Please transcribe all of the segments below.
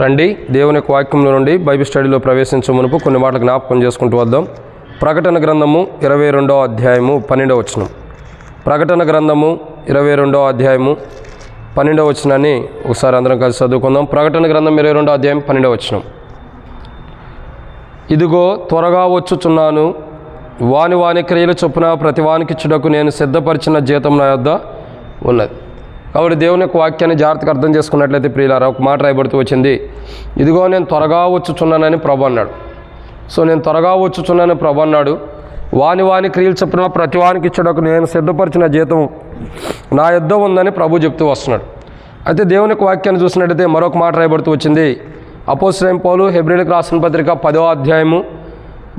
రండి దేవుని యొక్క వాక్యంలో నుండి బైబిల్ స్టడీలో ప్రవేశించే మునుపు కొన్ని మాటలు జ్ఞాపకం చేసుకుంటూ వద్దాం. ప్రకటన గ్రంథము 22వ అధ్యాయము 12వ వచనం. ప్రకటన గ్రంథము 22వ అధ్యాయము 12వ వచనాన్ని ఒకసారి అందరం కలిసి చదువుకుందాం. ప్రకటన గ్రంథం 22వ అధ్యాయం 12వ వచనం. ఇదిగో త్వరగా వచ్చుచున్నాను, వాని క్రియలు చొప్పున ప్రతి వానికిచ్చుటకు నేను సిద్ధపరిచిన జీతం నా యొద్ద ఉన్నది. కాబట్టి దేవుని యొక్క వాక్యాన్ని జాగ్రత్తగా అర్థం చేసుకున్నట్లయితే ప్రియులారా, ఒక మాట రాయబడుతూ వచ్చింది, ఇదిగో నేను త్వరగా వచ్చుచున్నానని ప్రభు అన్నాడు. సో నేను త్వరగా వచ్చుచున్నానని ప్రభు అన్నాడు. వాని క్రియలు చొప్పున ప్రతి వానికి ఇచ్చుటకు నేను సిద్ధపరిచిన జీతం నా యొద్ద ఉందని ప్రభు చెప్తూ వస్తున్నాడు. అయితే దేవుని యొక్క వాక్యాన్ని చూసినట్లయితే మరొక మాట రాయబడుతూ వచ్చింది. అపోస్తలుడైన పౌలు హెబ్రీయులకు రాసిన పత్రిక 10వ అధ్యాయము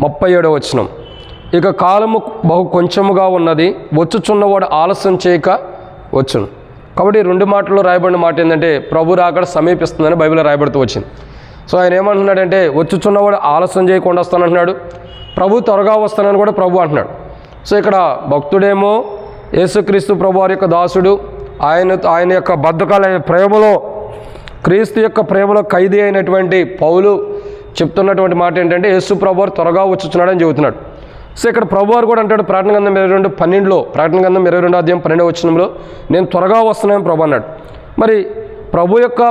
37వ వచనం. ఇక కాలము బహు కొంచెముగా ఉన్నది, వచ్చుచున్నవాడు ఆలస్యం చేయక వచ్చును. కాబట్టి రెండు మాటల్లో రాయబడిన మాట ఏంటంటే ప్రభు రాకడ సమీపిస్తుందని బైబిల్లో రాయబడుతూ వచ్చింది. సో ఆయన ఏమంటున్నాడంటే వచ్చుచున్నవాడు ఆలస్యం చేయకుండా వస్తానంటున్నాడు, ప్రభు త్వరగా వస్తానని కూడా ప్రభు అంటున్నాడు. సో ఇక్కడ భక్తుడేమో యేసుక్రీస్తు ప్రభు వారి యొక్క దాసుడు, ఆయన యొక్క బద్ధకాలైన ప్రేమలో, క్రీస్తు యొక్క ప్రేమలో ఖైదీ అయినటువంటి పౌలు చెప్తున్నటువంటి మాట ఏంటంటే యేసు ప్రభు వారు త్వరగా వచ్చుచున్నాడని చెబుతున్నాడు. సో ఇక్కడ ప్రభువారు కూడా అంటాడు ప్రకటన గ్రంథం 22:12 ప్రకటన గ్రంథం 22వ అధ్యాయం 12వ వచనంలో నేను త్వరగా వస్తున్నాను ప్రభు అన్నాడు. మరి ప్రభు యొక్క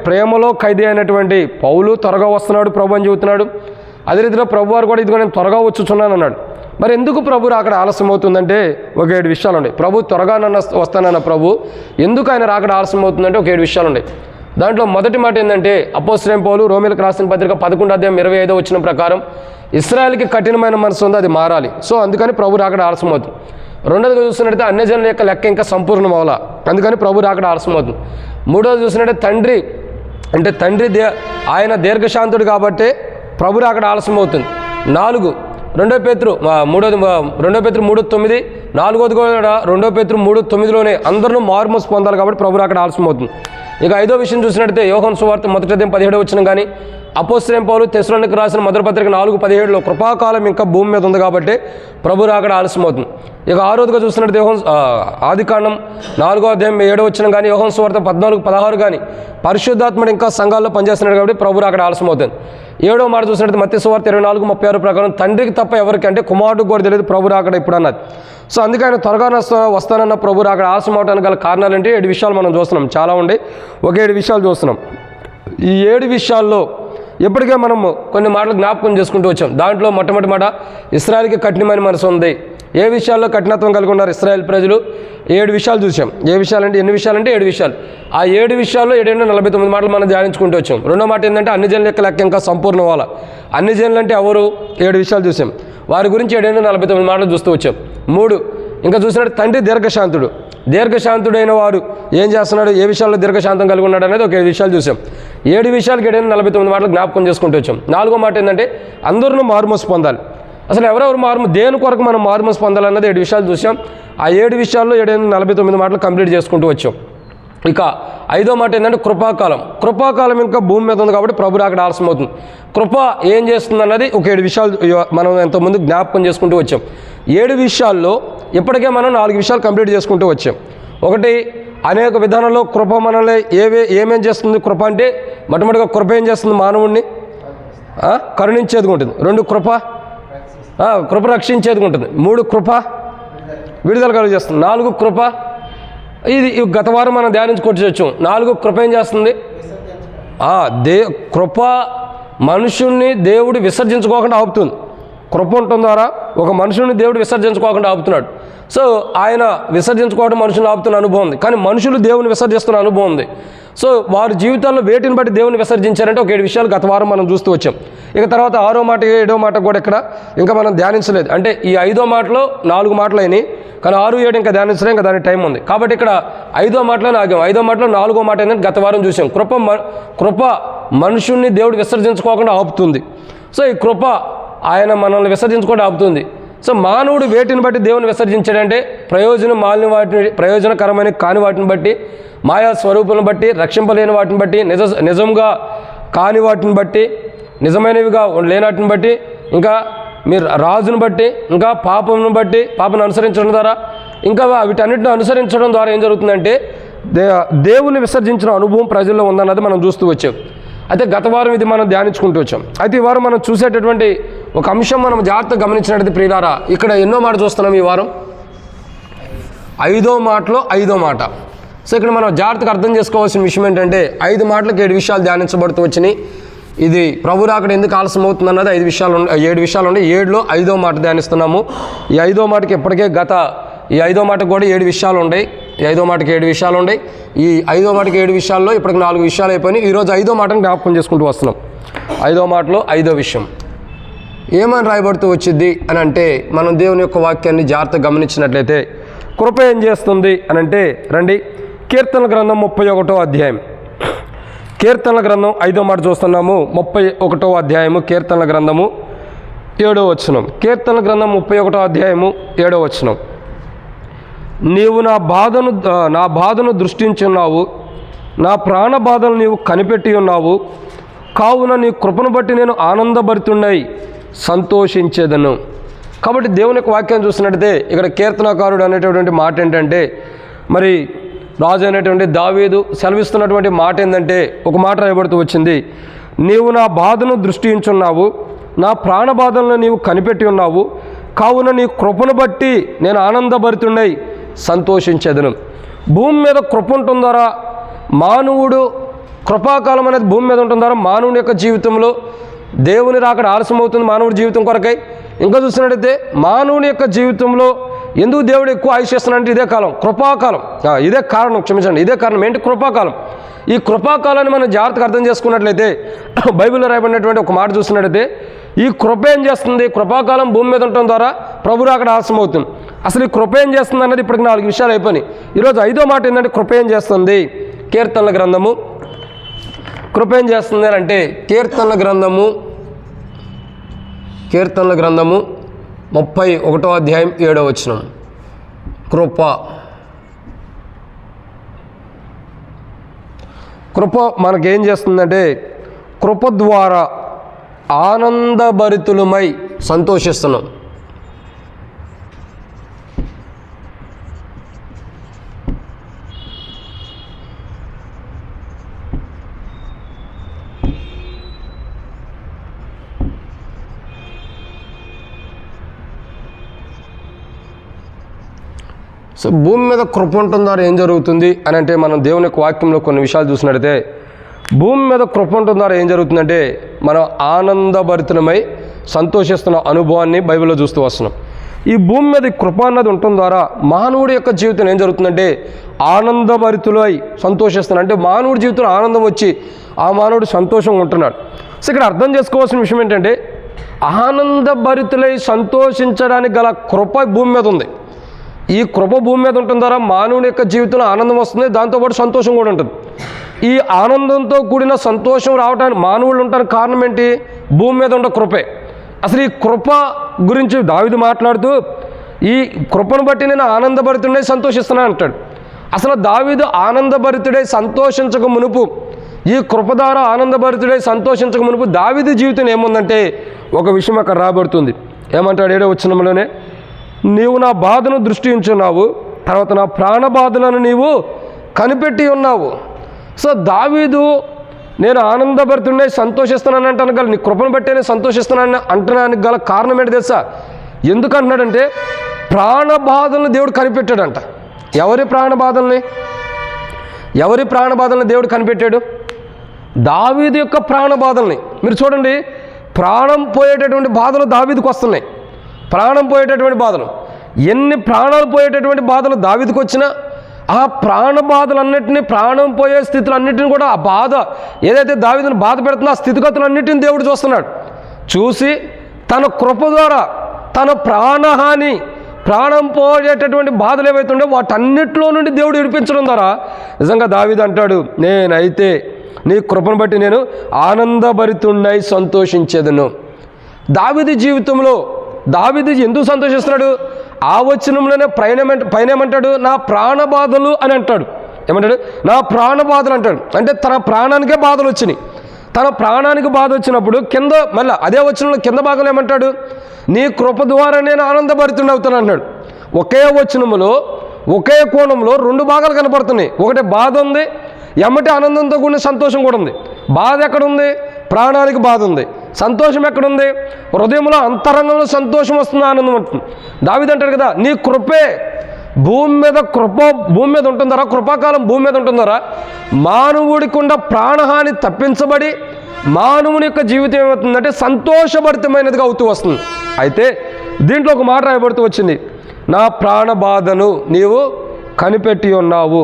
ప్రేమలో ఖైదీ అయినటువంటి పౌలు త్వరగా వస్తున్నాడు ప్రభు అని చెబుతున్నాడు. అదే రీతిలో ప్రభువారు కూడా ఇదిగో నేను త్వరగా వచ్చుచున్నాను అన్నాడు. మరి ఎందుకు ప్రభు రాకడ ఆలస్యం అవుతుందంటే ఒక 7 విషయాలు ఉన్నాయి. ప్రభు త్వరగా వస్తానన్న ప్రభు ఎందుకు ఆయన రాకడ ఆలస్యం అవుతుందంటే ఒక 7 విషయాలు ఉన్నాయి. దాంట్లో మొదటి మాట ఏంటంటే అపోస్తలుడైన పౌలు రోమీయులకు రాసిన పత్రిక 11వ అధ్యాయం 25వ వచనం ప్రకారం ఇశ్రాయేలుకి కఠినమైన మనసు ఉంది, అది మారాలి. సో అందుకని ప్రభు రాకడ ఆలస్యం అవుతుంది. రెండోదిగా చూసినట్టయితే అన్యజనుల యొక్క లెక్క ఇంకా సంపూర్ణం అవ్వాలా, అందుకని ప్రభు రాకడ ఆలస్యం అవుతుంది. మూడోది చూసినట్టయితే తండ్రి ఆయన దీర్ఘశాంతుడు కాబట్టి ప్రభు రాకడ ఆలస్యం అవుతుంది. 4 2 పేతురు 3:9, 4వది కూడా 2 పేతురు 3:9లోనే అందరూ మారుమనసు పొందాలి కాబట్టి ప్రభు రాకడ ఆలస్యం అవుతుంది. ఇక 5వ విషయం చూసినట్టయితే యోహాను సువార్త 1వ అధ్యాయం 17వ వచనం కానీ అపోస్తలుడైన పౌలు తెస్సలోనికీయులకు రాసిన మొదటి పత్రిక 4:17లో కృపాకాలం ఇంకా భూమి మీద ఉంది కాబట్టి ప్రభు రాకడ ఆలస్యం అవుతుంది. ఇక 6వదిగా చూసినట్టు ఆదికాండం 4వ అధ్యాయం 7వ వచనం కానీ యోహాను సువార్త 14:16 కానీ పరిశుద్ధాత్ముడు ఇంకా సంఘాల్లో పనిచేస్తున్నాడు కాబట్టి ప్రభు రాకడ ఆలస్యం అవుతుంది. 7వ మాట చూసినట్టు మత్తయి సువార్త 24:36 ప్రకారం తండ్రికి తప్ప ఎవరికి అంటే కుమారుడికి కూడా తెలియదు ప్రభు రాకడ ఇప్పుడు అన్నది. సో అందుకే ఆయన త్వరగా వస్తానన్న ప్రభు రాకడ ఆలస్యం అవడానికి గల కారణాలు అంటే 7 విషయాలు మనం చూస్తున్నాం. చాలా ఉండే ఒక 7 విషయాలు చూస్తున్నాం. ఈ 7 విషయాల్లో ఎప్పటికే మనం కొన్ని మాటలు జ్ఞాపకం చేసుకుంటూ వచ్చాం. దాంట్లో మొట్టమొదటి మాట ఇశ్రాయేలుకి కఠినమైన మనసు ఉంది. ఏ విషయాల్లో కఠినత్వం కలిగి ఉన్నారు ఇశ్రాయేల్ ప్రజలు? 7 విషయాలు చూసాం. ఎన్ని విషయాలంటే 7 విషయాలు. ఆ 7 విషయాల్లో 749 మాటలు మనం ధ్యానించుకుంటూ వచ్చాం. రెండో మాట ఏంటంటే అన్ని జనుల యొక్క లెక్క ఇంకా సంపూర్ణ అవ్వాలి. అన్ని జనులు అంటే ఎవరు? 7 విషయాలు చూసాం. వారి గురించి 749 మాటలు చూస్తూ వచ్చాం. 3 ఇంకా చూసినట్టు తండ్రి దీర్ఘశాంతుడైన వారు ఏం చేస్తున్నాడు, ఏ విషయాల్లో దీర్ఘశాంతం కలిగి ఉన్నాడు అనేది ఒక 7 విషయాలు చూసాం. 7 విషయాలకి 749 మాటలు జ్ఞాపకం చేసుకుంటూ వచ్చాం. 4వ మాట ఏంటంటే అందరూ మారుమనసు పొందాలి. అసలు ఎవరెవరు దేని కొరకు మనం మారుమనసు పొందాలన్నది 7 విషయాలు చూసాం. ఆ 7 విషయాల్లో 749 మాటలు కంప్లీట్ చేసుకుంటూ వచ్చాం. ఇక 5వ మాట ఏంటంటే కృపాకాలం ఇంకా భూమి మీద ఉంది కాబట్టి ప్రభు రాకడ ఆలస్యం అవుతుంది. కృప ఏం చేస్తుంది అన్నది ఒక 7 విషయాలు మనం ఎంతోమంది జ్ఞాపకం చేసుకుంటూ వచ్చాం. 7 విషయాల్లో ఇప్పటికే మనం 4 విషయాలు కంప్లీట్ చేసుకుంటూ వచ్చాం. ఒకటి, అనేక విధానంలో కృప మనల్ని ఏమేం చేస్తుంది కృప అంటే మొట్టమొదటిగా కృప ఏం చేస్తుంది, మానవుడిని కరుణించేది ఉంటుంది. 2 కృప రక్షించేది ఉంటుంది. 3 కృప విడుదల కలుగజేస్తుంది. 4 కృప ఇది గత వారం మనం ధ్యానించుకుంటూ వచ్చాం. 4 కృప ఏం చేస్తుంది, కృప మనుషుల్ని దేవుడు విసర్జించుకోకుండా ఆపుతుంది. కృప ఉండటం ద్వారా ఒక మనుషుల్ని దేవుడు విసర్జించుకోకుండా ఆపుతున్నాడు. సో ఆయన విసర్జించుకోవడం మనుషులు ఆపుతున్న అనుభవం ఉంది, కానీ మనుషులు దేవుని విసర్జిస్తున్న అనుభవం ఉంది. సో వారి జీవితాల్లో వేటిని బట్టి దేవుని విసర్జించారంటే ఒక 7 విషయాలు గత వారం మనం చూస్తూ వచ్చాం. ఇక తర్వాత 6వ మాట 7వ మాట కూడా ఇక్కడ ఇంకా మనం ధ్యానించలేదు. అంటే ఈ 5వ మాటలో 4 మాటలు అయినాయి, కానీ 6, 7 ఇంకా ధ్యానించలేదు, ఇంకా దానికి టైం ఉంది. కాబట్టి ఇక్కడ 5వ మాటలో ఆగాం. 5వ మాటలో 4వ మాట ఏంటంటే గత వారం చూసాం. కృప మనుషుల్ని దేవుడు విసర్జించుకోకుండా ఆపుతుంది. సో ఈ కృప ఆయన మనల్ని విసర్జించుకోవడం ఆపుతుంది. సో మానవుడు వేటిని బట్టి దేవుని విసర్జించాడంటే ప్రయోజనకరమైన కాని వాటిని బట్టి, మాయా స్వరూపులను బట్టి, రక్షింపలేని వాటిని బట్టి, నిజంగా కాని వాటిని బట్టి, నిజమైనవిగా లేనాటిని బట్టి, ఇంకా మీరు రాజును బట్టి, ఇంకా పాపను బట్టి, పాపను అనుసరించడం ద్వారా, ఇంకా వీటన్నిటిని అనుసరించడం ద్వారా ఏం జరుగుతుందంటే దేవుని విసర్జించిన అనుభవం ప్రజల్లో ఉందన్నది మనం చూస్తూ వచ్చాం. అయితే గత వారం ఇది మనం ధ్యానించుకుంటూ వచ్చాం. అయితే ఈ వారం మనం చూసేటటువంటి ఒక అంశం మనం జాగ్రత్తగా గమనించినట్టు ప్రియులారా, ఇక్కడ ఎన్నో మాట చూస్తున్నాం ఈ వారం, 5వ మాటలో 5వ మాట. సో ఇక్కడ మనం జాగ్రత్తగా అర్థం చేసుకోవాల్సిన విషయం ఏంటంటే 5 మాటలకు 7 విషయాలు ధ్యానించబడుతూ వచ్చినాయి. ఇది ప్రభు రాకడ ఎందుకు ఆలస్యం అవుతుంది అన్నది 7 విషయాలు ఉన్నాయి. 7లో 5వ మాట ధ్యానిస్తున్నాము. ఈ 5వ మాటకి ఇప్పటికే ఈ 5వ మాటకు కూడా 7 విషయాలు ఉన్నాయి. ఈ 5వ మాటకి 7 విషయాలు ఉన్నాయి. ఈ 5వ మాటకి 7 విషయాల్లో ఇప్పటికి 4 విషయాలు అయిపోయినాయి. ఈరోజు 5వ మాటను జ్ఞాపకం చేసుకుంటూ వస్తున్నాం. 5వ మాటలో 5వ విషయం ఏమని రాయబడుతూ వచ్చింది అని అంటే, మనం దేవుని యొక్క వాక్యాన్ని జాగ్రత్తగా గమనించినట్లయితే కృప ఏం చేస్తుంది అని అంటే, రండి కీర్తనల గ్రంథం 31వ అధ్యాయం. కీర్తనల గ్రంథం 5వ మాట చూస్తున్నాము. 31వ అధ్యాయము కీర్తనల గ్రంథము 7వ వచనం. కీర్తనల గ్రంథం 31వ అధ్యాయము 7వ వచనం. నీవు నా బాధను దృష్టించున్నావు, నా ప్రాణ బాధను నీవు కనిపెట్టి ఉన్నావు, కావున నీ కృపను బట్టి నేను ఆనందభరితుడై సంతోషించేదను. కాబట్టి దేవుని యొక్క వాక్యాన్ని చూసినట్టయితే ఇక్కడ కీర్తనకారుడు అనేటటువంటి మాట ఏంటంటే, మరి రాజు అనేటువంటి దావీదు సెలవిస్తున్నటువంటి మాట ఏంటంటే, ఒక మాట రాయబడుతూ వచ్చింది, నీవు నా బాధను దృష్టించున్నావు, నా ప్రాణ బాధలను నీవు కనిపెట్టి ఉన్నావు, కావున నీ కృపను బట్టి నేను ఆనందభరితుడై సంతోషించేదను. భూమి మీద కృప ఉంటుందారా, మానవుడు కృపాకాలం అనేది భూమి మీద ఉంటుందారా, మానవుని యొక్క జీవితంలో దేవుని రాకడ ఆలస్యం అవుతుంది మానవుడి జీవితం కొరకై. ఇంకా చూసినట్టయితే మానవుని యొక్క జీవితంలో ఎందుకు దేవుడు ఎక్కువ ఆయుష్స్తున్నాడంటే ఇదే కాలం, కృపాకాలం. ఇదే కారణం, క్షమించండి, ఇదే కారణం ఏంటి? కృపాకాలం. ఈ కృపాకాలాన్ని మనం జాగ్రత్తగా అర్థం చేసుకున్నట్లయితే బైబిల్లో రాయబడినటువంటి ఒక మాట చూసినట్టయితే, ఈ కృప ఏం చేస్తుంది? కృపాకాలం భూమి మీద ఉండటం ద్వారా ప్రభు రాకడ ఆలస్యం అవుతుంది. అసలు ఈ కృప ఏం చేస్తుంది అన్నది ఇప్పటికి 4 విషయాలు అయిపోయినాయి. ఈరోజు 5వ మాట ఏంటంటే కృప ఏం చేస్తుంది? కీర్తనల గ్రంథము కృప ఏం చేస్తుంది అని అంటే, కీర్తనల గ్రంథము 31వ అధ్యాయం 7వ వచనం. కృప మనకేం చేస్తుందంటే, కృప ద్వారా ఆనందభరితులమై సంతోషిస్తున్నాం. సో భూమి మీద కృప ఉంటుందారా ఏం జరుగుతుంది అని అంటే, మనం దేవుని యొక్క వాక్యంలో కొన్ని విషయాలు చూసినట్టయితే, భూమి మీద కృప ఉంటుందారా ఏం జరుగుతుందంటే, మనం ఆనందభరితమై సంతోషిస్తున్న అనుభవాన్ని బైబిల్లో చూస్తూ వస్తున్నాం. ఈ భూమి మీద కృప అన్నది ఉండటం ద్వారా మానవుడి యొక్క జీవితం ఏం జరుగుతుందంటే ఆనందభరితులై సంతోషిస్తున్నాడు. అంటే మానవుడి జీవితంలో ఆనందం వచ్చి ఆ మానవుడు సంతోషంగా ఉంటున్నాడు. సో ఇక్కడ అర్థం చేసుకోవాల్సిన విషయం ఏంటంటే, ఆనందభరితులై సంతోషించడానికి గల కృప భూమి మీద ఉంది. ఈ కృప భూమి మీద ఉండటం ద్వారా మానవుని యొక్క జీవితంలో ఆనందం వస్తుంది, దాంతోపాటు సంతోషం కూడా ఉంటుంది. ఈ ఆనందంతో కూడిన సంతోషం రావడానికి మానవులు ఉండడానికి కారణం ఏంటి? భూమి మీద ఉండే కృపే. అసలు ఈ కృప గురించి దావీదు మాట్లాడుతూ, ఈ కృపను బట్టి నేను ఆనందభరితుడై సంతోషిస్తున్నాను అంటాడు. అసలు దావీదు ఆనందభరితుడై సంతోషించక మునుపు, ఈ కృప ద్వారా ఆనందభరితుడై సంతోషించక మునుపు దావీదు జీవితం ఏముందంటే ఒక విషయం అక్కడ రాబడుతుంది. ఏమంటాడు 7వ వచనంలోనే, నీవు నా బాధను దృష్టించున్నావు, తర్వాత నా ప్రాణ బాధలను నీవు కనిపెట్టి ఉన్నావు. సో దావీదు నేను ఆనందభరితుడై సంతోషిస్తున్నాను అంటాను గల, నీ కృపను బట్టి నేను సంతోషిస్తున్నాను అంటడానికి గల కారణం ఏంటి తెలుసా? ఎందుకు అంటున్నాడంటే, ప్రాణ బాధలను దేవుడు కనిపెట్టాడంట. ఎవరి ప్రాణ బాధల్ని దేవుడు కనిపెట్టాడు? దావీదు యొక్క ప్రాణ బాధల్ని. మీరు చూడండి, ప్రాణం పోయేటటువంటి బాధలు దావీదుకు వస్తున్నాయి. ప్రాణం పోయేటటువంటి బాధలు, ఎన్ని ప్రాణాలు పోయేటటువంటి బాధలు దావీదుకు వచ్చినా ఆ ప్రాణ బాధలన్నింటినీ, ప్రాణం పోయే స్థితులన్నింటినీ కూడా, ఆ బాధ ఏదైతే దావీదుని బాధ పెడుతుందో ఆ స్థితిగతులన్నింటినీ దేవుడు చూస్తున్నాడు. చూసి తన కృప ద్వారా తన ప్రాణహాని, ప్రాణం పోయేటటువంటి బాధలు ఏవైతే ఉండో వాటన్నిటిలో నుండి దేవుడు విడిపించడం ద్వారా నిజంగా దావీదు అంటాడు, నేనైతే నీ కృపను బట్టి నేను ఆనందభరితుడై సంతోషించేదను. దావీదు జీవితంలో దావీదు ఎందుకు సంతోషిస్తున్నాడు? ఆ వచనంలోనే పైన ఏమంటాడు? నా ప్రాణ బాధలు అని అంటాడు. ఏమంటాడు? నా ప్రాణ బాధలు అంటాడు. అంటే తన ప్రాణానికే బాధలు వచ్చినాయి. తన ప్రాణానికి బాధ వచ్చినప్పుడు కింద మళ్ళీ అదే వచనంలో కింద భాగంలో ఏమంటాడు? నీ కృప ద్వారా నేను ఆనందభరితుడిని అవుతాను అంటున్నాడు. ఒకే వచనములో ఒకే కోణంలో 2 భాగాలు కనపడుతున్నాయి. ఒకటి బాధ ఉంది, ఎమ్మటి ఆనందంతో కూడిన సంతోషం కూడా ఉంది. బాధ ఎక్కడుంది? ప్రాణానికి బాధ ఉంది. సంతోషం ఎక్కడుంది? హృదయంలో అంతరంగంలో సంతోషం వస్తుంది, ఆనందం ఉంటుంది. దావీదు అంటాడు కదా, నీ కృపే భూమి మీద ఉంటుందరా, కృపాకాలం భూమి మీద ఉంటుందరా. మానవుడికుండా ప్రాణహాని తప్పించబడి మానవుని యొక్క జీవితం ఏమవుతుందంటే సంతోషభరితమైనదిగా అవుతూ వస్తుంది. అయితే దీంట్లో ఒక మాట రాయబడుతూ వచ్చింది, నా ప్రాణ బాధను నీవు కనిపెట్టి ఉన్నావు.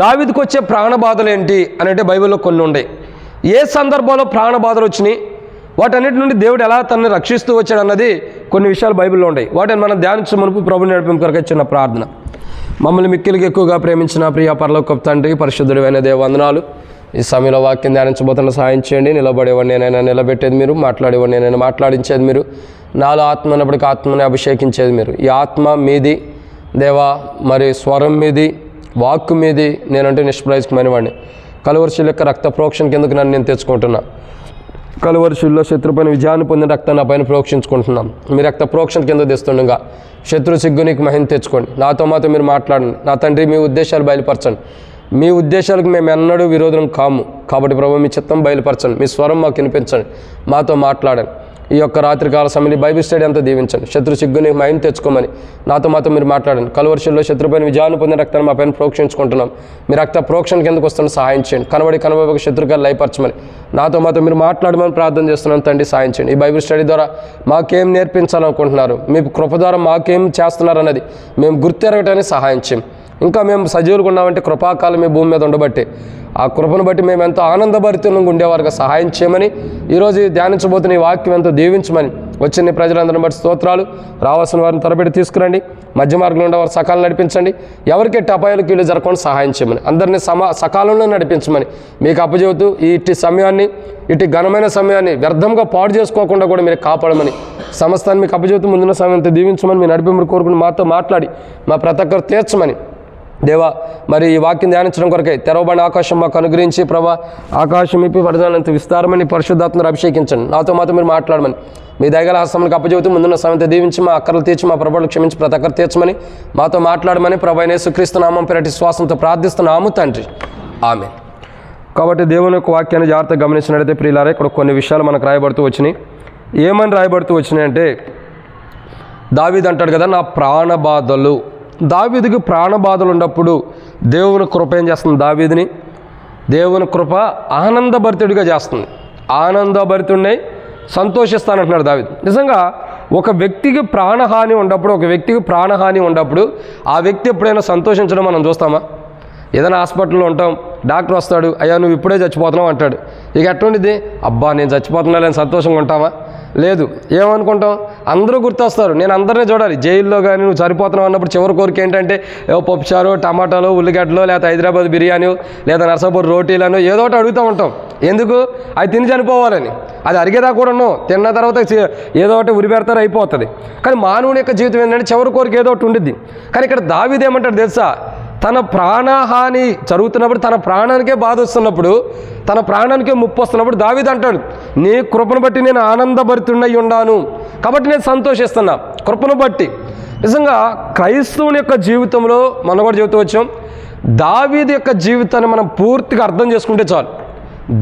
దావీదుకు వచ్చే ప్రాణ బాధలు ఏంటి అని అంటే బైబిల్లో కొన్ని ఉన్నాయి. ఏ సందర్భంలో ప్రాణ బాధలు వచ్చినాయి, వాటన్నిటి నుండి దేవుడు ఎలా తనని రక్షిస్తూ వచ్చాడు అన్నది కొన్ని విషయాలు బైబిల్లో ఉన్నాయి. వాటిని మనం ధ్యానించే మునుపు ప్రభుని నడిపింపు కొరకు చిన్న ప్రార్థన. మమ్మల్ని మిక్కిలికి ఎక్కువగా ప్రేమించిన ప్రియ పరలోకపు తండ్రి, పరిశుద్ధుడైన దేవ వందనాలు. ఈ సమయంలో వాక్యం ధ్యానించబోతున్న సహాయం చేయండి. నిలబడేవాడిని నేనైనా నిలబెట్టేది మీరు, మాట్లాడేవాడిని నేనైనా మాట్లాడించేది మీరు, నాలో ఆత్మ ఉన్నప్పటికీ ఆత్మని అభిషేకించేది మీరు. ఈ ఆత్మ మీది దేవా, మరి స్వరం మీది, వాక్కు మీది. నేనంటే నిష్ప్రయోజకమైన వాడిని. కలువరి యొక్క రక్త ప్రోక్షణ కిందకు నన్ను నేను తెచ్చుకుంటున్నా. కలువరి శత్రుపైన విజయాన్ని పొందిన రక్తాన్ని నా పైన ప్రోక్షించుకుంటున్నాం. మీ రక్త ప్రోక్షణ కింద తెస్తుండగా శత్రు సిగ్గునికి మహిమ తెచ్చుకోండి. నాతో మీరు మాట్లాడండి. నా తండ్రి, మీ ఉద్దేశాలు బయలుపరచండి. మీ ఉద్దేశాలకు మేము ఎన్నడూ విరోధం కాము. కాబట్టి ప్రభు మీ చిత్తం బయలుపరచండి. మీ స్వరం మాకు వినిపించండి. మాతో మాట్లాడండి. ఈ యొక్క రాత్రికాల సమయంలో బైబిల్ స్టడీ అంతా దీవించండి. శత్రు సిగ్గుని మైం తెచ్చుకోమని నాతో మీరు మాట్లాడండి. కలువరిలో శత్రుపైన విజయాన్ని పొందిన రక్తాన్ని మా పైన ప్రోక్షించుకుంటున్నాం. మీ రక్త ప్రోక్షణ కిందకు వస్తున్న సహాయం చేయండి. కనబడి శత్రుగాలు లయపరచమని నాతో మీరు మాట్లాడమని ప్రార్థన చేస్తున్నాను. తండ్రి సాయం చేయండి. ఈ బైబిల్ స్టడీ ద్వారా మాకేం నేర్పించాలనుకుంటున్నారు, మీ కృప ద్వారా మాకేం చేస్తున్నారు అన్నది మేము గుర్తెరగటానికి సహాయం చేయం. ఇంకా మేము సజీవులుగా ఉన్నామంటే కృపాకాలం మీ భూమి మీద ఉండబట్టి ఆ కృపను బట్టి మేము ఎంతో ఆనందభరితంగా ఉండేవారుగా సహాయం చేయమని, ఈరోజు ధ్యానించబోతున్న ఈ వాక్యం ఎంతో దీవించమని, వచ్చిన ప్రజలందరిని బట్టి స్తోత్రాలు. రావాల్సిన వారిని త్వరపెట్టి తీసుకురండి. మధ్య మార్గంలో ఉండేవారు సకాలం నడిపించండి. ఎవరికి అపాయాలు కీళ్ళు జరగకుండా సహాయం చేయమని, అందరినీ సకాలంలో నడిపించమని మీకు అప్పచెబుతూ ఇటు ఘనమైన సమయాన్ని వ్యర్థంగా పాడు చేసుకోకుండా కూడా మీరు కాపాడమని, సమస్తాన్ని మీకు అప్పచెబుతూ ముందున్న సమయంతో దీవించమని, మీ నడిపింపుడు కోరుకుని మాతో మాట్లాడి మా ప్రతి ఒక్కరు తీర్చమని దేవా. మరి ఈ వాక్యం ధ్యానించడం కొరకై తెరవబడిన ఆకాశం మాకు అనుగ్రహించి ప్రభా, ఆకాశం ఇప్పి పరదానంత విస్తారమని పరిశుద్ధాత్మను అభిషేకించండి. నాతో మీరు మాట్లాడమని మీ దయగల హస్తములకు అప్పచెబుతూ ముందున్న సమయంతో దీవించి మా అక్కర్లు తీర్చి మా ప్రభువులు క్షమించి ప్రతి ఒక్కరు తీర్చమని మాతో మాట్లాడమని ప్రభు అయిన యేసుక్రీస్తు నామం పేరటి శ్వాసంతో ప్రార్థిస్తున్నాము తండ్రి, ఆమేన్. కాబట్టి దేవుని యొక్క వాక్యాన్ని జాగ్రత్తగా గమనించినట్లయితే ప్రియులారా, ఇక్కడ కొన్ని విషయాలు మనకు రాయబడుతూ వచ్చినాయి. ఏమని రాయబడుతూ వచ్చినాయి అంటే, దావీదు అంటాడు కదా, నా ప్రాణ బాధలు. దావీదుకి ప్రాణ బాధలు ఉన్నప్పుడు దేవుని కృప ఏం చేస్తుంది? దావీదుని దేవుని కృప ఆనందభరితుడిగా చేస్తుంది. ఆనందభరితుడిని సంతోషిస్తానంటున్నాడు దావీదు. నిజంగా ఒక వ్యక్తికి ప్రాణహాని ఉన్నప్పుడు ఆ వ్యక్తి ఎప్పుడైనా సంతోషించడం మనం చూస్తామా? ఏదైనా హాస్పిటల్లో ఉంటాం, డాక్టర్ వస్తాడు, అయ్యా నువ్వు ఇప్పుడే చచ్చిపోతున్నావు అంటాడు. ఇక ఎటువంటిది? అబ్బా నేను చచ్చిపోతున్నా లేని సంతోషంగా ఉంటామా? లేదు. ఏమనుకుంటాం? అందరూ గుర్తొస్తారు. నేను అందరినీ చూడాలి. జైల్లో కానీ నువ్వు చనిపోతున్నావు అన్నప్పుడు చివరి కోరిక ఏంటంటే పప్పుచారు, టమాటాలు, ఉల్లిగడ్డలు, లేదా హైదరాబాద్ బిర్యానీ, లేదా నర్సాపూర్ రోటీలను ఏదో ఒకటి అడుగుతూ ఉంటాం. ఎందుకు? అది తిని చనిపోవాలని. అది అరిగేదా కూడా ఉన్నావు, తిన్న తర్వాత ఏదో ఒకటి ఉరి పెడతారు, అయిపోతుంది. కానీ మానవుని యొక్క జీవితం ఏంటంటే చివరి కోరిక ఏదో ఒకటి ఉండిద్ది. కానీ ఇక్కడ దావీదు ఏమంటాడు తెలుసా? తన ప్రాణహాని జరుగుతున్నప్పుడు, తన ప్రాణానికే బాధ వస్తున్నప్పుడు, తన ప్రాణానికే ముప్పు వస్తున్నప్పుడు దావీదు అంటాడు, నీ కృపను బట్టి నేను ఆనందభరితుడై ఉన్నాను, కాబట్టి నేను సంతోషిస్తున్నా కృపను బట్టి. నిజంగా క్రైస్తవుని యొక్క జీవితంలో మనం కూడా చెబుతూ వచ్చాం, దావీదు యొక్క జీవితాన్ని మనం పూర్తిగా అర్థం చేసుకుంటే చాలు.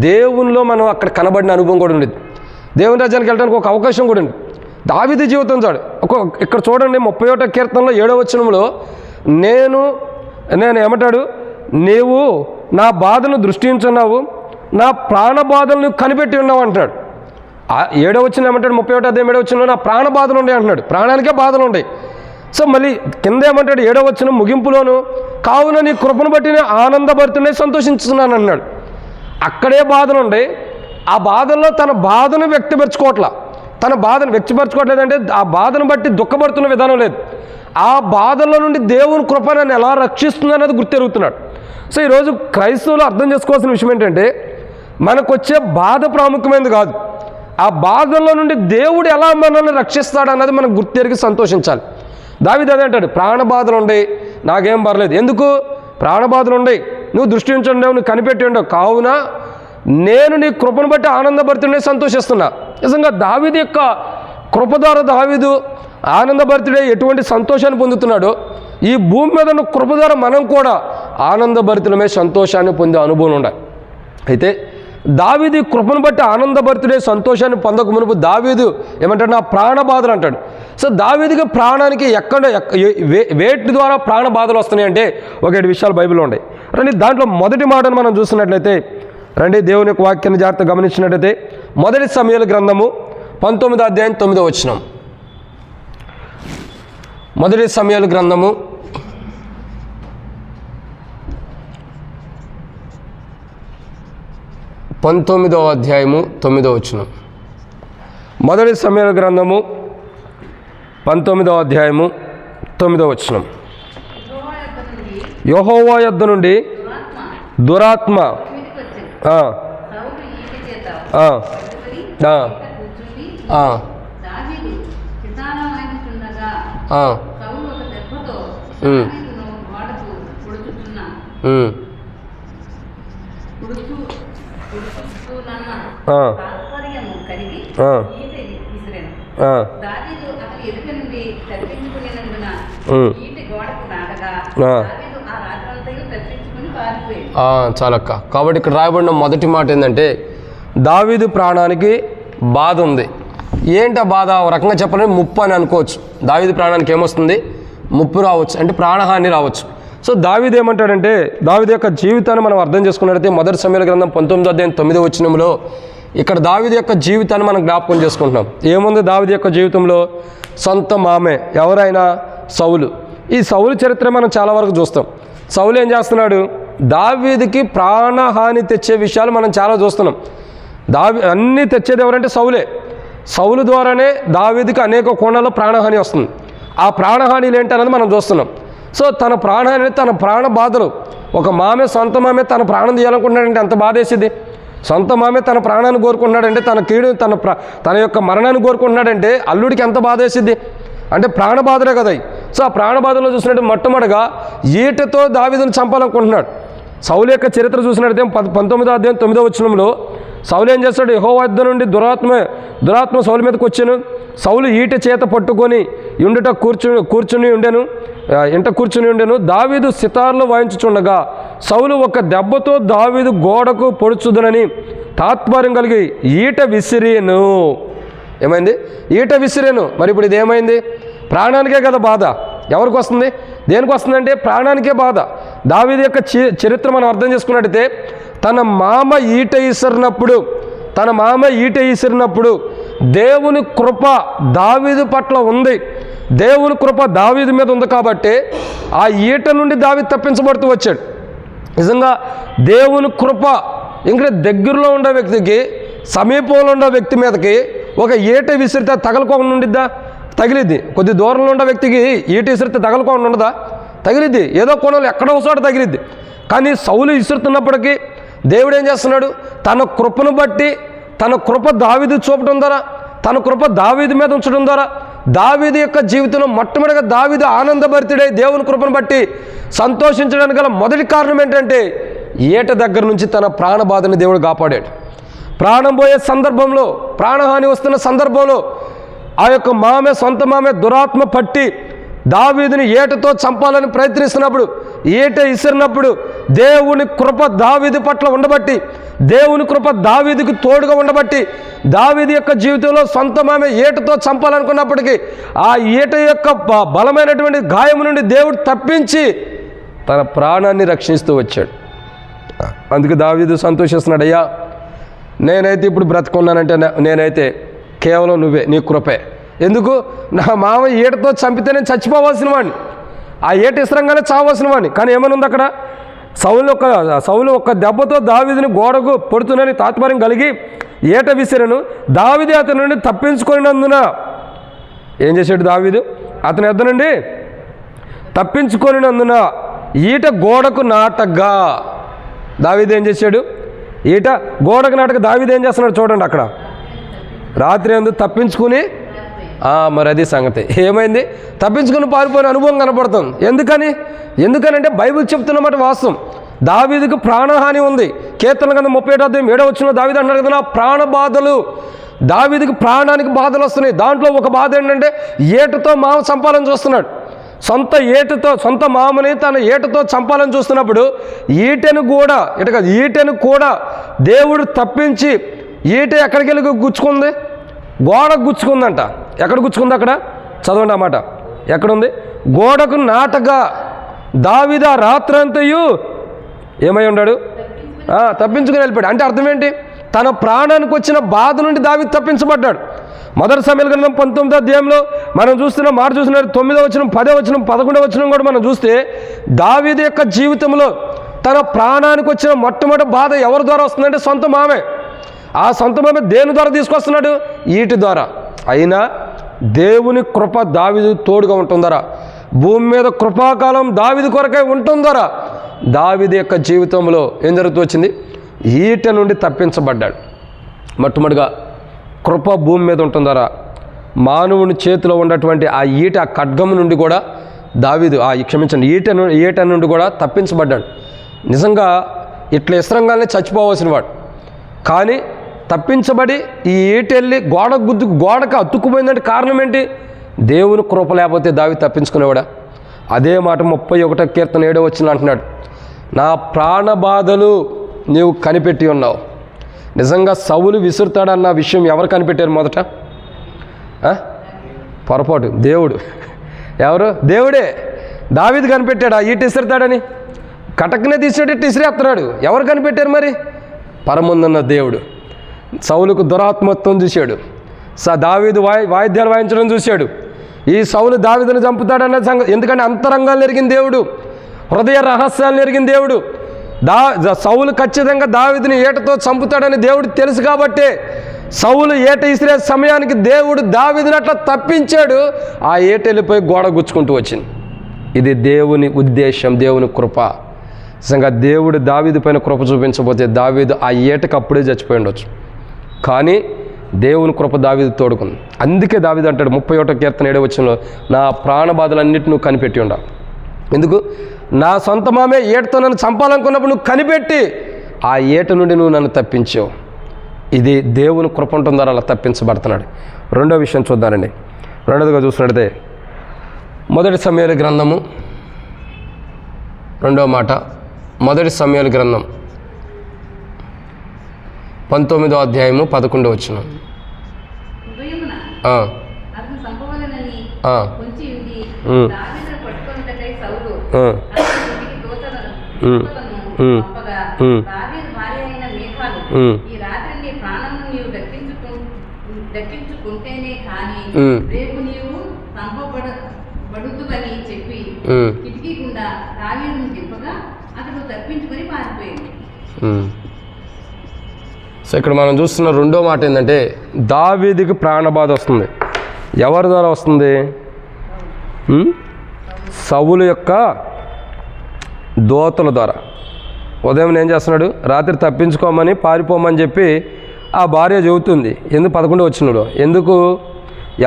దేవునిలో మనం అక్కడ కనబడిన అనుభవం కూడా ఉండేది. దేవుని రాజ్యానికి వెళ్ళడానికి ఒక అవకాశం కూడా ఉంది. దావీదు జీవితం చాలు. ఇక్కడ చూడండి, 31వ కీర్తనలో 7వ వచనంలో నేను ఏమంటాడు? నీవు నా బాధను దృష్టించున్నావు, నా ప్రాణ బాధలను కనిపెట్టి ఉన్నావు అంటాడు. 7వ వచనం ఏమంటాడు? 31వ అధ్యాయం 7వ వచనంలో నా ప్రాణ బాధలు ఉన్నాయి అంటున్నాడు. ప్రాణానికే బాధలు ఉన్నాయి. సో మళ్ళీ కింద ఏమంటాడు? 7వ వచనం ముగింపులోను, కావున నీ కృపను బట్టి నేను ఆనందభరితుడై సంతోషిస్తున్నాను అన్నాడు. అక్కడే బాధలు ఉన్నాయి. ఆ బాధల్లో తన బాధను వ్యక్తపరచుకోవట్లేదంటే ఆ బాధను బట్టి దుఃఖపడుతున్న విధానం లేదు. ఆ బాధల్లో నుండి దేవుని కృప నన్ను ఎలా రక్షిస్తుంది అనేది గుర్తెరుగుతున్నాడు. సో ఈరోజు క్రైస్తవులు అర్థం చేసుకోవాల్సిన విషయం ఏంటంటే, మనకు వచ్చే బాధ ప్రాముఖ్యమైనది కాదు, ఆ బాధల్లో నుండి దేవుడు ఎలా మనల్ని రక్షిస్తాడు అన్నది మనం గుర్తెరిగి సంతోషించాలి. దావీదు అదే అంటాడు, ప్రాణ బాధలు ఉన్నాయి, నాకేం పర్లేదు. ఎందుకు? ప్రాణ బాధలు ఉన్నాయి, నువ్వు దృష్టి ఉంచుండవు, నువ్వు కనిపెట్టి ఉండవు, కావున నేను నీ కృపను బట్టి ఆనందభరితుడై సంతోషిస్తున్నా. నిజంగా దావీదు యొక్క కృప ద్వారా దావీదు ఆనందభరితుడే ఎటువంటి సంతోషాన్ని పొందుతున్నాడో, ఈ భూమి మీద ఉన్న కృప ద్వారా మనం కూడా ఆనందభరితులమే సంతోషాన్ని పొందే అనుభవం ఉండాలి. అయితే దావీదు కృపను బట్టి ఆనందభరితుడే సంతోషాన్ని పొందక మునుపు దావీదు ఏమంటాడు, నా ప్రాణ బాధలు అంటాడు. సో దావీదుకి ప్రాణానికి వేటి ద్వారా ప్రాణ బాధలు వస్తున్నాయి అంటే ఒక 7 విషయాలు బైబిల్లో ఉన్నాయి. రండి దాంట్లో మొదటి మాటను మనం చూస్తున్నట్లయితే, రండి దేవుని యొక్క వాక్యాన్ని జాగ్రత్తగా గమనించినట్లయితే, మొదటి సమూయేలు గ్రంథము 19వ అధ్యాయం 9వ వచనం. మొదటి సమూయేలు గ్రంథము 19వ అధ్యాయము 9వ వచనం. మొదటి సమూయేలు గ్రంథము 19వ అధ్యాయము 9వ వచనం. యెహోవా యొద్ద నుండి దురాత్మ చాలక్క. కాబట్టి ఇక్కడ రాయబడిన మొదటి మాట ఏంటంటే, దావీదు ప్రాణానికి బాధ ఉంది. ఏంటి ఆ బాధ? ఒక రకంగా చెప్పాలంటే ముప్పు అని అనుకోవచ్చు. దావీదు ప్రాణానికి ఏమొస్తుంది? ముప్పు రావచ్చు, అంటే ప్రాణహాని రావచ్చు. సో దావీదు ఏమంటాడంటే, దావీదు యొక్క జీవితాన్ని మనం అర్థం చేసుకున్నట్లయితే మొదటి సమూయేలు గ్రంథం 19వ అధ్యాయం 9వ వచనంలో ఇక్కడ దావీదు యొక్క జీవితాన్ని మనం జ్ఞాపకం చేసుకుంటున్నాం. ఏముంది దావీదు యొక్క జీవితంలో? సొంత మామే ఎవరైనా సౌలు. ఈ సౌలు చరిత్ర మనం చాలా వరకు చూస్తాం. సౌలు ఏం చేస్తున్నాడు? దావీదుకి ప్రాణహాని తెచ్చే విషయాలు మనం చాలా చూస్తున్నాం. అన్నీ తెచ్చేది ఎవరంటే సౌలే. సౌలు ద్వారానే దావీదుకి అనేక కోణాల్లో ప్రాణహాని వస్తుంది. ఆ ప్రాణహానిలు ఏంటన్నది మనం చూస్తున్నాం. సో తన ప్రాణహాని, తన ప్రాణ బాధలు, ఒక మామే, సొంత మామే తన ప్రాణం తీయాలనుకుంటున్నాడంటే ఎంత బాధ వేసేది. సొంత మామే తన ప్రాణాన్ని కోరుకుంటున్నాడంటే, తన కీడు, తన యొక్క మరణాన్ని కోరుకుంటున్నాడంటే అల్లుడికి ఎంత బాధ వేసిద్ది. అంటే ప్రాణబాధలే కదా. సో ఆ ప్రాణబాధలో చూసినట్టు మొట్టమొదటిగా ఈటతో దావీదును చంపాలనుకుంటున్నాడు. సౌలు యొక్క చరిత్ర చూసినట్టయితే 19వ అధ్యాయం 9వ వచనంలో సౌలు ఏం చేస్తాడు? యెహోవా యొద్ద నుండి దురాత్మ సౌలు మీదకి వచ్చాను. సౌలు ఈట చేత పట్టుకొని కూర్చుని ఉండెను. దావీదు సితార్లు వాయించుచుండగా సౌలు ఒక దెబ్బతో దావీదు గోడకు పొడుచుదునని తాత్పర్యం కలిగి ఈట విసిరేను. ఏమైంది? ఈట విసిరేను. మరి ఇప్పుడు ఇది ఏమైంది? ప్రాణానికే కదా బాధ. ఎవరికి వస్తుంది? దేనికి వస్తుందంటే ప్రాణానికే బాధ. దావీదు యొక్క చరిత్ర మనం అర్థం చేసుకున్నట్టయితే, తన మామ ఈట ఈసిరినప్పుడు దేవుని కృప దావీదు పట్ల ఉంది. దేవుని కృప దావీదు మీద ఉంది కాబట్టి ఆ ఈట నుండి దావీదు తప్పించబడుతూ వచ్చాడు. నిజంగా దేవుని కృప ఇంకా దగ్గరలో ఉండే వ్యక్తికి, సమీపంలో ఉండే వ్యక్తి మీదకి ఒక ఈట విసిరితే తగలకోకుండా ఉండిద్దా? తగిలిద్ది. కొద్ది దూరంలో ఉండే వ్యక్తికి ఈట విసిరితే తగలకోకుండా ఉండదా? తగిలిద్ది. ఏదో కోణంలో ఎక్కడో చోట తగిలిద్ది. కానీ సౌలు విసురుతున్నప్పటికీ దేవుడు ఏం చేస్తున్నాడు? తన కృపను బట్టి, తన కృప దావీదు చూపడం ద్వారా, తన కృప దావీదు మీద ఉంచడం ద్వారా దావీదు యొక్క జీవితంలో మొట్టమొదటిగా దావీదు ఆనందభరితుడై దేవుని కృపను బట్టి సంతోషించడానికి గల మొదటి కారణం ఏంటంటే, ఈట దగ్గర నుంచి తన ప్రాణబాధని దేవుడు కాపాడాడు. ప్రాణం పోయే సందర్భంలో, ప్రాణహాని వస్తున్న సందర్భంలో ఆ యొక్క సొంత మామే దురాత్మ పట్టి దావీదుని ఈటతో చంపాలని ప్రయత్నిస్తున్నప్పుడు, ఈట ఇసిరినప్పుడు దేవుని కృప దావీదు పట్ల ఉండబట్టి, దేవుని కృప దావీదుకి తోడుగా ఉండబట్టి, దావీదు యొక్క జీవితంలో సొంత మామే ఈటతో చంపాలనుకున్నప్పటికీ ఆ ఈట యొక్క బలమైనటువంటి గాయం నుండి దేవుడు తప్పించి తన ప్రాణాన్ని రక్షిస్తూ వచ్చాడు. అందుకు దావీదు సంతోషిస్తున్నాడు, అయ్యా నేనైతే ఇప్పుడు బ్రతుకున్నానంటే నేనైతే కేవలం నువ్వే, నీ కృపే. ఎందుకు? నా మామ ఈటతో చంపితే నేను చచ్చిపోవాల్సిన వాడిని, ఆ ఈట ఇసరంగానే చావాల్సిన వాడిని. కానీ ఏమనుంది అక్కడ? సౌలు ఒక దెబ్బతో దావీదుని గోడకు పొడుతునని తాత్పర్యం కలిగి ఈట విసిరను. దావీదు అతని నుండి తప్పించుకున్నందున ఏం చేశాడు? దావీదు అతని యొద్ద నుండి తప్పించుకున్నందున ఈట గోడకు నాటగా దావీదు ఏం చేశాడు? ఈట గోడకు నాటక దావీదు ఏం చేస్తున్నాడు చూడండి. అక్కడ రాత్రి ఎందుకు తప్పించుకుని, మరి అది సంగతి. ఏమైంది? తప్పించుకుని పారిపోయిన అనుభవం కనపడుతుంది. ఎందుకనంటే బైబిల్ చెప్తున్నమాట వాస్తవం. దావీదుకు ప్రాణహాని ఉంది. కీర్తన గ్రంథం 37వ అధ్యాయం 7వ వచనంలో దావీదు అంటాడు కదా, నా ప్రాణ బాధలు, దావీదుకు ప్రాణానికి బాధలు వస్తున్నాయి. దాంట్లో ఒక బాధ ఏంటంటే ఈటతో మామ చంపాలని చూస్తున్నాడు. సొంత మామని తన ఏటతో చంపాలని చూస్తున్నప్పుడు ఈటెను కూడా దేవుడు తప్పించి ఈట ఎక్కడికి వెళ్ళి గుచ్చుకుంది? గోడకు గుచ్చుకుందంట. ఎక్కడ గుచ్చుకుంది? అక్కడ చదవండి ఆ మాట. ఎక్కడుంది? గోడకు నాటగా దావీదు రాత్రంతయు ఏమై ఉన్నాడు? తప్పించుకుని వెళ్ళిపోయాడు. అంటే అర్థం ఏంటి? తన ప్రాణానికి వచ్చిన బాధ నుండి దావీదు తప్పించబడ్డాడు. మొదటి సమూయేలు గ్రంథం 19వ అధ్యాయంలో మనం చూస్తున్న మాట చూస్తున్నారు. 9వ వచనం, 10వ వచనం, 11వ వచనం కూడా మనం చూస్తే దావీదు యొక్క జీవితంలో తన ప్రాణానికి వచ్చిన మొట్టమొదటి బాధ ఎవరి ద్వారా వస్తుందంటే సొంత మామే. ఆ సొంత మామే దేని ద్వారా తీసుకొస్తున్నాడు? ఈటి ద్వారా. అయినా దేవుని కృప దావీదు తోడుగా ఉంటుందరా? భూమి మీద కృపాకాలం దావీదు కొరకై ఉంటుందరా? దావీదు యొక్క జీవితంలో ఏం జరుగుతూ వచ్చింది? ఈట నుండి తప్పించబడ్డాడు. మొట్టమొదటిగా కృప భూమి మీద ఉంటుందరా? మానవుని చేతిలో ఉన్నటువంటి ఆ ఈట, ఆ ఖడ్గము నుండి కూడా దావీదు ఈట నుండి కూడా తప్పించబడ్డాడు. నిజంగా ఇట్లా ఇసరంగానే చచ్చిపోవాల్సిన వాడు, కానీ తప్పించబడి ఈ ఈటెళ్ళి గోడకు అతుక్కుపోయిందంటే కారణం ఏంటి? దేవుని కృప లేకపోతే దావీదు తప్పించుకునేవాడా? అదే మాట 31వ కీర్తన 7వ వచనం అంటున్నాడు, నా ప్రాణ బాధలు నీవు కనిపెట్టి ఉన్నావు. నిజంగా సౌలు విసురుతాడన్న విషయం ఎవరు కనిపెట్టారు మొదట? పొరపాటు దేవుడు. ఎవరు? దేవుడే. దావీదు కనిపెట్టాడు ఆ ఈట ఇసురుతాడని. కటకనే తీసేటట్టు ఇసిరేస్తున్నాడు. ఎవరు కనిపెట్టారు మరి? పరముందున్న దేవుడు. సౌలుకు దురాత్మత్వం చూశాడు. దావీదు వాయిద్యాలు వాయించడం చూశాడు. ఈ సౌలు దావీదును చంపుతాడన్న సంగతి, ఎందుకంటే అంతరంగాలు ఎరిగిన దేవుడు, హృదయ రహస్యాలను ఎరిగిన దేవుడు. సౌలు ఖచ్చితంగా దావీదుని ఏటతో చంపుతాడని దేవుడు తెలుసు కాబట్టే సౌలు ఏట ఇసిరే సమయానికి దేవుడు దావీదుని అట్లా తప్పించాడు. ఆ ఏట వెళ్ళిపోయి గోడ గుచ్చుకుంటూ వచ్చింది. ఇది దేవుని ఉద్దేశం, దేవుని కృప. నిజంగా దేవుడు దావీదు పైన కృప చూపించబోతే దావీదు ఆ ఏటకు అప్పుడే చచ్చిపోయి ఉండొచ్చు. కానీ దేవుని కృప దావీదు తోడుకుంది. అందుకే దావీదు అంటాడు 31వ కీర్తన 7వ వచనంలో, నా ప్రాణ బాధలన్నిటి నువ్వు కనిపెట్టి ఉండాలి. ఎందుకు? నా సొంత మామే ఏటతో నన్ను చంపాలనుకున్నప్పుడు నువ్వు కనిపెట్టి ఆ ఏట నుండి నువ్వు నన్ను తప్పించావు. ఇది దేవుని కృప ఉంటుంది ద్వారా అలా తప్పించబడుతున్నాడు. రెండో విషయం చూద్దానండి. రెండోదిగా చూసినట్లయితే మొదటి సమూయేలు గ్రంథము 2వ మాట, మొదటి సమూయేలు గ్రంథం 19వ అధ్యాయము 11వ వచనం. సో ఇక్కడ మనం చూస్తున్న రెండో మాట ఏంటంటే దావీదుకి ప్రాణబాధ వస్తుంది. ఎవరి ద్వారా వస్తుంది? సౌలు యొక్క దూతల ద్వారా. ఉదయం ఏం చేస్తున్నాడు? రాత్రి తప్పించుకోమని పారిపోమని చెప్పి ఆ భార్య చెబుతుంది. 11వ వచనంలో ఎందుకు?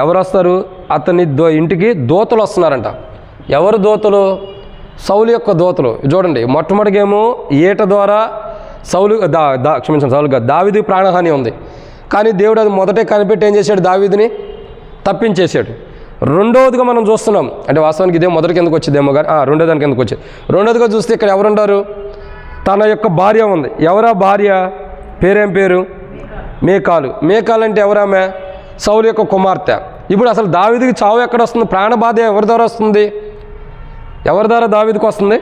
ఎవరు వస్తారు? అతని ఇంటికి దూతలు వస్తున్నారంట. ఎవరు దూతలు? సౌలు యొక్క దూతలు. చూడండి, మొట్టమొదటిగేమో ఈట ద్వారా సౌలు దావీదు ప్రాణహాని ఉంది. కానీ దేవుడు అది మొదటే కనిపెట్టి ఏం చేశాడు? దావీదుని తప్పించేశాడు. రెండవదిగా మనం చూస్తున్నాం, అంటే వాస్తవానికి ఇదే మొదటికి ఎందుకు వచ్చిందేమో కానీ రెండో దానికి ఎందుకు వచ్చేది. రెండోదిగా చూస్తే ఇక్కడ ఎవరుంటారు? తన యొక్క భార్య ఉంది. ఎవరా భార్య? పేరేం పేరు? మేకాలు. మేకాలు అంటే ఎవరామె? సౌలు యొక్క కుమార్తె. ఇప్పుడు అసలు దావీదుకి చావు ఎక్కడ వస్తుంది? ప్రాణబాధ ఎవరి ద్వారా వస్తుంది? ఎవరి ద్వారా దావీదుకు వస్తుంది?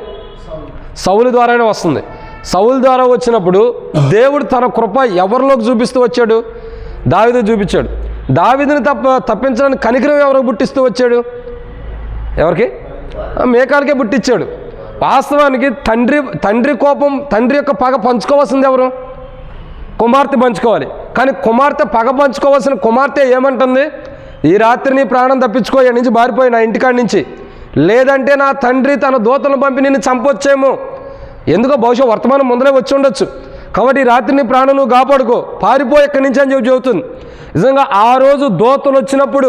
సౌలు ద్వారానే వస్తుంది. సౌలు ద్వారా వచ్చినప్పుడు దేవుడు తన కృప ఎవరిలోకి చూపిస్తూ వచ్చాడు? దావీదు చూపించాడు. దావీదుని తప్పించడానికి కనికరం ఎవరికి పుట్టిస్తూ వచ్చాడు? ఎవరికి? మేకాలకే పుట్టించాడు. వాస్తవానికి తండ్రి కోపం, తండ్రి యొక్క పగ పంచుకోవాల్సింది ఎవరు? కుమార్తె పంచుకోవాలి. కానీ కుమార్తె పగ పంచుకోవాల్సిన కుమార్తె ఏమంటుంది? ఈ రాత్రి నీ ప్రాణం తప్పించుకో, ఇక్కడి నుంచి పారిపోయి నా ఇంటికాడి నుంచి, లేదంటే నా తండ్రి తన దూతలను పంపి నిన్ను చంపొచ్చేమో. ఎందుకో బహుశా వర్తమానం ముందరే వచ్చి ఉండొచ్చు. కాబట్టి ఈ రాత్రి నీ ప్రాణం నువ్వు కాపాడుకో, పారిపో ఇక్కడి నుంచి అని చెప్పి చెబుతుంది. నిజంగా ఆ రోజు దూతలు వచ్చినప్పుడు,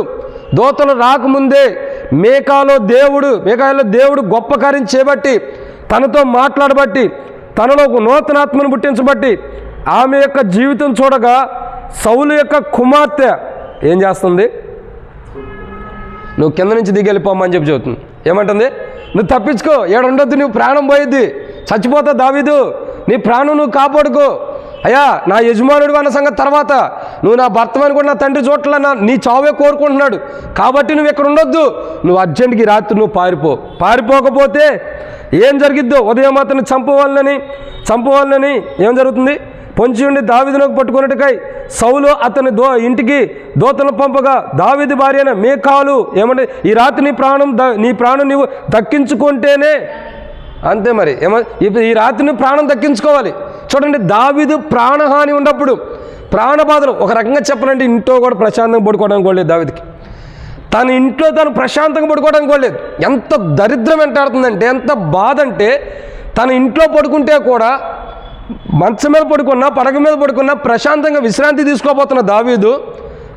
దూతలు రాకముందే మేకాలో దేవుడు గొప్ప కార్యం చేయబట్టి, తనతో మాట్లాడబట్టి, తనలో ఒక నూతనాత్మను పుట్టించబట్టి ఆమె యొక్క జీవితం చూడగా సౌలు యొక్క కుమార్తె ఏం చేస్తుంది? నువ్వు కింద నుంచి దిగి వెళ్ళిపోమని చెప్పి చెబుతుంది. ఏమంటుంది? నువ్వు తప్పించుకో, ఏడుండొద్దు, నువ్వు ప్రాణం పోయిద్ది, చచ్చిపోతావు దావీదు, నీ ప్రాణం నువ్వు కాపాడుకో. అయ్యా నా యజమానుడు అన్న సంగతి తర్వాత, నువ్వు నా భర్తమని కూడా నా తండ్రి చోట్ల నీ చావే కోరుకుంటున్నాడు, కాబట్టి నువ్వు ఇక్కడ ఉండొద్దు, నువ్వు అర్జెంట్కి రాత్రి నువ్వు పారిపోకపోతే ఏం జరిగిద్దో, ఉదయం అతను చంపవాలని ఏం జరుగుతుంది? పొంచి ఉండి దావీదునకు పట్టుకున్నట్టుకై సౌలు అతని ఇంటికి దూతలను పంపగా దావీదు భార్య అయిన మీకాలు ఏమంటే ఈ రాత్రి నీ ప్రాణం నీవు దక్కించుకుంటేనే, అంతే మరి ఈ రాత్రి నువ్వు ప్రాణం దక్కించుకోవాలి. చూడండి, దావీదు ప్రాణహాని ఉన్నప్పుడు, ప్రాణబాధలు, ఒక రకంగా చెప్పాలంటే ఇంట్లో కూడా ప్రశాంతంగా పడుకోవడానికి కూడా లేదు దావీదుకి. తన ఇంట్లో తను ప్రశాంతంగా పడుకోవడానికి కూడా లేదు. ఎంత దరిద్రం వెంటాడుతుందంటే, ఎంత బాధ అంటే, తన ఇంట్లో పడుకుంటే కూడా మంచం మీద పడుకున్నా, పడక మీద పడుకున్నా ప్రశాంతంగా విశ్రాంతి తీసుకోబోతున్న దావీదు,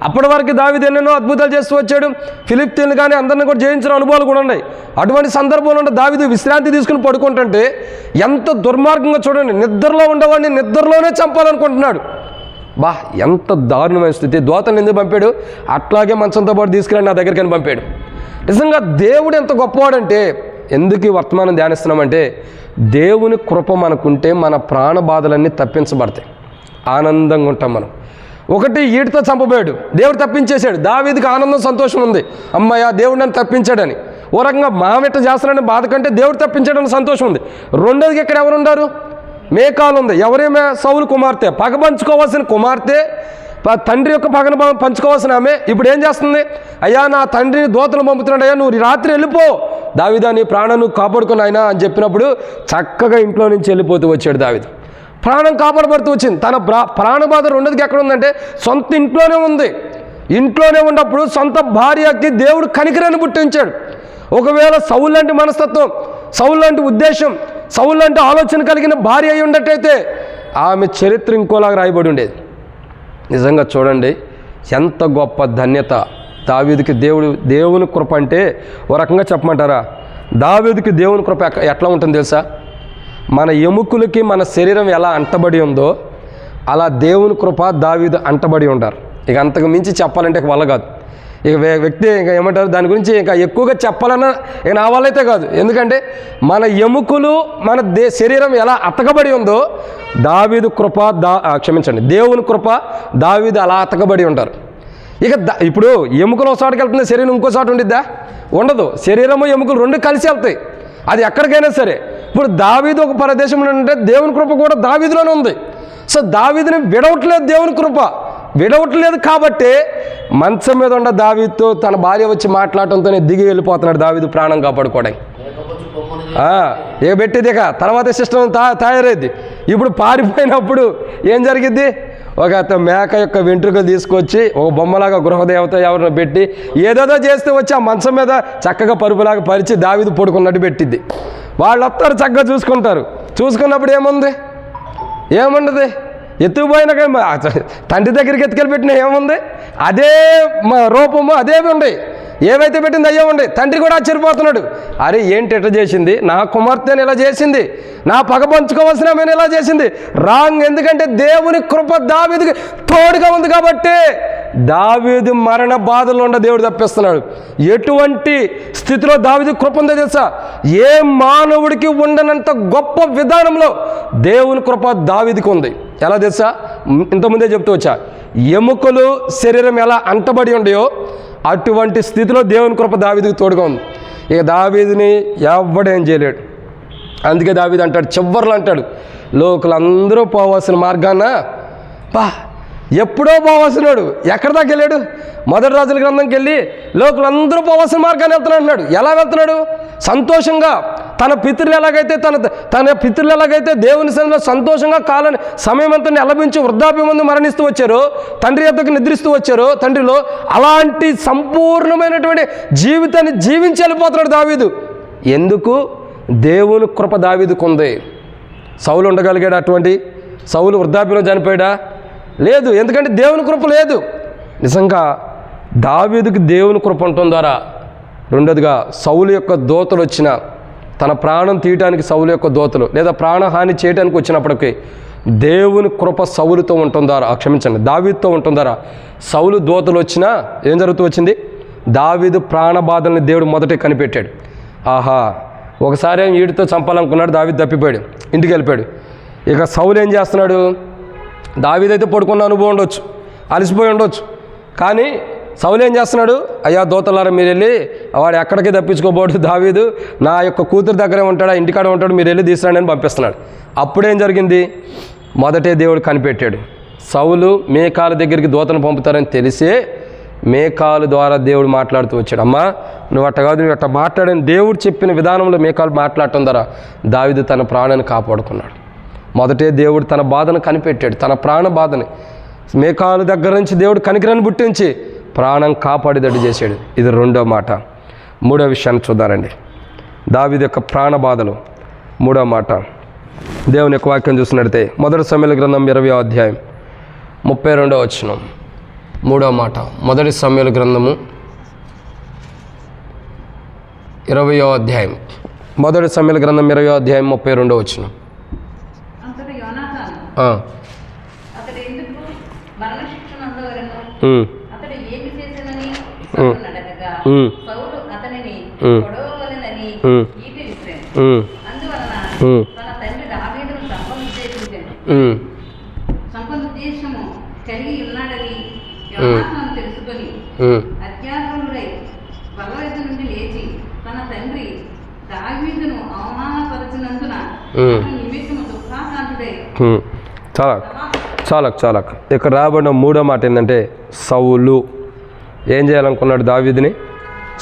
అప్పటి వరకు దావీదు ఎన్నెన్నో అద్భుతాలు చేస్తూ వచ్చాడు, ఫిలిష్తీయులను కానీ అందరిని కూడా జయించిన అనుభవాలు కూడా ఉన్నాయి. అటువంటి సందర్భంలో ఉంటే దావీదు విశ్రాంతి తీసుకుని పడుకుంటుంటే ఎంత దుర్మార్గంగా చూడండి, నిద్రలో ఉండేవాడిని నిద్రలోనే చంపాలనుకుంటున్నాడు. ఎంత దారుణమైన స్థితి. దూతను ఎందుకు పంపాడు? అట్లాగే మంచంతో పాటు తీసుకురండి నా దగ్గరికి అని పంపాడు. నిజంగా దేవుడు ఎంత గొప్పవాడంటే, ఎందుకు ఈ వర్తమానం ధ్యానిస్తున్నామంటే, దేవుని కృప మనకుంటే మన ప్రాణ బాధలన్నీ తప్పించబడతాయి, ఆనందంగా ఉంటాం మనం. ఒకటి, ఈటితో చంపబోయాడు, దేవుడు తప్పించేశాడు. దావీదుకి ఆనందం సంతోషం ఉంది, అమ్మయ్య దేవుడు నన్ను తప్పించాడని. ఓ రకంగా మామిట్ట చేస్తానని బాధ కంటే దేవుడు తప్పించాడని సంతోషం ఉంది. రెండోదికి ఇక్కడ ఎవరున్నారు? మీకాలు ఉంది. ఎవరేమే? సౌలు కుమార్తె, పగ పంచుకోవాల్సిన కుమార్తె, తండ్రి యొక్క పగను పంచుకోవాల్సిన ఆమె ఇప్పుడు ఏం చేస్తుంది? అయ్యా నా తండ్రిని దూతలు పంపుతున్నాడు, అయ్యా నువ్వు రాత్రి వెళ్ళిపో, దావీదా నీ ప్రాణం నువ్వు కాపాడుకుని ఆయన అని చెప్పినప్పుడు చక్కగా ఇంట్లో నుంచి వెళ్ళిపోతూ వచ్చాడు దావీదు. ప్రాణం కాపాడబడుతూ వచ్చింది. తన ప్రాణబాధ రెండోదికి ఎక్కడ ఉందంటే సొంత ఇంట్లోనే ఉంది. ఇంట్లోనే ఉన్నప్పుడు సొంత భార్యకి దేవుడు కనికరాన్ని పుట్టించాడు. ఒకవేళ సౌలు లాంటి మనస్తత్వం, సౌలు లాంటి ఉద్దేశం, సౌలు లాంటి ఆలోచన కలిగిన భార్య అయి ఉండటైతే ఆమె చరిత్ర ఇంకోలాగా రాయబడి ఉండేది. నిజంగా చూడండి, ఎంత గొప్ప ధన్యత దావీదుకి దేవుని కృప అంటే. ఓ రకంగా చెప్పమంటారా, దావీదుకి దేవుని కృప ఎట్లా ఉంటుంది తెలుసా? మన ఎముకలకి మన శరీరం ఎలా అంటబడి ఉందో అలా దేవుని కృప దావీదు అంటబడి ఉంటారు. ఇక అంతకు మించి చెప్పాలంటే వల్ల కాదు. ఇక వ్యక్తి ఇంకా ఏమంటారు, దాని గురించి ఇంకా ఎక్కువగా చెప్పాలన్నా ఇక నా వల్ల అయితే కాదు. ఎందుకంటే మన ఎముకలు మన శరీరం ఎలా అతకబడి ఉందో దావీదు కృప దేవుని కృప దావీదు అలా అతకబడి ఉంటారు. ఇక ఇప్పుడు ఎముకలు ఒక చోటకి వెళ్తుంది, శరీరం ఇంకో చోట ఉండిద్దా? ఉండదు. శరీరము ఎముకలు రెండు కలిసి వెళ్తాయి, అది ఎక్కడికైనా సరే. ఇప్పుడు దావీదు ఒక ప్రదేశంలో ఉంటే దేవుని కృప కూడా దావీదులోనే ఉంది. సో దావీదుని విడవట్లేదు, దేవుని కృప విడవట్లేదు. కాబట్టి మంచం మీద ఉన్న దావీదుతో తన భార్య వచ్చి మాట్లాడటంతోనే దిగి వెళ్ళిపోతున్నాడు దావీదు ప్రాణం కాపాడుకోవడానికి. ఇక పెట్టేది ఇక తర్వాత సిస్టమ్ తయారైంది. ఇప్పుడు పారిపోయినప్పుడు ఏం జరిగిద్ది? ఒక మేక యొక్క వెంట్రుకలు తీసుకొచ్చి ఒక బొమ్మలాగా గృహదేవత ఎవరిని పెట్టి ఏదేదో చేస్తే వచ్చి ఆ మంచం మీద చక్కగా పరుపులాగా పరిచి దావీదు పడుకున్నట్టు పెట్టిద్ది. వాళ్ళు వస్తారు, చక్కగా చూసుకుంటారు. చూసుకున్నప్పుడు ఏముండదు, ఎత్తుకుపోయినా తండ్రి దగ్గరికి ఎత్తుకెళ్ళి పెట్టినా ఏముంది? అదే రూపము అదే ఉండే, ఏవైతే పెట్టింది అయ్యే ఉండే. తండ్రి కూడా ఆశ్చర్యపోతున్నాడు, అరే ఏంటి ఎట్లా చేసింది, నా కుమార్తెని ఇలా చేసింది, నా పగ పంచుకోవాల్సిన ఆమెను ఇలా చేసింది. రాంగ్. ఎందుకంటే దేవుని కృప దావీదుకి తోడుగా ఉంది కాబట్టి దావీదు మరణ బాధల్లో ఉండ దేవుడు తప్పిస్తున్నాడు. ఎటువంటి స్థితిలో దావీదు కృప ఉందో తెలుసా? ఏ మానవుడికి ఉండనంత గొప్ప విధానంలో దేవుని కృప దావీదుకి ఉంది. ఎలా తెలుసా? ఇంతకుముందే చెప్తూ వచ్చా, ఎముకలు శరీరం ఎలా అంటబడి ఉండయో అటువంటి స్థితిలో దేవుని కృప దావీదుకి తోడుగా ఉంది. ఇక దావీదుని ఎవ్వడేం చేయలేడు. అందుకే దావీదు అంటాడు, చివర్లు అంటాడు, లోకులందరూ పోవాల్సిన మార్గాన ఎప్పుడో పోవాల్సినాడు ఎక్కడ దాకా వెళ్ళాడు? మొదటి రాజుల గ్రంథంకి వెళ్ళి లోకులందరూ పోవాల్సిన మార్గాన్ని వెళ్తున్నాడు అన్నాడు. ఎలా వెళ్తున్నాడు? సంతోషంగా. తన పితృలు ఎలాగైతే దేవుని సన్నిధిలో సంతోషంగా కాలని సమయం అంతా నిలబించి వృద్ధాప్యం ముందు మరణిస్తూ వచ్చారో, తండ్రి యొద్దకు నిద్రిస్తూ వచ్చారో తండ్రిలో, అలాంటి సంపూర్ణమైనటువంటి జీవితాన్ని జీవించి వెళ్ళిపోతున్నాడు దావీదు. ఎందుకు? దేవుని కృప దావీదుకు ఉంది. సౌలు ఉండగలిగాడు అటువంటి? సౌలు వృద్ధాప్యంలో చనిపోయాడా? లేదు. ఎందుకంటే దేవుని కృప లేదు. నిజంగా దావీదుకి దేవుని కృప ఉండటం ద్వారా, రెండోదిగా సౌలు యొక్క దూతలు వచ్చిన తన ప్రాణం తీయటానికి సౌలు యొక్క దూతలు లేదా ప్రాణహాని చేయడానికి వచ్చినప్పటికీ దేవుని కృప సౌలుతో ఉండటం ద్వారా, దావీదుతో ఉండటం ద్వారా సౌలు దూతలు వచ్చినా ఏం జరుగుతూ వచ్చింది? దావీదు ప్రాణబాధల్ని దేవుడు మొదటే కనిపెట్టాడు. ఆహా, ఒకసారి వీడితో చంపాలనుకున్నాడు, దావీదు తప్పిపోయాడు, ఇంటికి వెళ్ళిపోయాడు. ఇక సౌలు ఏం చేస్తున్నాడు? దావీదు అయితే పడుకున్న అనుభవం ఉండొచ్చు, అలసిపోయి ఉండొచ్చు, కానీ సౌలు ఏం చేస్తున్నాడు? అయ్యా దూతలారా, మీరు వెళ్ళి వాడు ఎక్కడికి తప్పించుకోబోడు, దావీదు నా యొక్క కూతురు దగ్గరే ఉంటాడు, ఇంటికాడ ఉంటాడు, మీరు వెళ్ళి తీసుకురండి అని పంపిస్తున్నాడు. అప్పుడేం జరిగింది? మొదటే దేవుడు కనిపెట్టాడు. సౌలు మేకాల దగ్గరికి దూతను పంపుతారని తెలిసే మేకాలు ద్వారా దేవుడు మాట్లాడుతూ వచ్చాడు. అమ్మా నువ్వు అట్ట కాదు, నువ్వు అట్ట మాట్లాడని దేవుడు చెప్పిన విధానంలో మేకాలు మాట్లాడటం ద్వారా దావీదు తన ప్రాణాన్ని కాపాడుకున్నాడు. మొదటే దేవుడు తన బాధను కనిపెట్టాడు, తన ప్రాణ బాధని మేకాలు దగ్గర నుంచి దేవుడు కనికరాన్ని పుట్టించి ప్రాణం కాపాడేటట్టు చేశాడు. ఇది రెండో మాట. మూడో విషయాన్ని చూద్దారండి, దావీదు యొక్క ప్రాణ బాధలు. మూడో మాట, దేవుని యొక్క వాక్యం చూసినట్లయితే 1 సమూయేలు గ్రంథం 20వ అధ్యాయం 32వ వచనం. మూడో మాట, 1 సమూయేలు గ్రంథము 20వ అధ్యాయం 1 సమూయేలు గ్రంథం 20వ అధ్యాయం 32వ వచనం. కలిగి ఉన్నాడని తెలుసుకొని అత్యాసనుడై బలవైపు నుండి లేచి తన తండ్రి దావీదును అవమానపరచినందున నిమిత్తము దుఃఖాకాంతుడై చాలా ఇక్కడ రాబడిన మూడో మాట ఏంటంటే, సౌలు ఏం చేయాలనుకున్నాడు? దావీదుని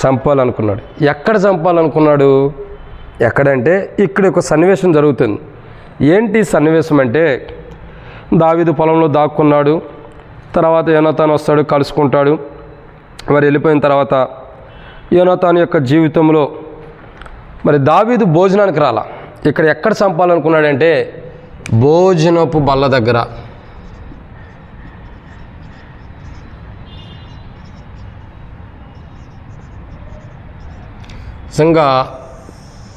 చంపాలనుకున్నాడు. ఎక్కడ చంపాలనుకున్నాడు? ఎక్కడంటే ఇక్కడ ఒక సన్నివేశం జరుగుతుంది. ఏంటి సన్నివేశం అంటే, దావీదు పొలంలో దాక్కున్నాడు, తర్వాత యోనాతాను వస్తాడు, కలుసుకుంటాడు. మరి వెళ్ళిపోయిన తర్వాత యోనాతాను యొక్క జీవితంలో మరి దావీదు భోజనానికి రాలా. ఇక్కడ ఎక్కడ చంపాలనుకున్నాడంటే భోజనపు బల్ల దగ్గర. నిజంగా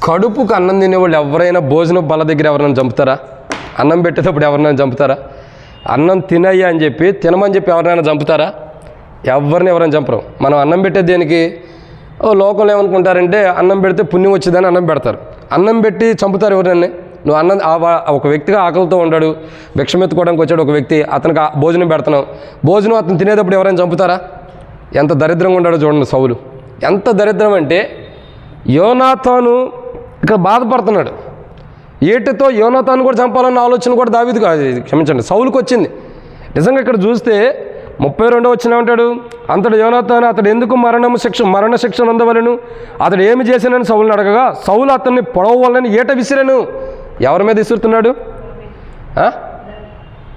కడుపుకు అన్నం తినేవాళ్ళు ఎవరైనా భోజనపు బల్ల దగ్గర ఎవరైనా చంపుతారా? అన్నం పెట్టేటప్పుడు ఎవరినైనా చంపుతారా? అన్నం తినయ్యా అని చెప్పి తినమని చెప్పి ఎవరినైనా చంపుతారా? ఎవరైనా చంపరు. మనం అన్నం పెట్టేది దేనికి? లోకంలో ఏమనుకుంటారంటే అన్నం పెడితే పుణ్యం వచ్చేదని అన్నం పెడతారు. అన్నం పెట్టి చంపుతారు ఎవరైనా? నువ్వు అన్నం ఒక వ్యక్తిగా ఆకలితో ఉన్నాడు, భిక్షమెత్తుకోవడానికి వచ్చాడు ఒక వ్యక్తి, అతనికి భోజనం పెడుతున్నావు, భోజనం అతను తినేటప్పుడు ఎవరైనా చంపుతారా? ఎంత దరిద్రంగా ఉన్నాడో చూడండి సౌలు. ఎంత దరిద్రం అంటే యోనాతాను ఇక్కడ బాధపడుతున్నాడు. ఏటితో యోనాతాను కూడా చంపాలన్న ఆలోచన కూడా సౌలుకు వచ్చింది. నిజంగా ఇక్కడ చూస్తే 32వ వచనం ఏమంటాడు? అంతటి యోనాతాను అతడు ఎందుకు మరణ శిక్ష నందవలను, అతడు ఏమి చేశానని సౌలుని అడగగా, సౌలు అతన్ని పొడవవాలని ఈట విసిరాను. ఎవరి మీద విసురుతున్నాడు?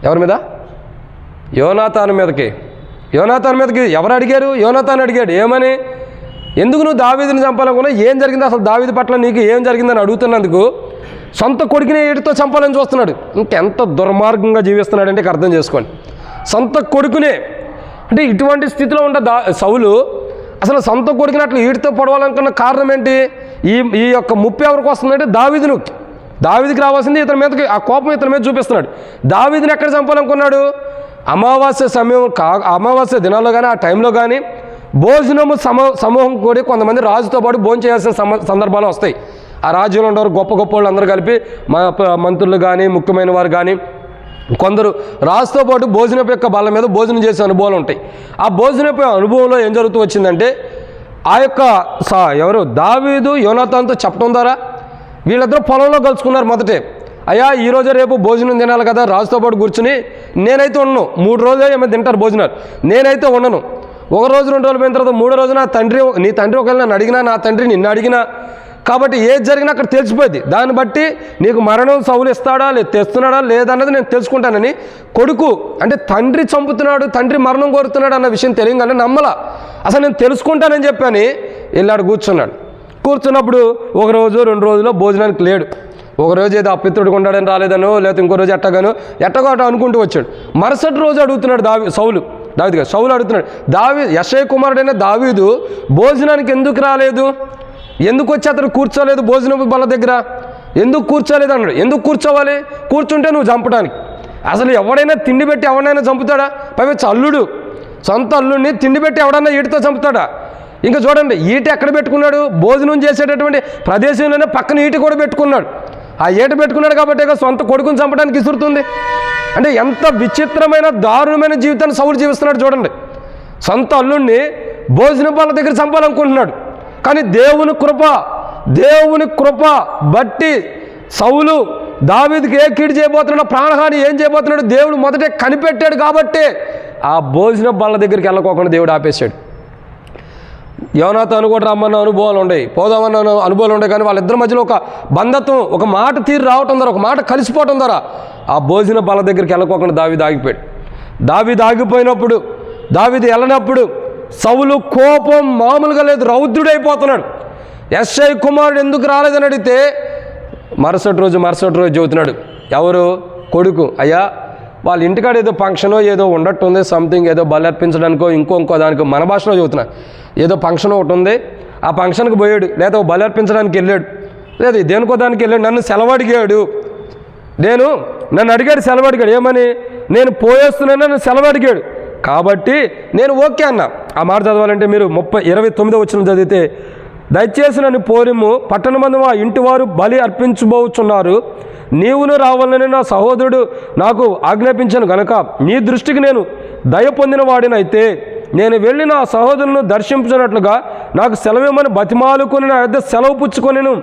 ఎవరి మీద? యోనాతాను మీదకి. యోనాతాను మీదకి ఎవరు అడిగారు? యోనాతాను అడిగాడు. ఏమని? ఎందుకు నువ్వు దావీదుని చంపాలనుకున్నా? ఏం జరిగింది అసలు దావీదు పట్ల నీకు ఏం జరిగిందని అడుగుతున్నందుకు సొంత కొడుకునే ఏటితో చంపాలని చూస్తున్నాడు. ఇంకెంత దుర్మార్గంగా జీవిస్తున్నాడంటే అర్థం చేసుకోండి. సొంత కొడుకునే అంటే ఇటువంటి స్థితిలో ఉండే సౌలు అసలు సొంత కొడుకుని అట్లా ఈటితో పొడవాలనుకున్న కారణం ఏంటి? ఈ యొక్క ముప్పు ఎవరికి వస్తుందంటే దావీదుకి రావాల్సింది ఇతని మీదకి, ఆ కోపం ఇతని మీద చూపిస్తున్నాడు. దావీదుని ఎక్కడ చంపాలనుకున్నాడు? అమావాస్య దినాల్లో కానీ ఆ టైంలో కానీ భోజనము సమూహం కూడా కొంతమంది రాజుతో పాటు భోజనం చేయాల్సిన సందర్భాలు వస్తాయి. ఆ రాజ్యంలో ఉండేవారు గొప్ప గొప్ప వాళ్ళు అందరూ కలిపి మంత్రులు కానీ ముఖ్యమైన వారు కానీ కొందరు రాజుతో పాటు భోజనపు యొక్క బల్ల మీద భోజనం చేసే అనుభవాలు ఉంటాయి. ఆ భోజనపు అనుభవంలో ఏం జరుగుతూ వచ్చిందంటే ఆ యొక్క ఎవరు దావీదు యోనాతానుతో చెప్పడం ద్వారా వీళ్ళిద్దరూ పొలంలో కలుసుకున్నారు. మొదటే అయ్యా ఈరోజు రేపు భోజనం తినాలి కదా, రాజుతో పాటు కూర్చుని నేనైతే ఉండను, 3 రోజులు ఏమైనా తింటారు భోజనాలు, నేనైతే ఉండను. 1 రోజు 2 రోజులు పోయిన తర్వాత 3వ రోజు నీ తండ్రి ఒకవేళ నన్ను అడిగినా, నా తండ్రి నిన్ను అడిగినా, కాబట్టి ఏది జరిగినా అక్కడ తెలిసిపోయింది. దాన్ని బట్టి నీకు మరణం సౌలు ఇస్తాడా లేదు తెస్తున్నాడా లేదన్నది నేను తెలుసుకుంటానని కొడుకు అంటే తండ్రి చంపుతున్నాడు, తండ్రి మరణం కోరుతున్నాడు అన్న విషయం తెలియగానే నమ్మలా. అసలు నేను తెలుసుకుంటానని చెప్పని వెళ్ళాడు, కూర్చున్నప్పుడు 1 రోజు 2 రోజుల్లో భోజనానికి లేడు. 1 రోజు ఏదో అప్పిత్రుడికి ఉండాడని రాలేదనో లేకపోతే ఇంకో రోజు ఎట్టగానో అనుకుంటూ వచ్చాడు. మరుసటి రోజు అడుగుతున్నాడు సౌలు అడుగుతున్నాడు, యెషయ కుమారుడైన దావీదు భోజనానికి ఎందుకు రాలేదు, ఎందుకు వచ్చి అతను కూర్చోలేదు భోజనం బల్ల దగ్గర, ఎందుకు కూర్చోలేదు అన్నాడు. ఎందుకు కూర్చోవాలి? కూర్చుంటే నువ్వు చంపడానికి. అసలు ఎవడైనా తిండి పెట్టి ఎవడైనా చంపుతాడా? పైగా అల్లుడు, సొంత అల్లుడిని తిండి పెట్టి ఎవడన్నా ఈటితో చంపుతాడా? ఇంకా చూడండి, ఈట ఎక్కడ పెట్టుకున్నాడు? భోజనం చేసేటటువంటి ప్రదేశంలోనే పక్కన ఈట కూడా పెట్టుకున్నాడు. ఆ ఈట పెట్టుకున్నాడు కాబట్టి సొంత కొడుకుని చంపడానికి ఇసురుతుంది. అంటే ఎంత విచిత్రమైన దారుణమైన జీవితాన్ని సౌలు జీవిస్తున్నాడు చూడండి. సొంత అల్లుడిని భోజనం వాళ్ళ దగ్గర చంపాలనుకుంటున్నాడు. కానీ దేవుని కృప బట్టి సౌలు దావీదుకి ఏ కీడు చేయబోతున్నాడు, ప్రాణహాని ఏం చేయబోతున్నాడు దేవుడు మొదటే కనిపెట్టాడు కాబట్టి ఆ భోజనం వాళ్ళ దగ్గరికి వెళ్ళకోకుండా దేవుడు ఆపేశాడు. యోనాతాను కూడా రమ్మన్న అనుభవాలు ఉన్నాయి, పోదామన్న అనుభవాలు ఉన్నాయి. కానీ వాళ్ళిద్దరి మధ్యలో ఒక బంధత్వం, ఒక మాట తీరు రావటం ద్వారా, ఒక మాట కలిసిపోవటం ద్వారా ఆ భోజన బల్ల దగ్గరికి వెళ్ళకోకుండా దావీదు ఆగిపోయాడు. దావీదు ఆగిపోయినప్పుడు, దావీదు వెళ్ళినప్పుడు సౌలు కోపం మామూలుగా లేదు, రౌద్రుడైపోతున్నాడు. యెష్షయి కుమారుడు ఎందుకు రాలేదని అడిగితే మరుసటి రోజు చెబుతున్నాడు. ఎవరు? కొడుకు. అయ్యా వాళ్ళ ఇంటికాడ ఏదో ఫంక్షనో ఏదో ఉండట్టుంది, సంథింగ్ ఏదో బలి అర్పించడానికో ఇంకో దానికో, మన భాషలో చెబుతున్నా, ఏదో ఫంక్షన్ ఒకటి ఉంది, ఆ ఫంక్షన్కి పోయాడు, లేదా బలి అర్పించడానికి వెళ్ళాడు, లేదా దేనికో దానికి వెళ్ళాడు, నన్ను సెలవడిగాడు. నన్ను అడిగాడు, సెలవడిగాడు. ఏమని? నేను పోయేస్తున్నాను, నన్ను సెలవడిగాడు కాబట్టి నేను ఓకే అన్నా. ఆ మాట చదవాలంటే మీరు 29 వచనం చదివితే, దయచేసి నన్ను పోరిము, పట్టణమందు ఆ ఇంటి వారు బలి అర్పించబోచున్నారు, నీవును రావాలని నా సహోదరుడు నాకు ఆజ్ఞాపించాను గనక నీ దృష్టికి నేను దయ పొందిన వాడినైతే నేను వెళ్ళి నా సహోదరులను దర్శించినట్లుగా నాకు సెలవేమని బతిమాలుకొని నా యొద్ద సెలవు పుచ్చుకొనెను.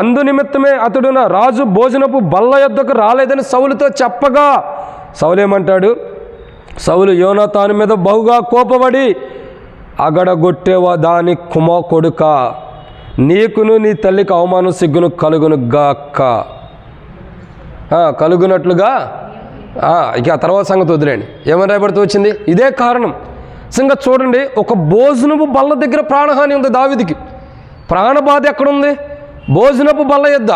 అందు నిమిత్తమే అతడు నా రాజు భోజనపు బల్ల యొద్దకు రాలేదని సౌలుతో చెప్పగా, సౌలేమంటాడు? సౌలు యోనాతాను మీద బహుగా కోపపడి, అగడగొట్టేవా దాని కొడుక, నీకును నీ తల్లికి అవమానం సిగ్గును కలుగునుగాక, కలుగునట్లుగా. ఇక ఆ తర్వాత సంగతి వదిలేండి, ఏమని రాయబడుతూ వచ్చింది? ఇదే కారణం. నిజంగా చూడండి, ఒక భోజనపు బల్ల దగ్గర ప్రాణహాని ఉంది దావీదుకి. ప్రాణబాధ ఎక్కడుంది? భోజనపు బల్ల యొద్ద.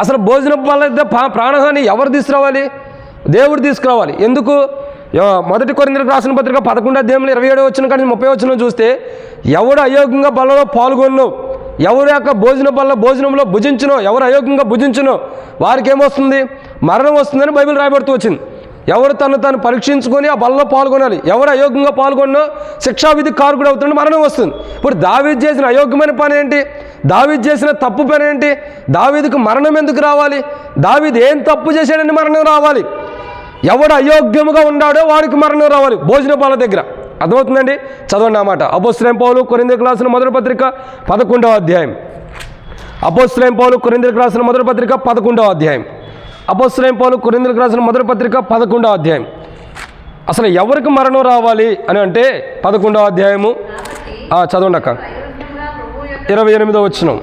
అసలు భోజనపు బల్ల యొద్ద ప్రాణహాని ఎవరు తీసుకురావాలి? దేవుడు తీసుకురావాలి. ఎందుకు? 1 కొరింథీయులకు రాసిన పత్రిక 11వ అధ్యాయంలో 27వ వచనం కానీ 30వ వచనం చూస్తే, ఎవడు అయోగ్యంగా బల్లలో పాల్గొన్నో, ఎవరి యొక్క భోజనంలో భుజించునో, ఎవరు అయోగ్యంగా భుజించునో వారికి ఏమొస్తుంది? మరణం వస్తుందని బైబిల్ రాయబడుతూ వచ్చింది. ఎవరు తను పరీక్షించుకొని ఆ బలలో పాల్గొనాలి. ఎవరు అయోగ్యంగా పాల్గొన్నో శిక్షావిధి కారకుడు అవుతుంటే మరణం వస్తుంది. ఇప్పుడు దావీదు చేసిన అయోగ్యమైన పని ఏంటి? దావీదు చేసిన తప్పు పని ఏంటి? దావీదుకు మరణం ఎందుకు రావాలి? దావీదు ఏం తప్పు చేశాడని మరణం రావాలి? ఎవడు అయోగ్యముగా ఉన్నాడో వాడికి మరణం రావాలి భోజన బల్ల దగ్గర. అర్థమవుతుందండి? చదవండి ఆ మాట. అపోస్తలుడైన పౌలు కొరింథీయులకు రాసిన మొదటి పత్రిక 11వ అధ్యాయం. అపోస్తలుడైన పౌలు కొరింథీయులకు రాసిన మొదటి పత్రిక 11వ అధ్యాయం. అపోస్తలుడైన పౌలు కొరింథీయులకు రాసిన మొదటి పత్రిక 11వ అధ్యాయం. అసలు ఎవరికి మరణం రావాలి అని అంటే 11వ అధ్యాయము చదవండి అక్క, 28వ వచనం.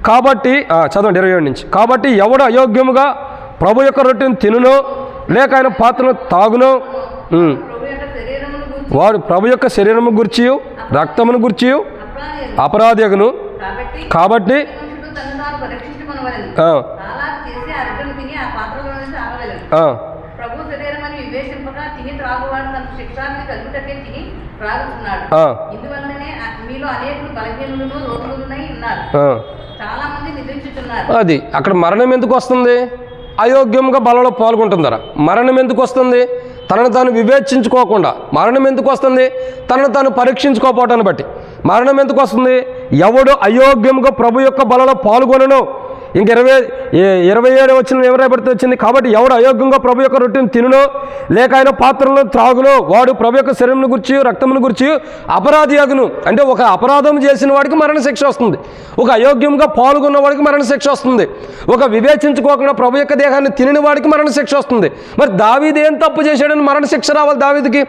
కాబట్టి చదవండి 27 నుంచి. కాబట్టి ఎవడు అయోగ్యముగా ప్రభు యొక్క రొట్టెను తినునో లేక ఆయన పాత్రను తాగునో వాడు ప్రభు యొక్క శరీరము గుర్చి రక్తమును గుర్చి అపరాధియగును. కాబట్టి అది అక్కడ మరణం ఎందుకు వస్తుంది? అయోగ్యంగా బలలో పాల్గొంటుందరా. మరణం ఎందుకు వస్తుంది? తనను తాను వివేచించుకోకుండా. మరణం ఎందుకు వస్తుంది? తనను తాను పరీక్షించుకోకపోవటాన్ని బట్టి మరణం ఎందుకు వస్తుంది? ఎవడు అయోగ్యంగా ప్రభు యొక్క బలలో పాల్గొనను. ఇంక 27 వచనం ఏం రాయబడుతూ వచ్చింది? కాబట్టి ఎవడు అయోగ్యంగా ప్రభు యొక్క రొట్టెను తినునో లేక ఆయన పాత్రలను త్రాగునో వాడు ప్రభు యొక్క శరీరమును గురించి రక్తమును గురించి అపరాధి అగును. అంటే ఒక అపరాధం చేసిన వాడికి మరణ శిక్ష వస్తుంది, ఒక అయోగ్యంగా పాల్గొన్న వాడికి మరణ శిక్ష వస్తుంది, ఒక వివేచించుకోకుండా ప్రభు యొక్క దేహాన్ని తినిన వాడికి మరణ శిక్ష వస్తుంది. మరి దావీదు ఏం తప్పు చేశాడని మరణ శిక్ష రావాలి దావీదుకి?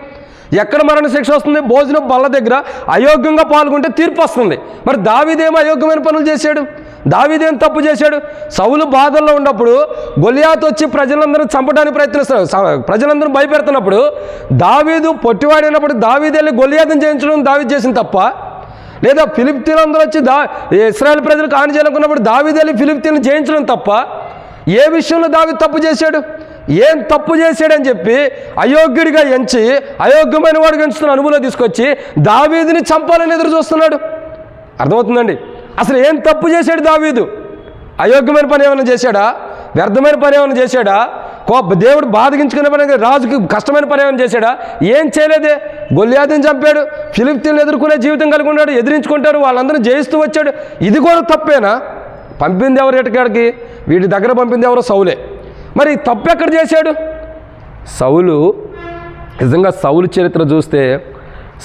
ఎక్కడ మరణ శిక్ష వస్తుంది? భోజనం బల్ల దగ్గర అయోగ్యంగా పాల్గొంటే తీర్పు వస్తుంది. మరి దావీదేమో అయోగ్యమైన పనులు చేశాడు? దావీదేం తప్పు చేశాడు? సౌలు బాధల్లో ఉన్నప్పుడు గొలియాతు వచ్చి ప్రజలందరూ చంపడానికి ప్రయత్నిస్తారు, ప్రజలందరూ భయపెడుతున్నప్పుడు దావీదు పొట్టివాడినప్పుడు దావీదు వెళ్ళి గొలియాతుని జయించడం దావీదు చేసిన తప్ప, లేదా ఫిలిష్తీయులందరూ వచ్చి ఇశ్రాయేల్ ప్రజలకు హాని చేయాలనుకున్నప్పుడు దావీదు వెళ్ళి ఫిలిష్తీయులను జయించడం తప్ప ఏ విషయంలో దావీదు తప్పు చేశాడు? ఏం తప్పు చేశాడని చెప్పి అయోగ్యుడిగా ఎంచి అయోగ్యమైన వాడిగా ఎంచుతున్న అనుభవంలో తీసుకొచ్చి దావీదుని చంపాలని ఎదురు చూస్తున్నాడు. అర్థమవుతుందండి? అసలు ఏం తప్పు చేశాడు దావీదు? అయోగ్యమైన పని ఏమైనా చేశాడా? వ్యర్థమైన పని ఏమైనా చేశాడా? దేవుడు బాధగించుకునే పని, రాజుకి కష్టమైన పని ఏమైనా చేశాడా? ఏం చేయలేదే. గొల్యాతుని చంపాడు, ఫిలిష్తీయులను ఎదుర్కొనే జీవితం కలిగి ఉన్నాడు, ఎదిరించుకుంటాడు, వాళ్ళందరినీ జయిస్తూ వచ్చాడు. ఇది కూడా తప్పేనా? పంపింది ఎవరు ఎటుకాడికి? వీడి దగ్గర పంపింది ఎవరో? సౌలే. మరి తప్పు ఎక్కడ చేశాడు సౌలు? నిజంగా సౌలు చరిత్ర చూస్తే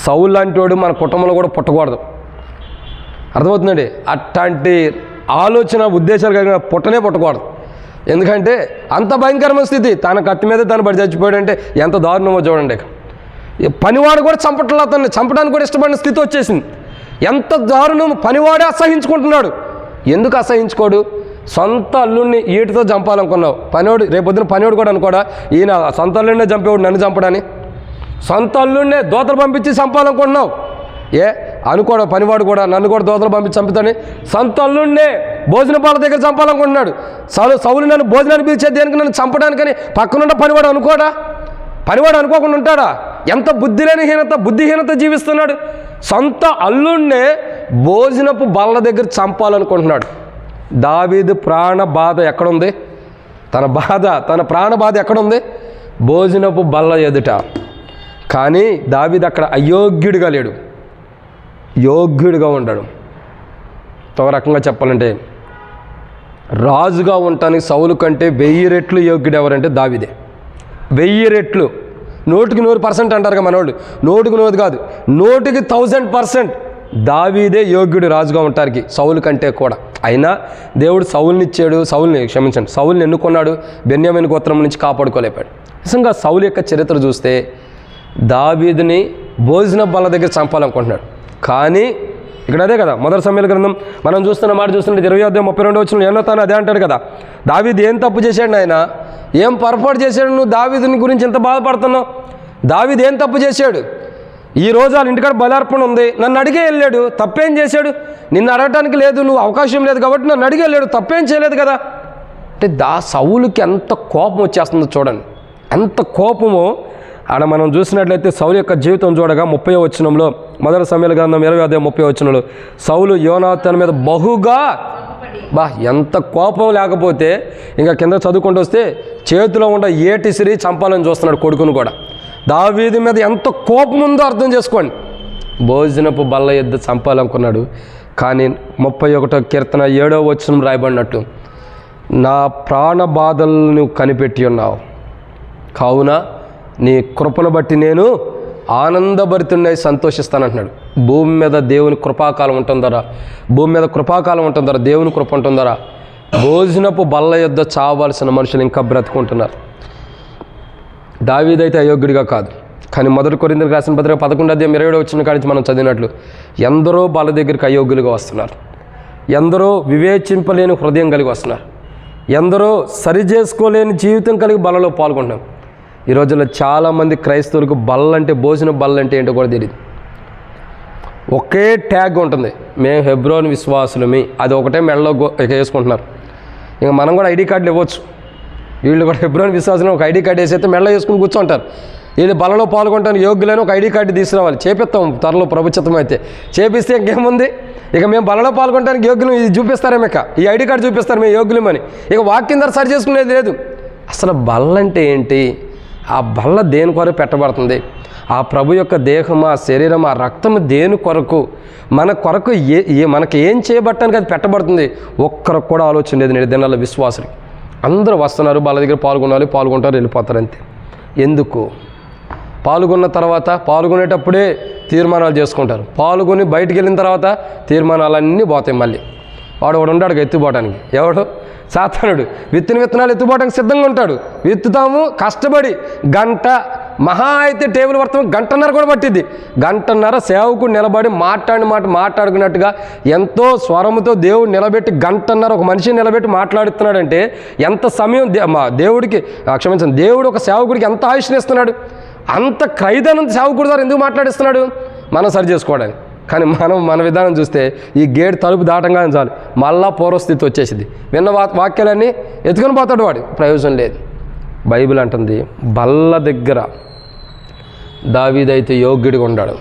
సౌలు లాంటి వాడు మన కుటుంబంలో కూడా పుట్టకూడదు. అర్థమవుతుందండి? అట్లాంటి ఆలోచన ఉద్దేశాలు కలిగిన పుట్టకూడదు. ఎందుకంటే అంత భయంకరమైన స్థితి. తన కత్తి మీద తను పడి చచ్చిపోయాడంటే ఎంత దారుణమో చూడండి. పనివాడు కూడా చంపట్లేదు, అతన్ని చంపడానికి కూడా ఇష్టపడిన స్థితి వచ్చేసింది. ఎంత దారుణం! పనివాడే అసహించుకుంటున్నాడు. ఎందుకు అసహించుకోడు? సొంత అల్లుడిని ఈటితో చంపాలనుకున్నావు. పనివాడు రేపొద్దున పనివాడు కూడా అనుకోడా, ఈయన సొంత అల్లుడినే చంపేవాడు నన్ను చంపడాని? సొంత అల్లుడినే దోతలు పంపించి చంపాలనుకుంటున్నావు. అనుకోడు పనివాడు కూడా నన్ను కూడా దోతలు పంపించి చంపుతాని? సొంత అల్లుడినే భోజన పాల దగ్గర చంపాలనుకుంటున్నాడు. సౌలు నన్ను భోజనాన్ని పిలిచే దేనికి? నన్ను చంపడానికని. పక్కనుంటే పనివాడు అనుకోడా? పనివాడు అనుకోకుండా ఉంటాడా? ఎంత బుద్ధిహీనత జీవిస్తున్నాడు. సొంత అల్లుడినే భోజనపు బల్ల దగ్గర చంపాలనుకుంటున్నాడు. దావీదు ప్రాణ బాధ ఎక్కడుంది? తన ప్రాణ బాధ ఎక్కడుంది? భోజనపు బల్ల ఎదుట. కానీ దావీదు అక్కడ అయోగ్యుడిగా లేడు, యోగ్యుడిగా ఉండడు. ఒక రకంగా చెప్పాలంటే రాజుగా ఉండటానికి సౌలు కంటే 1000 రెట్లు యోగ్యుడు ఎవరంటే దావీదే. 1000 రెట్లు. 100% అంటారుగా మనోళ్ళు. 100 కాదు, 1000% దావీదే యోగ్యుడు రాజుగా ఉండటానికి సౌలు కంటే కూడా. అయినా దేవుడు సౌలుని ఎన్నుకున్నాడు. బెన్యామీను గోత్రం నుంచి కాపాడుకోలేపాడు. నిజంగా సౌలు యొక్క చరిత్ర చూస్తే దావీదుని భోజన బల్ల దగ్గర చంపాలనుకుంటున్నాడు. కానీ ఇక్కడ అదే కదా, మొదటి సమూయేలు గ్రంథం మనం చూస్తున్న మాట చూస్తుంటే 20:32 యోనాతాను అదే అంటాడు కదా, దావీదు ఏం తప్పు చేశాడు నాయన? ఏం పొరపాటు చేశాడు? నువ్వు దావీదుని గురించి ఎంత బాధపడుతున్నావు? దావీదు ఏం తప్పు చేశాడు? ఈ రోజు వాళ్ళ ఇంటికాడ బలార్పణ ఉంది, నన్ను అడిగే వెళ్ళాడు. తప్పేం చేశాడు? నిన్ను అడగటానికి లేదు, నువ్వు అవకాశం లేదు కాబట్టి నన్ను అడిగే వెళ్ళాడు. తప్పేం చేయలేదు కదా. అంటే సౌలుకి ఎంత కోపం వచ్చేస్తుందో చూడండి. ఎంత కోపమో ఆడ మనం చూసినట్లయితే సౌలు యొక్క జీవితం చూడగా 30వ వచనంలో, మొదటి సమూయేలు గ్రంథం 20:30వ వచనంలో, సౌలు యోనాతాను మీద బహుగా ఎంత కోపం లేకపోతే ఇంకా కింద చదువుకుంటూ వస్తే చేతిలో ఉన్న ఏటిసిరి చంపాలని చూస్తున్నాడు కొడుకును కూడా. దావీదు మీద ఎంత కోపం ఉందో అర్థం చేసుకోండి. భోజనపు బల్ల యొద్ద చంపాలనుకున్నాడు. కానీ 31వ కీర్తన 7వ వచనం రాయబడినట్టు, నా ప్రాణ బాధలను కనిపెట్టి ఉన్నావు, కావున నీ కృపను బట్టి నేను ఆనందభరితున్నై సంతోషిస్తానంటున్నాడు. భూమి మీద దేవుని కృపాకాలం ఉంటుందరా? భూమి మీద కృపాకాలం ఉంటుందరా? దేవుని కృప ఉంటుందరా? భోజనపు బల్ల యొద్ద చావాల్సిన మనుషులు ఇంకా బ్రతుకుంటున్నారు. దావీదైతే అయోగ్యుడిగా కాదు. కానీ మొదటి కొరింథీయులకు రాసిన పత్రిక 11:27 కాడి నుంచి మనం చదివినట్లు ఎందరో బల్ల దగ్గరికి అయోగ్యులుగా వస్తున్నారు. ఎందరో వివేచింపలేని హృదయం కలిగి వస్తున్నారు. ఎందరో సరిచేసుకోలేని జీవితం కలిగి బల్లలో పాల్గొంటున్నారు. ఈ రోజుల్లో చాలామంది క్రైస్తవులకు బల్లంటే, భోజన బల్లంటే ఏంటో కూడా తెలియదు. ఒకే ట్యాగ్ ఉంటుంది, మేము హెబ్రోన్ విశ్వాసులమి. అది ఒకటే మెడలో వేసుకుంటున్నారు. ఇంకా మనం కూడా ఐడి కార్డులు ఇవ్వచ్చు. వీళ్ళు కూడా హెబ్రోన్ విశ్వాసులు ఒక ఐడి కార్డు వేసైతే మెడలో వేసుకుని కూర్చుంటారు. వీళ్ళు బలలో పాల్గొంటాను యోగ్యులని ఒక ఐడి కార్డు తీసుకురావాలి. చేపిస్తాం త్వరలో ప్రభుత్వం అయితే. చేపిస్తే ఇంకేముంది, ఇక మేము బలలో పాల్గొనడానికి యోగ్యులు ఇది చూపిస్తారేమో, ఇక ఈ ఐడి కార్డు చూపిస్తారు మేము యోగ్యులమని. ఇక వాక్యం ధర సరి చేసుకునేది లేదు. అసలు బల్లంటే ఏంటి? ఆ బల్ల దేని కొరకు పెట్టబడుతుంది? ఆ ప్రభు యొక్క దేహం, ఆ శరీరం, ఆ రక్తము దేని కొరకు, మన కొరకు మనకి ఏం చేయబట్టడానికి అది పెట్టబడుతుంది? ఒక్కరికి కూడా ఆలోచన లేదు నేడు దినాల విశ్వాసులు. అందరూ వస్తున్నారు, బల్ల దగ్గర పాల్గొంటారు, వెళ్ళిపోతారు అంతే. ఎందుకు? పాల్గొన్న తర్వాత పాల్గొనేటప్పుడే తీర్మానాలు చేసుకుంటారు. పాల్గొని బయటికి వెళ్ళిన తర్వాత తీర్మానాలన్నీ పోతాయి. మళ్ళీ వాడు ఉన్నాడు ఎత్తుపోవడానికి. ఎవడు? సాతానుడు. విత్తనాలు ఎత్తుపోవడానికి సిద్ధంగా ఉంటాడు. విత్తుతాము కష్టపడి గంట, మహా అయితే టేబుల్ వర్తం 1.5 గంట కూడా పట్టిద్ది. 1.5 గంట సేవకుడు నిలబడి మాట్లాడుకున్నట్టుగా ఎంతో స్వరముతో దేవుడు నిలబెట్టి 1.5 గంట ఒక మనిషిని నిలబెట్టి మాట్లాడుతున్నాడంటే ఎంత సమయం దేవుడికి దేవుడు ఒక సేవకుడికి ఎంత ఆయుష్నిస్తున్నాడు? అంత ఖరీదైన సేవకుడు ద్వారా ఎందుకు మాట్లాడిస్తున్నాడు? మనం సరి చేసుకోవడానికి. కానీ మన విధానం చూస్తే ఈ గేట్ తలుపు దాటంగానే చాలు మళ్ళా పూర్వస్థితి వచ్చేసింది. విన్న వాక్యాలన్నీ ఎత్తుకొని పోతాడు వాడు, ప్రయోజనం లేదు. బైబిల్ అంటుంది బల్ల దగ్గర దావీదైతే యోగ్యుడిగా ఉన్నాడు.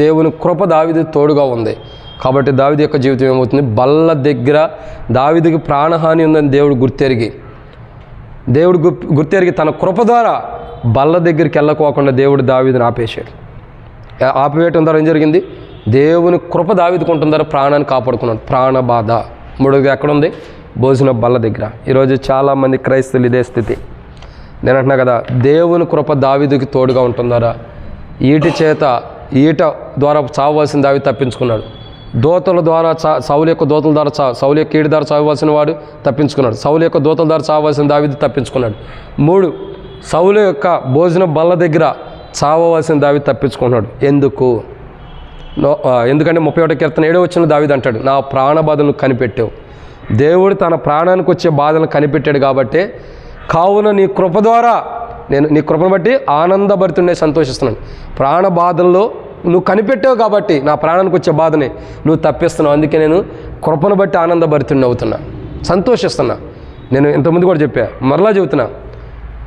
దేవుని కృప దావీదు తోడుగా ఉంది కాబట్టి దావీదు యొక్క జీవితం ఏమవుతుంది? బల్ల దగ్గర దావీదుకి ప్రాణహాని ఉందని దేవుడు గుర్తెరిగి తన కృప ద్వారా బల్ల దగ్గరికి వెళ్ళకోకుండా దేవుడు దావీదుని ఆపేశాడు. ఆపివేయటం ద్వారా ఏం జరిగింది? దేవుని కృప దావీదుకు ఉండటం ద్వారా ప్రాణాన్ని కాపాడుకున్నాడు. ప్రాణ బాధ. మూడోది ఎక్కడుంది? భోజన బల్ల దగ్గర. ఈరోజు చాలామంది క్రైస్తవులు ఇదే స్థితి. నేను అంటున్నా కదా, దేవుని కృప దావీదుకి తోడుగా ఉండటం ద్వారా ఈట ద్వారా చావవలసిన దావీదు తప్పించుకున్నాడు. దోతల ద్వారా సౌలు యొక్క దోతల ద్వారా సౌలు యొక్క ఈడి ద్వారా చావవలసిన వాడు తప్పించుకున్నాడు. సౌలు యొక్క దోతల ద్వారా చావవలసిన దావీదు తప్పించుకున్నాడు. 3, సౌలు యొక్క భోజన బల్ల దగ్గర చావవలసిన దావీదు తప్పించుకున్నాడు. ఎందుకంటే 31 కీర్తన 7వ వచనంలో దావీదు అంటాడు, నా ప్రాణ బాధలను కనిపెట్టావు. దేవుడు తన ప్రాణానికి వచ్చే బాధలను కనిపెట్టాడు కాబట్టి, కావున నీ కృప ద్వారా నేను నీ కృపను బట్టి ఆనందభరితుండే సంతోషిస్తున్నాను. ప్రాణ బాధల్లో నువ్వు కనిపెట్టావు కాబట్టి నా ప్రాణానికి వచ్చే బాధని నువ్వు తప్పిస్తున్నావు. అందుకే నేను కృపను బట్టి ఆనందభరితుండి అవుతున్నా, సంతోషిస్తున్నా. నేను ఇంతకుముందు కూడా చెప్పా, మరలా చెబుతున్నా.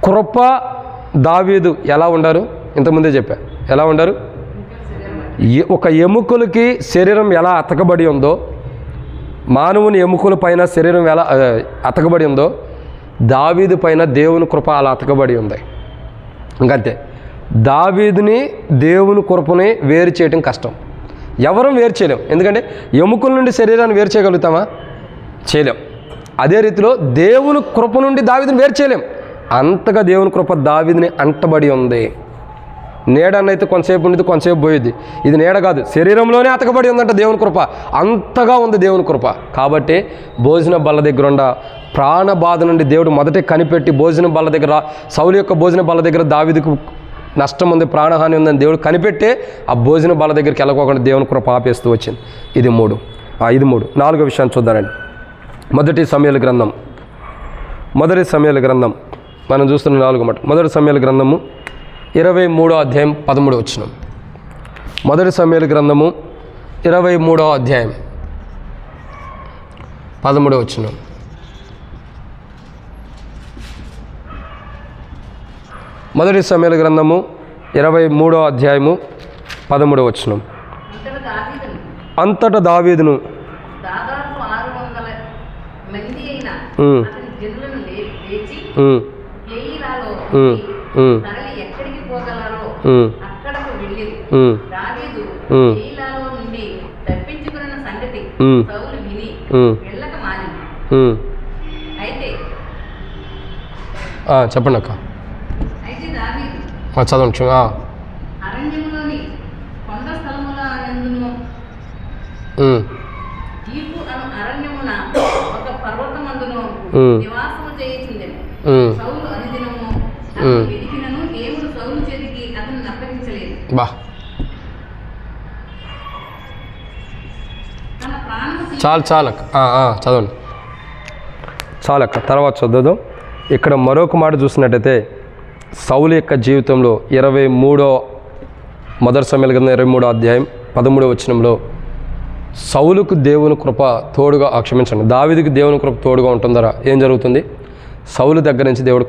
కృప దావీదు ఎలా ఉండారు? ఇంతకుముందే చెప్పా. ఎలా ఉండారు? ఒక ఎముకలకి శరీరం ఎలా అతకబడి ఉందో, మానవుని ఎముకల పైన శరీరం ఎలా అతకబడి ఉందో, దావీదు పైన దేవుని కృప అలా అతకబడి ఉంది. ఇంకంతే. దావీదుని దేవుని కృపని వేరు చేయటం కష్టం. ఎవరం వేరు చేయలేం. ఎందుకంటే ఎముకల నుండి శరీరాన్ని వేరు చేయగలుగుతామా? చేయలేం. అదే రీతిలో దేవుని కృప నుండి దావీదుని వేరు చేయలేం. అంతగా దేవుని కృప దావీదుని అంటబడి ఉంది. నీడన్నైతే కొంతసేపు ఉండేది, కొంతసేపు పోయేది. ఇది నీడ కాదు, శరీరంలోనే అతకబడి ఉందంట దేవుని కృప. అంతగా ఉంది దేవుని కృప. కాబట్టి భోజన బల్ల దగ్గర ఉండ ప్రాణ బాధ నుండి దేవుడు మొదటే కనిపెట్టి, భోజన బల్ల దగ్గర సౌలు యొక్క భోజన బల్ల దగ్గర దావీదుకు నష్టం ఉంది, ప్రాణహాని ఉందని దేవుడు కనిపెట్టే ఆ భోజన బల్ల దగ్గరికి వెళ్ళకోకుండా దేవుని కృప ఆపేస్తూ వచ్చింది. ఇది 3. 4వ విషయాన్ని చూద్దానండి. మొదటి సమూయేలు గ్రంథం మనం చూస్తున్న 4వ మాట. మొదటి సమూయేలు గ్రంథము 23వ అధ్యాయం 13వ వచనం. మొదటి సమూయేలు గ్రంథము 23వ అధ్యాయం 13వ వచనం. మొదటి సమూయేలు గ్రంథము 23వ అధ్యాయము 13వ వచనం. అంతటా దావీదును దాదాపు 600 మంది అయిన అతని జనులను లేచి కేయిలాలో తరలి ఎక్కడికి పోగలరో అక్కడకు వెళ్ళి దావీదు కేయిలాలో నుండి తప్పించుకున్న సంగతి సౌలు విని వెళ్ళక మానింది. అయితే చెప్పండి అక్క. అయితే దావీదు చదవండి. అరణ్యములోని కొండ స్థలముల నందును ఈపు అను అరణ్యమున ఒక పర్వతమందును నివాసము చేయుచుండెను. సౌలు అనుదినము వెతికినను దేవుడు సౌలు చేతికి అతన్ని అప్పగించలేదు. తన ప్రాణము చాలక్క చదవండి. చాలక్క, తర్వాత చదువుదాం. ఇక్కడ మరొక మాట చూసినట్టయితే సౌలు యొక్క జీవితంలో 23వ సమూయేలు గ్రంథం 23వ అధ్యాయం 13వ వచనంలో సౌలుకు దేవుని కృప తోడుగా క్షమించండి దావీదుకు దేవుని కృప తోడుగా ఉంటుందరా ఏం జరుగుతుంది? సౌలు దగ్గర నుంచి దేవుడు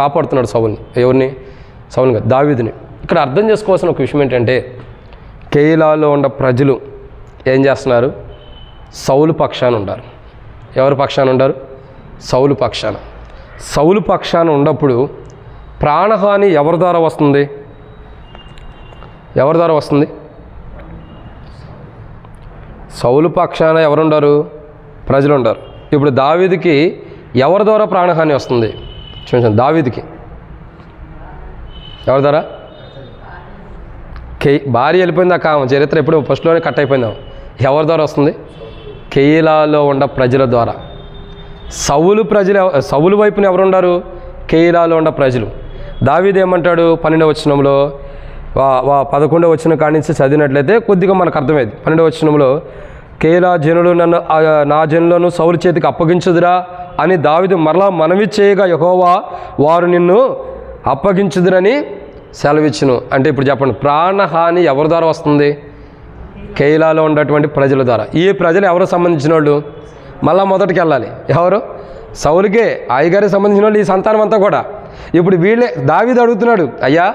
కాపాడుతున్నాడు సౌలుని. ఎవరిని? సౌలుని కాదు, దావీదుని. ఇక్కడ అర్థం చేసుకోవాల్సిన ఒక విషయం ఏంటంటే, కేయిలాలో ఉన్న ప్రజలు ఏం చేస్తున్నారు? సౌలు పక్షాన ఉండారు. ఎవరి పక్షాన ఉండారు? సౌలు పక్షాన. సౌలు పక్షాన ఉన్నప్పుడు ప్రాణహాని ఎవరి ద్వారా వస్తుంది? ఎవరి ద్వారా వస్తుంది? సౌలు పక్షాన ఎవరుండారు? ప్రజలు ఉండారు. ఇప్పుడు దావీదుకి ఎవరి ద్వారా ప్రాణహాని వస్తుంది? క్షమించండి, దావీదుకి ఎవరి ద్వారా? భార్య వెళ్ళిపోయిందా? చరిత్ర ఎప్పుడు ఫస్ట్లోనే కట్ అయిపోయిందాం. ఎవరి ద్వారా వస్తుంది? కేయిలాలో ఉన్న ప్రజల ద్వారా. సౌలు వైపున ఎవరుండారు? కేయిలాలో ఉన్న ప్రజలు. దావీదు ఏమంటాడు 12వ వచనంలో? 11వ వచనం కాడి నుంచి చదివినట్లయితే కొద్దిగా మనకు అర్థమైంది. 12వ వచనంలో కేయిలా జనులు నా జనులను సౌలు చేతికి అప్పగించుదురా అని దావీదు మరలా మనవి చేయగా యెహోవా వారు నిన్ను అప్పగించుదురని సెలవిచ్చును. అంటే ఇప్పుడు చెప్పండి, ప్రాణహాని ఎవరి ద్వారా వస్తుంది? కేయిలాలో ఉన్నటువంటి ప్రజల ద్వారా. ఈ ప్రజలు ఎవరు సంబంధించిన వాళ్ళు? మళ్ళా మొదటికి వెళ్ళాలి. ఎవరు? సౌలుకే, అయ్యగారికి సంబంధించిన వాళ్ళు ఈ సంతానం అంతా కూడా. ఇప్పుడు వీళ్ళే దావీదు అడుగుతున్నాడు, అయ్యా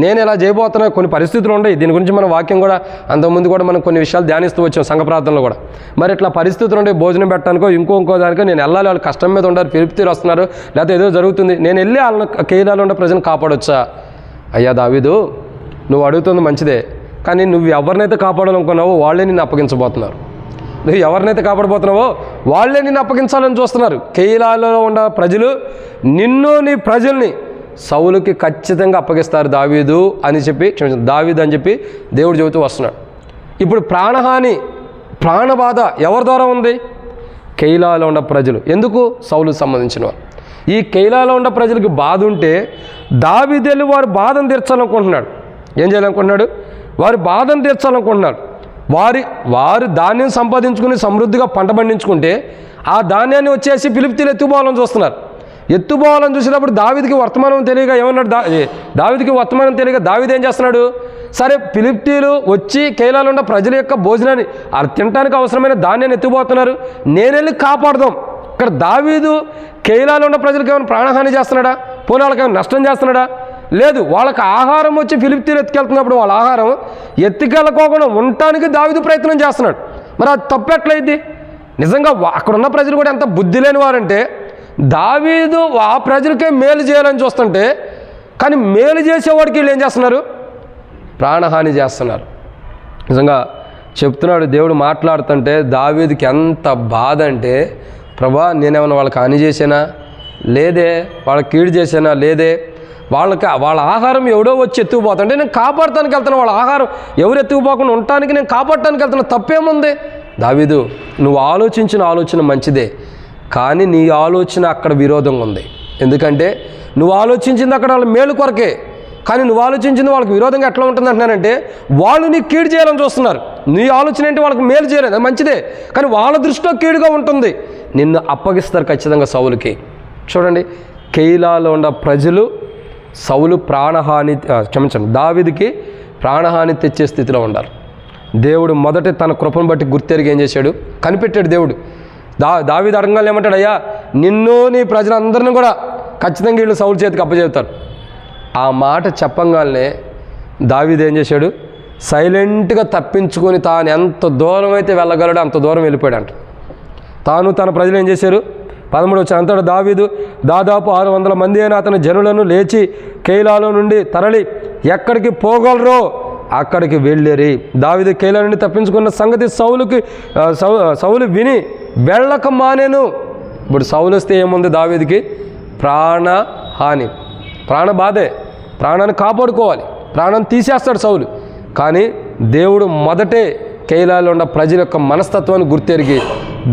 నేను ఇలా చేయబోతున్నా, కొన్ని పరిస్థితులు ఉన్నాయి. దీని గురించి మన వాక్యం కూడా అంతకుముందు కూడా మనం కొన్ని విషయాలు ధ్యానిస్తూ వచ్చాం సంఘ ప్రార్థనలో కూడా. మరి ఇట్లా పరిస్థితులు ఉండే భోజనం పెట్టడానికో ఇంకో దానికో నేను వెళ్ళాలి, వాళ్ళు కష్టం మీద ఉండారు, పిలుపుతీరు వస్తున్నారు, లేకపోతే ఏదో జరుగుతుంది, నేను వెళ్ళి వాళ్ళని కేయిలాలో ఉండే ప్రజలను కాపాడొచ్చా? అయ్యా దావీదు, నువ్వు అడుగుతుంది మంచిదే, కానీ నువ్వు ఎవరినైతే కాపాడాలనుకున్నావో వాళ్ళే నిన్ను అప్పగించబోతున్నారు. నువ్వు ఎవరినైతే కాపాడబోతున్నావో వాళ్ళే నిన్ను అప్పగించాలని చూస్తున్నారు. కెయీలాలో ఉన్న ప్రజలు నిన్ను, నీ ప్రజల్ని సౌలుకి ఖచ్చితంగా అప్పగిస్తారు దావీదు అని చెప్పి, దావీదు అని చెప్పి దేవుడు చెబుతూ వస్తున్నాడు. ఇప్పుడు ప్రాణహాని, ప్రాణబాధ ఎవరి ద్వారా ఉంది? కెయీలాలో ఉన్న ప్రజలు. ఎందుకు? సౌలుకు సంబంధించిన వారు. ఈ కెయీలాలో ఉన్న ప్రజలకి బాధ ఉంటే దావీదు వారి బాధను తీర్చాలనుకుంటున్నాడు. ఏం చేయాలనుకుంటున్నాడు? వారి బాధను తీర్చాలనుకుంటున్నాడు. వారు ధాన్యం సంపాదించుకుని సమృద్ధిగా పంట పండించుకుంటే ఆ ధాన్యాన్ని వచ్చేసి ఫిలిష్తీయులు ఎత్తుపోవాలని చూస్తున్నారు. ఎత్తుపోవాలని చూసినప్పుడు దావీదుకి వర్తమానం తెలియక ఏమన్నాడు? దావీదుకి వర్తమానం తెలియక దావీదు ఏం చేస్తున్నాడు? సరే, ఫిలిష్తీయులు వచ్చి కెయీలాలో ఉన్న ప్రజల యొక్క భోజనాన్ని తినడానికి అవసరమైన ధాన్యాన్ని ఎత్తుపోతున్నారు, నేను వెళ్ళి కాపాడదాం. ఇక్కడ దావీదు కెయీలాలో ఉన్న ప్రజలకు ఏమైనా ప్రాణహాని చేస్తున్నాడా? పోనీ వాళ్ళకి ఏమైనా నష్టం చేస్తున్నాడా? లేదు. వాళ్ళకి ఆహారం వచ్చి ఫిలిష్తీయులు ఎత్తుకెళ్తున్నప్పుడు వాళ్ళ ఆహారం ఎత్తుకెళ్ళకోకుండా ఉండటానికి దావీదు ప్రయత్నం చేస్తున్నాడు. మరి అది తప్పెట్లయిద్ది? నిజంగా అక్కడ ఉన్న ప్రజలు కూడా ఎంత బుద్ధి లేని వారంటే, దావీదు ఆ ప్రజలకే మేలు చేయాలని చూస్తుంటే, కానీ మేలు చేసేవాడికి వీళ్ళు ఏం చేస్తున్నారు? ప్రాణహాని చేస్తున్నారు. నిజంగా చెప్తున్నాడు దేవుడు మాట్లాడుతుంటే, దావీదుకి ఎంత బాధ అంటే, ప్రభా నేనేమన్నా వాళ్ళకి హాని చేశానా? లేదే. వాళ్ళకి కీడు చేశానా? లేదే. వాళ్ళ ఆహారం ఎవడో వచ్చి ఎత్తుకుపోతుంటే నేను కాపాడటానికి వెళ్తాను. వాళ్ళ ఆహారం ఎవరు ఎత్తుకుపోకుండా ఉండటానికి నేను కాపాడటానికి వెళ్తాను. తప్పేముంది? దావీదు, నువ్వు ఆలోచించిన ఆలోచన మంచిదే, కానీ నీ ఆలోచన అక్కడ విరోధంగా ఉంది. ఎందుకంటే నువ్వు ఆలోచించింది అక్కడ వాళ్ళ మేలు కొరకే, కానీ నువ్వు ఆలోచించింది వాళ్ళకి విరోధంగా ఎట్లా ఉంటుంది అంటున్నానంటే, వాళ్ళు నీకు కీడు చేయాలని చూస్తున్నారు. నీ ఆలోచన ఏంటి? వాళ్ళకి మేలు చేయలేదు, అది మంచిదే, కానీ వాళ్ళ దృష్టిలో కీడుగా ఉంటుంది. నిన్ను అప్పగిస్తారు ఖచ్చితంగా సౌలుకి. చూడండి, కెయీలాలో ఉన్న ప్రజలు సౌలు దావీదుకి ప్రాణహాని తెచ్చే స్థితిలో ఉన్నారు. దేవుడు మొదట తన కృపను బట్టి గుర్తెరిగి ఏం చేశాడు? కనిపెట్టాడు దేవుడు. దావీదు అడగగానే ఏమంటాడు? అయ్యా, నిన్ను నీ ప్రజలందరినీ కూడా ఖచ్చితంగా వీళ్ళు సౌలు చేతికి అప్పచెబుతారు. ఆ మాట చెప్పంగానే దావీదు ఏం చేశాడు? సైలెంట్గా తప్పించుకొని తాను ఎంత దూరం అయితే వెళ్ళగలడో అంత దూరం వెళ్ళిపోయాడంట. తాను తన ప్రజలు ఏం చేశారు? 13 అంతటా దావీదు దాదాపు 600 మంది అయిన అతని జనులను లేచి కెయీలాలో నుండి తరలి ఎక్కడికి పోగలరో అక్కడికి వెళ్ళేరి. దావీదు కెయీలా నుండి తప్పించుకున్న సంగతి సౌలు విని వెళ్ళక మానేను. ఇప్పుడు సౌలు వస్తే ఏముంది? దావీదుకి ప్రాణహాని, ప్రాణబాధే. ప్రాణాన్ని కాపాడుకోవాలి, ప్రాణాన్ని తీసేస్తాడు సౌలు. కానీ దేవుడు మొదటే కెయీలాలో ఉన్న ప్రజల యొక్క మనస్తత్వాన్ని గుర్తెరిగి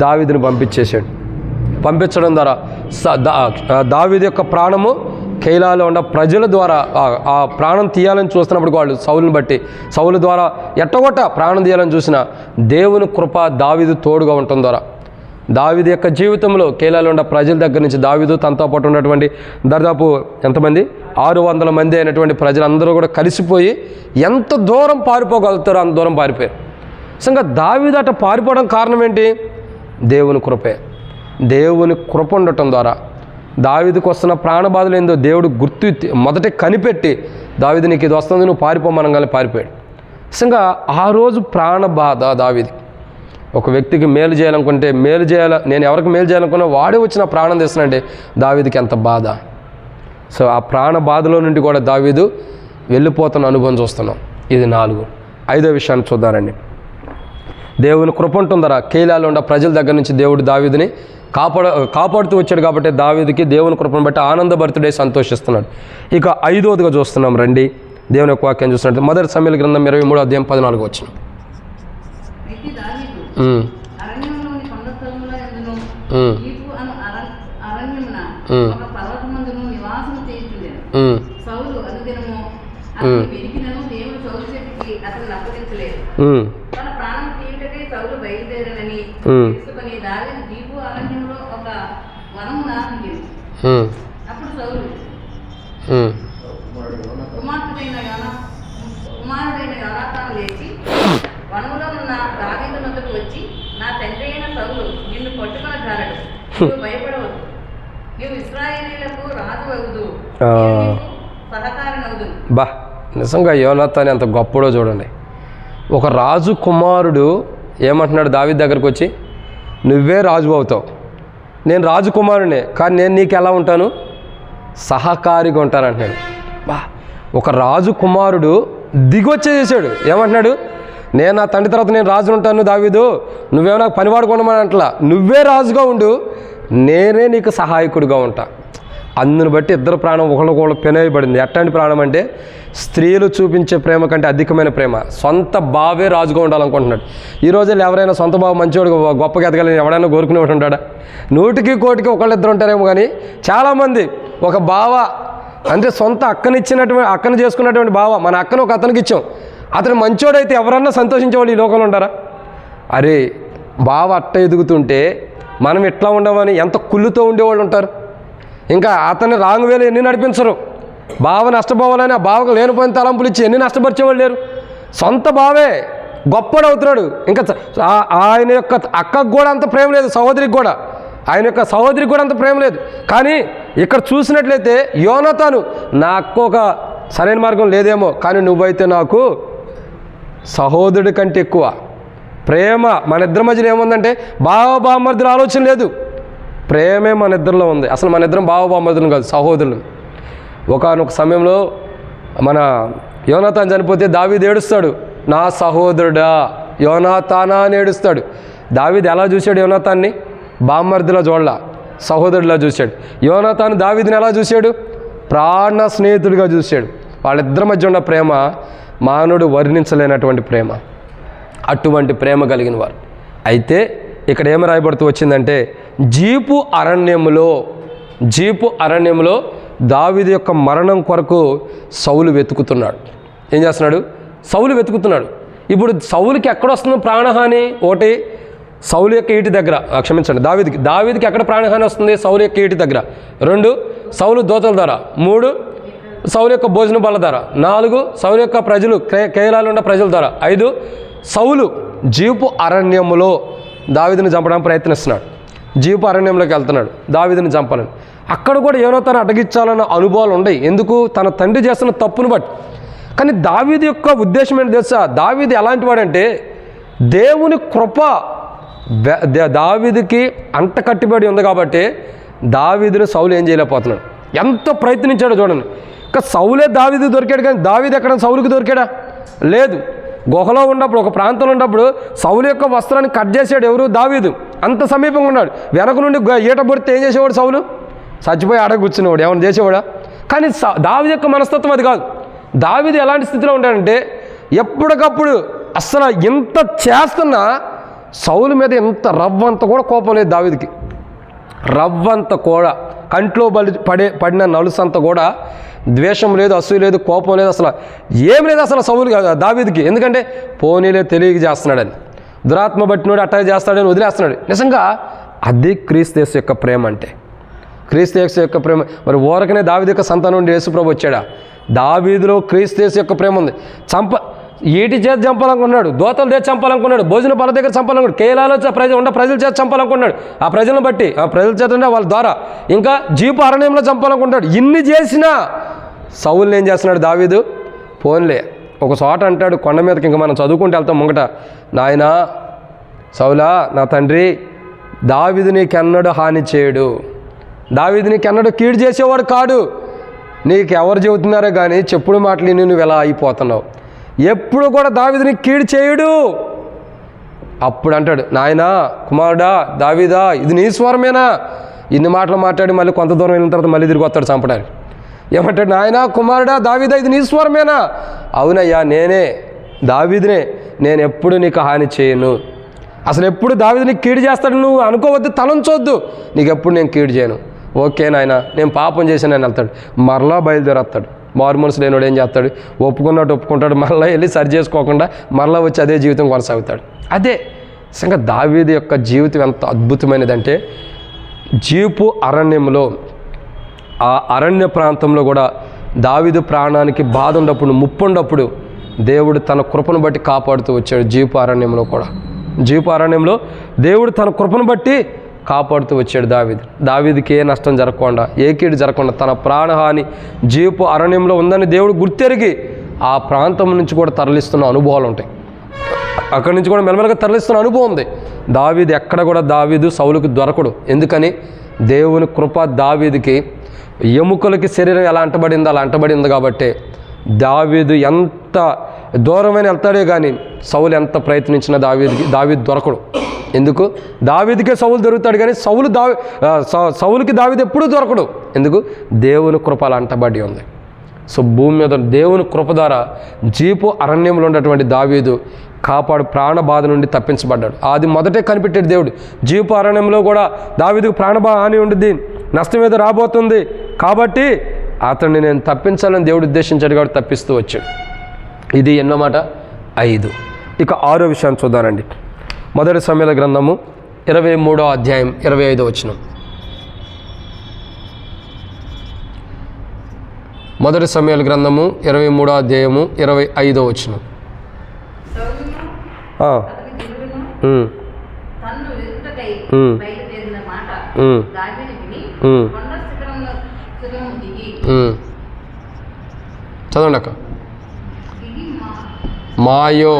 దావీదుని పంపించడం ద్వారా దావీదు యొక్క ప్రాణము కెయీలాలో ఉన్న ప్రజల ద్వారా ఆ ప్రాణం తీయాలని చూస్తున్నప్పుడు వాళ్ళు సౌలు ద్వారా ఎట్టగొట్ట ప్రాణం తీయాలని చూసిన దేవుని కృప దావీదు తోడుగా ఉండటం ద్వారా దావీదు యొక్క జీవితంలో కెయీలాలో ఉన్న ప్రజల దగ్గర నుంచి దావీదు తనతో పాటు ఉన్నటువంటి దాదాపు ఎంతమంది 600 మంది అయినటువంటి ప్రజలందరూ కూడా కలిసిపోయి ఎంత దూరం పారిపోగలుగుతారో అంత దూరం పారిపోయారు. నిజంగా దావీదు అట పారిపోవడం కారణం ఏంటి? దేవుని కృపే. దేవుని కృప ఉండటం ద్వారా దావీదుకు వస్తున్న ప్రాణబాధలు ఏందో దేవుడు మొదట కనిపెట్టి, దావీదు నీకు ఇది వస్తుంది, నువ్వు పారిపోమనగానే పారిపోయాడు. నిజంగా ఆ రోజు ప్రాణబాధ దావీదు. ఒక వ్యక్తికి మేలు చేయాలనుకుంటే నేను ఎవరికి మేలు చేయాలనుకున్నా వాడే వచ్చిన ప్రాణం తెస్తున్నానంటే దావీదుకి ఎంత బాధ. సో ఆ ప్రాణ బాధలో నుండి కూడా దావీదు వెళ్ళిపోతున్న అనుభవం చూస్తున్నాం. ఇది 4. 5వ విషయాన్ని చూద్దారండి. దేవుని కృప ఉంటుందరా కెయీలాలో ఉన్న ప్రజల దగ్గర నుంచి దేవుడు దావీదుని కాపాడుతూ వచ్చాడు. కాబట్టి దావీదుకి దేవుని కృపను బట్టి ఆనందభరితుడై సంతోషిస్తున్నాడు. ఇక 5వదిగా చూస్తున్నాం రండి. దేవుని యొక్క వాక్యం చూస్తున్నట్టు 1 సమూయేలు గ్రంథం 23వ అధ్యాయం 14 వచ్చిన. అరణ్యంలోని కొండ స్థలముల యందును ఈపు అను అరణ్యమున ఒక పర్వతమందును నివాసము చేయుచుండెను. సౌలు అనుదినము అతని వెదికినను దేవుడు సౌలు చేతికి అతన్ని అప్పగించలేదు. తన ప్రాణం తీయుటకై సౌలు బయలుదేరనని తెలుసుకొని దావీదు ఈపు అరణ్యంలో ఒక వనమున దిగెను. అప్పుడు సౌలు కుమారుడైన యోనాతాను లేచి వనములో ఉన్న దావీదు వద్దకు వచ్చి, నా తండ్రి అయిన సౌలు నిన్ను పట్టుకొని జారడు, నువ్వు భయపడవద్దు, నీవు ఇశ్రాయేలీయులకు రాజు అవుదు, సహకారినవుదు. బా, నిజంగా యోనాతాను ఎంత గొప్పడో చూడండి. ఒక రాజు కుమారుడు ఏమంటున్నాడు దావీదు దగ్గరకు వచ్చి, నువ్వే రాజు అవుతావు, నేను రాజకుమారునే, కానీ నేను నీకు ఎలా ఉంటాను? సహకారిగా ఉంటాను అంటున్నాడు. బా, ఒక రాజు కుమారుడు దిగొచ్చేసాడు. ఏమంటున్నాడు, నేను నా తండ్రి తర్వాత నేను రాజు ఉంటాను దావీదు, నువ్వేమో నాకు పనివాడుకోమని అంటలా, నువ్వే రాజుగా ఉండు, నేనే నీకు సహాయకుడిగా ఉంటా. అందుని బట్టి ఇద్దరు ప్రాణం ఒకళ్ళకొకళ్ళు పెనేయబడింది. ఎట్లాంటి ప్రాణం అంటే స్త్రీలు చూపించే ప్రేమ కంటే అధికమైన ప్రేమ. సొంత బావే రాజుగా ఉండాలనుకుంటున్నాడు. ఈ రోజుల్లో ఎవరైనా సొంత బావ మంచివాడు గొప్పగా ఎదగాలని ఎవడైనా కోరుకునేవాడు ఉంటాడా? 100కి 1 ఒకళ్ళిద్దరు ఉంటారేమో. కానీ చాలామంది ఒక బావ అంటే సొంత అక్కను చేసుకున్నటువంటి బావ, మన అక్కను ఒక అతనికి ఇచ్చాం, అతను మంచోడైతే ఎవరన్నా సంతోషించేవాళ్ళు ఈ లోకంలో ఉంటారా? అరే బావ అట్ట ఎదుగుతుంటే మనం ఎట్లా ఉండమని ఎంత కుళ్ళుతో ఉండేవాళ్ళు ఉంటారు. ఇంకా అతన్ని రాంగ్ వేలు ఎన్ని నడిపించరు. బావ నష్టపోవాలని ఆ బావకు లేనిపోయిన తలంపులు ఇచ్చి ఎన్ని నష్టపరిచేవాళ్ళు లేరు. సొంత బావే గొప్పడవుతున్నాడు. ఇంకా ఆయన యొక్క అక్కకు కూడా అంత ప్రేమ లేదు, సహోదరికి కూడా, ఆయన యొక్క సహోదరికి కూడా అంత ప్రేమ లేదు. కానీ ఇక్కడ చూసినట్లయితే యోనాతాను, నా అక్క ఒక సరైన మార్గం లేదేమో, కానీ నువ్వైతే నాకు సహోదరుడి కంటే ఎక్కువ ప్రేమ. మన ఇద్దరి మధ్యలో ఏముందంటే బావబామర్దుల ఆలోచన లేదు, ప్రేమే మన ఇద్దరిలో ఉంది. అసలు మన ఇద్దరం బావబామర్దులు కాదు, సహోదరులు. ఒకానొక సమయంలో మన యోనాతాను చనిపోతే దావీదు ఏడుస్తాడు, నా సహోదరుడా యోనాతానా అని ఏడుస్తాడు. దావీదు ఎలా చూశాడు యోనాతాన్ని? బామర్దులా చూడలా, సహోదరుడిలా చూశాడు. యోనాతాను దావీదుని ఎలా చూశాడు? ప్రాణ స్నేహితుడిగా చూశాడు. వాళ్ళిద్దరి మధ్య ఉన్న ప్రేమ మానవుడు వర్ణించలేనటువంటి ప్రేమ. అటువంటి ప్రేమ కలిగిన వారు. అయితే ఇక్కడ ఏమి రాయబడుతూ వచ్చిందంటే జీపు అరణ్యములో దావీదు యొక్క మరణం కొరకు సౌలు వెతుకుతున్నాడు. ఏం చేస్తున్నాడు? సౌలు వెతుకుతున్నాడు. ఇప్పుడు సౌలుకి ఎక్కడొస్తుంది ప్రాణహాని? ఒకటి సౌలు యొక్క ఈటి దగ్గర, క్షమించండి, దావీదుకి ఎక్కడ ప్రాణహాని వస్తుంది? సౌలు యొక్క ఈటి దగ్గర. 2 సౌలు దోతల ద్వారా. 3 సౌలు యొక్క భోజన బల్ల ద్వారా. 4 సౌలు యొక్క ప్రజలు కేయలాలు ఉన్న ప్రజల ద్వారా. 5 సౌలు జీపు అరణ్యములో దావీదుని చంపడానికి ప్రయత్నిస్తున్నాడు. జీపు అరణ్యంలోకి వెళ్తున్నాడు దావీదుని చంపాలని. అక్కడ కూడా యోనాతాను అడ్డగించాలన్న అనుభవాలు ఉన్నాయి. ఎందుకు? తన తండ్రి చేస్తున్న తప్పును బట్టి. కానీ దావీదు యొక్క ఉద్దేశం ఏంటి తెలుసా? దావీదు ఎలాంటి వాడంటే దేవుని కృప దావీదుకి అంట కట్టిబడి ఉంది కాబట్టి దావీదుని సౌలు ఏం చేయలేకపోతున్నాడు. ఎంత ప్రయత్నించాడో చూడండి. ఇంకా సౌలే దావీదు దొరికాడు, కానీ దావీదు ఎక్కడ సౌలుకి దొరికాడా? లేదు. గుహలో ఉన్నప్పుడు, ఒక ప్రాంతంలో ఉన్నప్పుడు సౌలు యొక్క వస్త్రాన్ని కట్ చేసాడు ఎవరు? దావీదు. అంత సమీపంగా ఉన్నాడు. వెనక నుండి ఈట పొడితే ఏం చేసేవాడు సౌలు? చచ్చిపోయి ఆడ కూర్చునేవాడు. ఏమైనా చేసేవాడా? కానీ దావీదు యొక్క మనస్తత్వం అది కాదు. దావీదు ఎలాంటి స్థితిలో ఉంటాడంటే ఎప్పటికప్పుడు అసలు ఎంత చేస్తున్నా సౌలు మీద ఎంత రవ్వంత కూడా కోపం లేదు దావీదుకి. రవ్వంత కూడా, కంట్లో పడిన నలుసంత కూడా ద్వేషం లేదు, అసూయ లేదు, కోపం లేదు, అసలు ఏం లేదు అసలు సౌలు దావీదుకి. ఎందుకంటే పోనీలే తెలియక చేస్తున్నాడని, దురాత్మ బట్టినోడు అట్టా చేస్తాడని వదిలేస్తున్నాడు. నిజంగా అది క్రీస్తు యొక్క ప్రేమ అంటే. క్రీస్తు యొక్క ప్రేమ. మరి ఊరకనే దావీదు యొక్క సంతానం నుండి యేసుప్రభు వచ్చాడా? దావీదులో క్రీస్తు యొక్క ప్రేమ ఉంది. ఈటి చేతి చంపాలనుకున్నాడు, దోతల చేతి చంపాలనుకున్నాడు, భోజన బల దగ్గర చంపాలనుకున్నాడు, కేలాలో ప్రజల చేతి చంపాలనుకున్నాడు. ఆ ప్రజలను బట్టి, ఆ ప్రజల చేత వాళ్ళ ద్వారా, ఇంకా జీపు అరణ్యంలో చంపాలనుకుంటాడు. ఇన్ని చేసినా సౌలుని ఏం చేస్తున్నాడు దావీదు? పోన్లే. ఒక చోట అంటాడు కొండ మీదకి, ఇంకా మనం చదువుకుంటూ వెళ్తాం ముంగట, నాయనా సౌలా నా తండ్రి, దావీదు నీకెన్నడూ హాని చేయడు, దావీదు నీకెన్నడూ కీడు చేసేవాడు కాడు. నీకు ఎవరు చెబుతున్నారో కానీ చెప్పుడు మాటలు నువ్వు ఎలా అయిపోతున్నావు, ఎప్పుడు కూడా దావీదుని కీడు చేయడు. అప్పుడు అంటాడు, నాయనా కుమారుడా దావీదా ఇది నీ స్వరమేనా? ఇన్ని మాటలు మాట్లాడి మళ్ళీ కొంత దూరం వెళ్ళిన తర్వాత మళ్ళీ తిరిగి వస్తాడు చంపడానికి. ఏమంటాడు? నాయనా కుమారుడా దావీదా ఇది నీ స్వరమేనా? అవునయ్యా నేనే, దావీదునే, నేను ఎప్పుడు నీకు హాని చేయను. అసలు ఎప్పుడు దావీదుని కీడు చేస్తాడు నువ్వు అనుకోవద్దు, తలంచొద్దు. నీకు ఎప్పుడు నేను కీడు చేయను. ఓకే నాయన నేను పాపం చేశాను అని వెళ్తాడు. మరలా బయలుదేరేస్తాడు. మారు మనసు లేనివాడు ఏం చేస్తాడు? ఒప్పుకున్నట్టు ఒప్పుకుంటాడు, మరలా వెళ్ళి సరి చేసుకోకుండా మరలా వచ్చి అదే జీవితం కొనసాగుతాడు. అదే నిజంగా దావీదు యొక్క జీవితం ఎంత అద్భుతమైనదంటే, జీపు అరణ్యంలో, ఆ అరణ్య ప్రాంతంలో కూడా దావీదు ప్రాణానికి బాధ ఉన్నప్పుడు, ముప్పు ఉన్నప్పుడు దేవుడు తన కృపను బట్టి కాపాడుతూ వచ్చాడు. జీపు అరణ్యంలో కూడా, జీపు అరణ్యంలో దేవుడు తన కృపను బట్టి కాపాడుతూ వచ్చాడు దావీదుకి ఏ నష్టం జరగకుండా, ఏ కీడు జరగకుండా. తన ప్రాణహాని జీపు అరణ్యంలో ఉందని దేవుడు గుర్తెరిగి ఆ ప్రాంతం నుంచి కూడా తరలిస్తున్న అనుభవాలు ఉంటాయి. అక్కడి నుంచి కూడా మెల్లమెల్లగా తరలిస్తున్న అనుభవం ఉంది. దావీదు ఎక్కడ కూడా దావీదు సౌలుకి దొరకడు. ఎందుకని? దేవుని కృప దావీదుకి, ఎముకలకి శరీరం ఎలా అంటబడిందో అలా అంటబడింది కాబట్టి దావీదు ఎంత ఎంత దూరమైన వెళ్తాడే కానీ సౌలు ఎంత ప్రయత్నించినా దావీదు దొరకడు. ఎందుకు? దావీదుకే సౌలు దొరుకుతాడు కానీ సౌలుకి దావీదు ఎప్పుడూ దొరకడు. ఎందుకు? దేవుని కృప అలా అంటబడి ఉంది. సో భూమి మీద దేవుని కృప ద్వారా జీపు అరణ్యంలో ఉన్నటువంటి దావీదు ప్రాణ బాధ నుండి తప్పించబడ్డాడు. అది మొదటే కనిపెట్టాడు దేవుడు. జీపు అరణ్యంలో కూడా దావీదుకు హాని ఉండిద్ది, నష్టం ఏదో రాబోతుంది, కాబట్టి అతన్ని నేను తప్పించాలని దేవుడు ఉద్దేశించాడు కాబట్టి తప్పిస్తూ వచ్చాడు. ఇది ఎన్నో మాట? 5. ఇక 6వ విషయాన్ని చూద్దానండి. మొదటి సమూయేలు గ్రంథము 23వ అధ్యాయం 25వ వచనం. మొదటి సమూయేలు గ్రంథము 23వ అధ్యాయము 25వ వచనం. చదవండి అక్క. మాయోను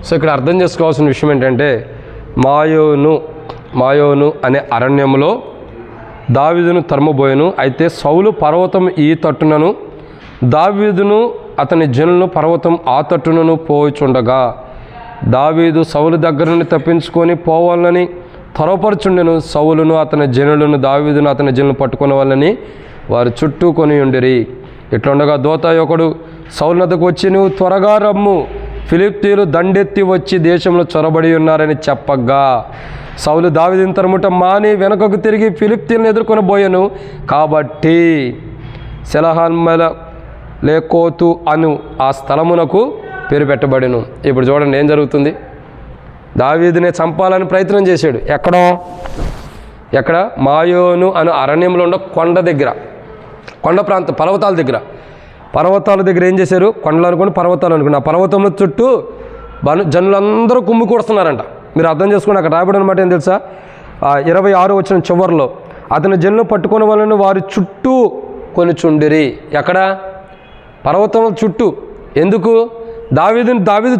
సో ఇక్కడ అర్థం చేసుకోవాల్సిన విషయం ఏంటంటే మాయోను అనే అరణ్యంలో దావీదును తరుమబోయెను. అయితే సౌలు పర్వతం ఈ తట్టునను దావీదును అతని జనులను పర్వతం ఆ తట్టునను పోచుండగా దావీదు సౌలు దగ్గర నుండి తప్పించుకొని పోవాలని త్వరపరచుండెను. సౌలును అతని జనులను దావీదును అతని జనులను పట్టుకునే వాళ్ళని వారు చుట్టూకొని ఉండిరి. ఇట్లుండగా దోతాయొకడు సౌలు నద్దకు వచ్చి, నువ్వు త్వరగా రమ్ము, ఫిలిష్తీయులు దండెత్తి వచ్చి దేశంలో చొరబడి ఉన్నారని చెప్పగా సౌలు దావీదును తరుముట మాని వెనుకకు తిరిగి ఫిలిష్తీయులను ఎదుర్కొని పోయాను. కాబట్టి సెలహన్మెలెకోతు అను ఆ స్థలమునకు పేరు పెట్టబడెను. ఇప్పుడు చూడండి ఏం జరుగుతుంది. దావీదునే చంపాలని ప్రయత్నం చేశాడు. ఎక్కడ? మాయోను అను అరణ్యంలో ఉన్న కొండ దగ్గర, కొండ ప్రాంతం, పర్వతాల దగ్గర ఏం చేశారు? కొండలు అనుకోండి, పర్వతాలు అనుకోండి. ఆ పర్వతంలో చుట్టూ జనులందరూ కుమ్మి కూడుస్తున్నారంట. మీరు అర్థం చేసుకోండి. అక్కడ రాబడి అనమాట ఏం తెలుసా? 26 వచ్చిన చివరిలో అతని జనులను పట్టుకునే వాళ్ళని వారి చుట్టూ కొనిచుండిరి. ఎక్కడ? పర్వతం చుట్టూ. ఎందుకు? దావీదు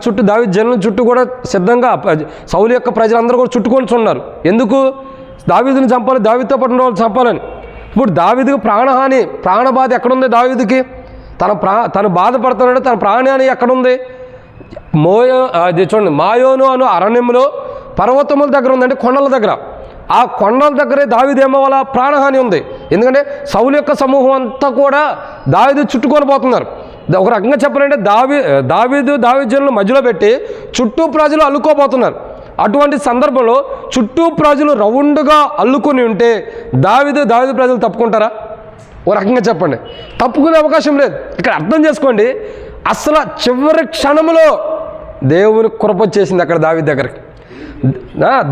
చుట్టూ, దావీదు జనుల చుట్టూ కూడా సిద్ధంగా సౌలు యొక్క ప్రజలందరూ కూడా చుట్టుకొని ఉన్నారు. ఎందుకు? దావీదుని చంపాలి, దావీదుతో పాటు వాళ్ళు చంపాలని. ఇప్పుడు దావీదుకు ప్రాణబాధ ఎక్కడుంది? దావీదుకి తను బాధపడుతున్నాడు, తన ప్రాణహాని ఎక్కడుంది? అది చూడండి, మాయోను అను అరణ్యంలో పర్వతముల దగ్గర ఉందండి, కొండల దగ్గర. ఆ కొండల దగ్గరే దావీదు ఏమవ్వాల? ప్రాణహాని ఉంది. ఎందుకంటే సౌలు యొక్క సమూహం అంతా కూడా దావీదు చుట్టుకొని పోతున్నారు. ఒక రకంగా చెప్పాలంటే దావీదు జనులను మధ్యలో పెట్టి చుట్టూ ప్రజలు అల్లుకోబోతున్నారు. అటువంటి సందర్భంలో చుట్టూ ప్రజలు రౌండ్గా అల్లుకొని ఉంటే దావీదు ప్రజలు తప్పుకుంటారా? ఒక రకంగా చెప్పండి, తప్పుకునే అవకాశం లేదు. ఇక్కడ అర్థం చేసుకోండి, అసలు చివరి క్షణంలో దేవుని కృప వచ్చేసింది అక్కడ దావీదు దగ్గరికి.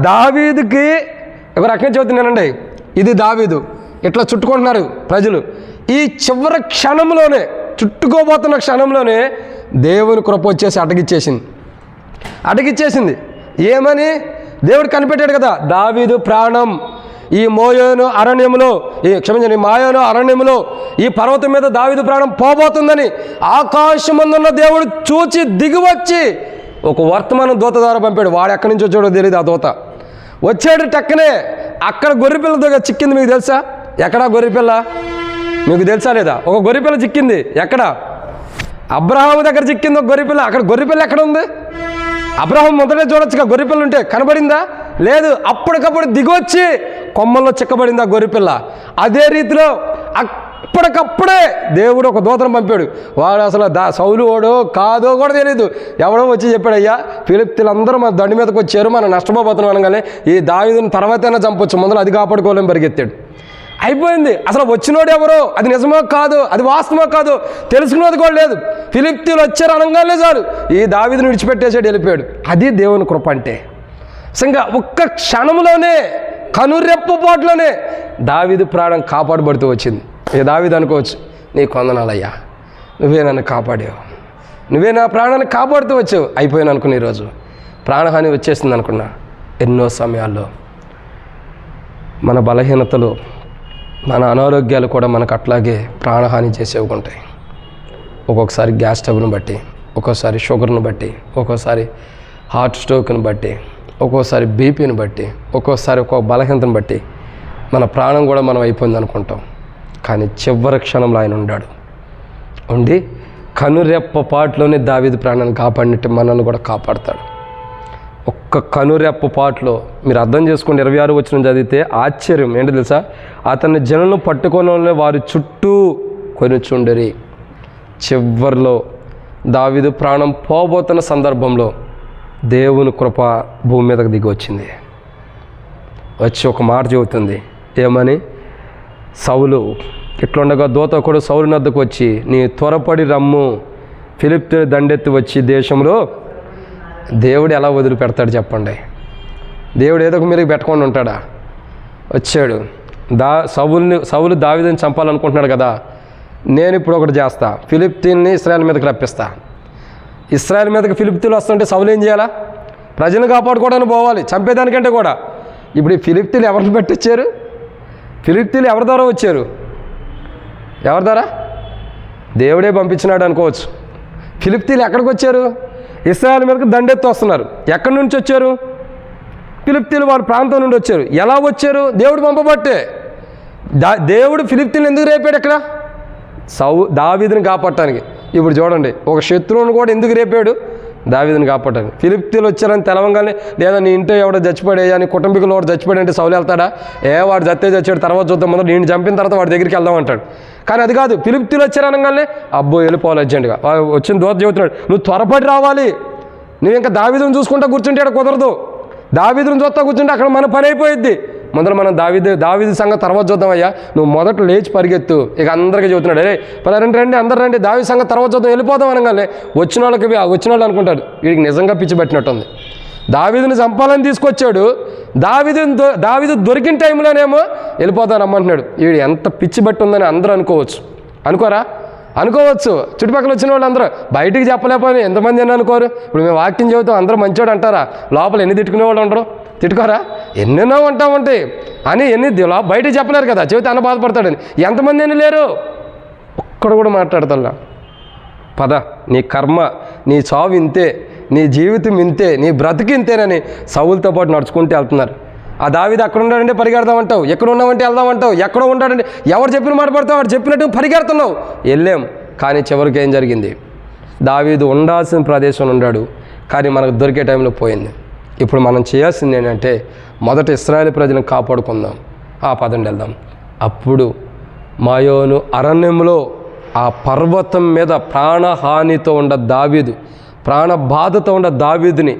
దావీదుకి ఒక రకంగా చెబుతున్నానండి, ఇది దావీదు, ఇట్లా చుట్టుకుంటున్నారు ప్రజలు. ఈ చివరి క్షణంలోనే, చుట్టుకోబోతున్న క్షణంలోనే దేవుని కృప వచ్చేసి అటగిచ్చేసింది. ఏమని? దేవుడు కనిపెట్టాడు కదా, దావీదు ప్రాణం ఈ మాయోను అరణ్యములో ఈ పర్వతం మీద దావీదు ప్రాణం పోబోతుందని ఆకాశమందున్న దేవుడు చూచి దిగివచ్చి ఒక వర్తమానం దూత ద్వారా పంపాడు. వాడు ఎక్కడి నుంచి వచ్చాడో తెలియదు. ఆ దూత వచ్చాడు, టక్కనే అక్కడ గొర్రెపిల్ల దగ్గర చిక్కింది. మీకు తెలుసా? ఎక్కడా గొర్రెపిల్ల? మీకు తెలుసా లేదా? ఒక గొర్రెపిల్ల చిక్కింది. ఎక్కడ? అబ్రహాము దగ్గర చిక్కింది ఒక గొర్రెపిల్ల. అక్కడ గొర్రెపిల్ల ఎక్కడ ఉంది? అబ్రహాం మొదటే చూడొచ్చుగా, గొర్రెపిల్ల ఉంటే కనబడిందా? లేదు. అప్పటికప్పుడు దిగొచ్చి కొమ్మల్లో చిక్కబడింది ఆ గొర్రెపిల్ల. అదే రీతిలో అప్పటికప్పుడే దేవుడు ఒక దూతను పంపాడు. వాడు అసలు సౌలు వాడో కాదో కూడా తెలియదు. ఎవడో వచ్చి చెప్పాడు, అయ్యా ఫిలిష్తీయులందరూ మన దండి మీదకి వచ్చారు, మనం నష్టపోతున్నాం అనగానే ఈ దావీదుని తర్వాతైనా చంపొచ్చు, ముందర అది కాపాడుకోలేని పరిగెత్తాడు. అయిపోయింది. అసలు వచ్చినోడు ఎవరో, అది నిజమో కాదు, అది వాస్తవమో కాదు తెలుసుకున్నది కూడా లేదు. ఫిలిష్తీయులు వచ్చారు అనగానే చాలు ఈ దావీదుని విడిచిపెట్టేసాడు, వెళ్ళిపోయాడు. అది దేవుని కృప అంటే. నిజంగా ఒక్క క్షణంలోనే, కనురెప్పపాటులోనే దావీదు ప్రాణం కాపాడబడుతూ వచ్చింది. ఇక దావీదు అనుకోవచ్చు, నీ కొందనాలయ్యా, నువ్వే నన్ను కాపాడావు, నువ్వే నా ప్రాణాన్ని కాపాడుతూ వచ్చావు, అయిపోయాను అనుకున్న ఈరోజు ప్రాణహాని వచ్చేసింది అనుకున్నా. ఎన్నో సమయాల్లో మన బలహీనతలు, మన అనారోగ్యాలు కూడా మనకు అట్లాగే ప్రాణహాని చేసేవి ఉంటాయి. ఒక్కొక్కసారి గ్యాస్ స్టవ్ను బట్టి, ఒక్కోసారి షుగర్ను బట్టి, ఒక్కోసారి హార్ట్ స్ట్రోక్ని బట్టి, ఒక్కోసారి బీపీని బట్టి, ఒక్కోసారి ఒక్కొక్క బలహీనతను బట్టి మన ప్రాణం కూడా మనం అయిపోయింది అనుకుంటాం. కానీ చివరి క్షణంలో ఆయన ఉండి కనురెప్ప పాటులోనే దావీదు ప్రాణాన్ని కాపాడినట్టు మనల్ని కూడా కాపాడతాడు. ఒక్క కనురెప్ప పాటులో మీరు అర్థం చేసుకోండి. 26 వచనం చదివితే ఆశ్చర్యం ఏంటి తెలుసా? అతన్ని జనులను పట్టుకొని వారి చుట్టూ కొనుచుండరి. చివరిలో దావీదు ప్రాణం పోబోతున్న సందర్భంలో దేవుని కృప భూమి మీదకి దిగి వచ్చింది. వచ్చి ఒక మాట చెబుతుంది. ఏమని? సౌలు ఇట్లుండగా దూతకుడు సౌలు వద్దకు వచ్చి, నీ త్వరపడి రమ్ము, ఫిలిష్తీయులు దండెత్తి వచ్చి దేశంలో. దేవుడు ఎలా వదిలిపెడతాడు చెప్పండి? దేవుడు ఏదో ఒక మీదకి పెట్టకుండా ఉంటాడా? వచ్చాడు. సౌలు దావీదుని చంపాలనుకుంటున్నాడు కదా, నేను ఇప్పుడు ఒకటి చేస్తా, ఫిలిష్తీయుల్ని ఇశ్రాయేల్ మీదకి రప్పిస్తా. ఇశ్రాయేల్ మీదకి ఫిలిష్తీయులు వస్తుంటే సౌలు ఏం చేయాలా? ప్రజలను కాపాడుకోవడానికి పోవాలి, చంపేదానికంటే కూడా. ఇప్పుడు ఈ ఫిలిష్తీయులు ఎవరిని పెట్టించారు? ఫిలిష్తీయులు ఎవరి ద్వారా వచ్చారు? ఎవరి ద్వారా? దేవుడే పంపించినాడు అనుకోవచ్చు. ఫిలిష్తీయులు ఎక్కడికి వచ్చారు? ఇశ్రాయేల్ మీదకి దండెత్తి వస్తున్నారు. ఎక్కడి నుంచి వచ్చారు? ఫిలిష్తీయులు వాళ్ళ ప్రాంతం నుండి వచ్చారు. ఎలా వచ్చారు? దేవుడు పంపబట్టే. దేవుడు ఫిలిష్తీయులను ఎందుకు రేపాడు? ఎక్కడ? దావీదుని కాపాడటానికి. ఇప్పుడు చూడండి, ఒక శత్రువును కూడా ఎందుకు రేపాడు? దావీదుని కాపాడటానికి. ఫిలిష్తీయులు వచ్చారని తెలవంగానే, లేదా నీ ఇంట్లో ఎవడో చచ్చిపోయాడు అని కుటుంబీకులు వాడు చచ్చిపోయాడంటే సౌలు వెళ్తాడా? వాడు చచ్చాడు తర్వాత చూద్దాం, ముందు నేను చంపిన తర్వాత వాడి దగ్గరికి వెళ్దాం అంటాడు. కానీ అది కాదు. ఫిలిష్తీయులు వచ్చారనగానే అబ్బో వెళ్ళిపోవాలి అర్జెంటుగా. వచ్చిన దూత చెబుతున్నాడు, నువ్వు త్వరపడి రావాలి, నువ్వు ఇంకా దావీదుని చూసుకుంటా కూర్చుంటే అక్కడ కుదరదు. దావీదుని చూస్తా కూర్చుంటే అక్కడ మన పని అయిపోయిద్ది. మొదలు మనం దావీదు సంగతి తర్వాత చూద్దామయ్యా, నువ్వు మొదట లేచి పరిగెత్తు. ఇక అందరికీ చెబుతున్నాడు, రండి అందరు రండి, దావీదు సంగతి తర్వాత చూద్దాం, వెళ్ళిపోదాం అనగానే వచ్చిన వాళ్ళు అనుకుంటారు వీడికి నిజంగా పిచ్చి పెట్టినట్టుంది. దావీదుని చంపాలని తీసుకొచ్చాడు, దావీదు దొరికిన టైంలోనేమో వెళ్ళిపోతాను రమ్మంటున్నాడు. వీడు ఎంత పిచ్చి బట్టి ఉందని అందరూ అనుకోరా? అనుకోవచ్చు. చుట్టుపక్కల వచ్చిన వాళ్ళు అందరూ బయటికి చెప్పలేకపోయినా ఎంతమంది అని అనుకోరు. ఇప్పుడు మేము వాక్యం చెబుతాం, అందరూ మంచోడు అంటారా? లోపల ఎన్ని తిట్టుకునే వాళ్ళు ఉండరు? తిట్టుకోరా? ఎన్నెన్నో ఉంటామంటే అని బయటికి చెప్పలేరు కదా, చెబితే అన్న బాధపడతాడని. ఎంతమంది అని లేరు, ఒక్కడు కూడా మాట్లాడతా. పద, నీ కర్మ, నీ చావు ఇంతే, నీ జీవితం ఇంతే, నీ బ్రతికి ఇంతేనని సౌలుతో పాటు నడుచుకుంటూ వెళ్తున్నారు. ఆ దావీదు అక్కడ ఉన్నాడంటే పరిగెడదామంటావు, ఎక్కడ ఉన్నామంటే వెళ్దామంటావు, ఎక్కడో ఉంటాడంటే ఎవరు చెప్పిన మాట పడతావు, వాడు చెప్పినట్టు పరిగెడుతున్నావు. వెళ్ళాం. కానీ చివరికి ఏం జరిగింది? దావీదు ఉండాల్సిన ప్రదేశంలో ఉన్నాడు, కానీ మనకు దొరికే టైంలో పోయింది. ఇప్పుడు మనం చేయాల్సింది ఏంటంటే, మొదట ఇశ్రాయేలు ప్రజలను కాపాడుకుందాం. పదండి వెళ్దాం. అప్పుడు మాయోను అరణ్యంలో ఆ పర్వతం మీద ప్రాణహానితో ఉన్న దావీదు, ప్రాణబాధతో ఉన్న దావీదుని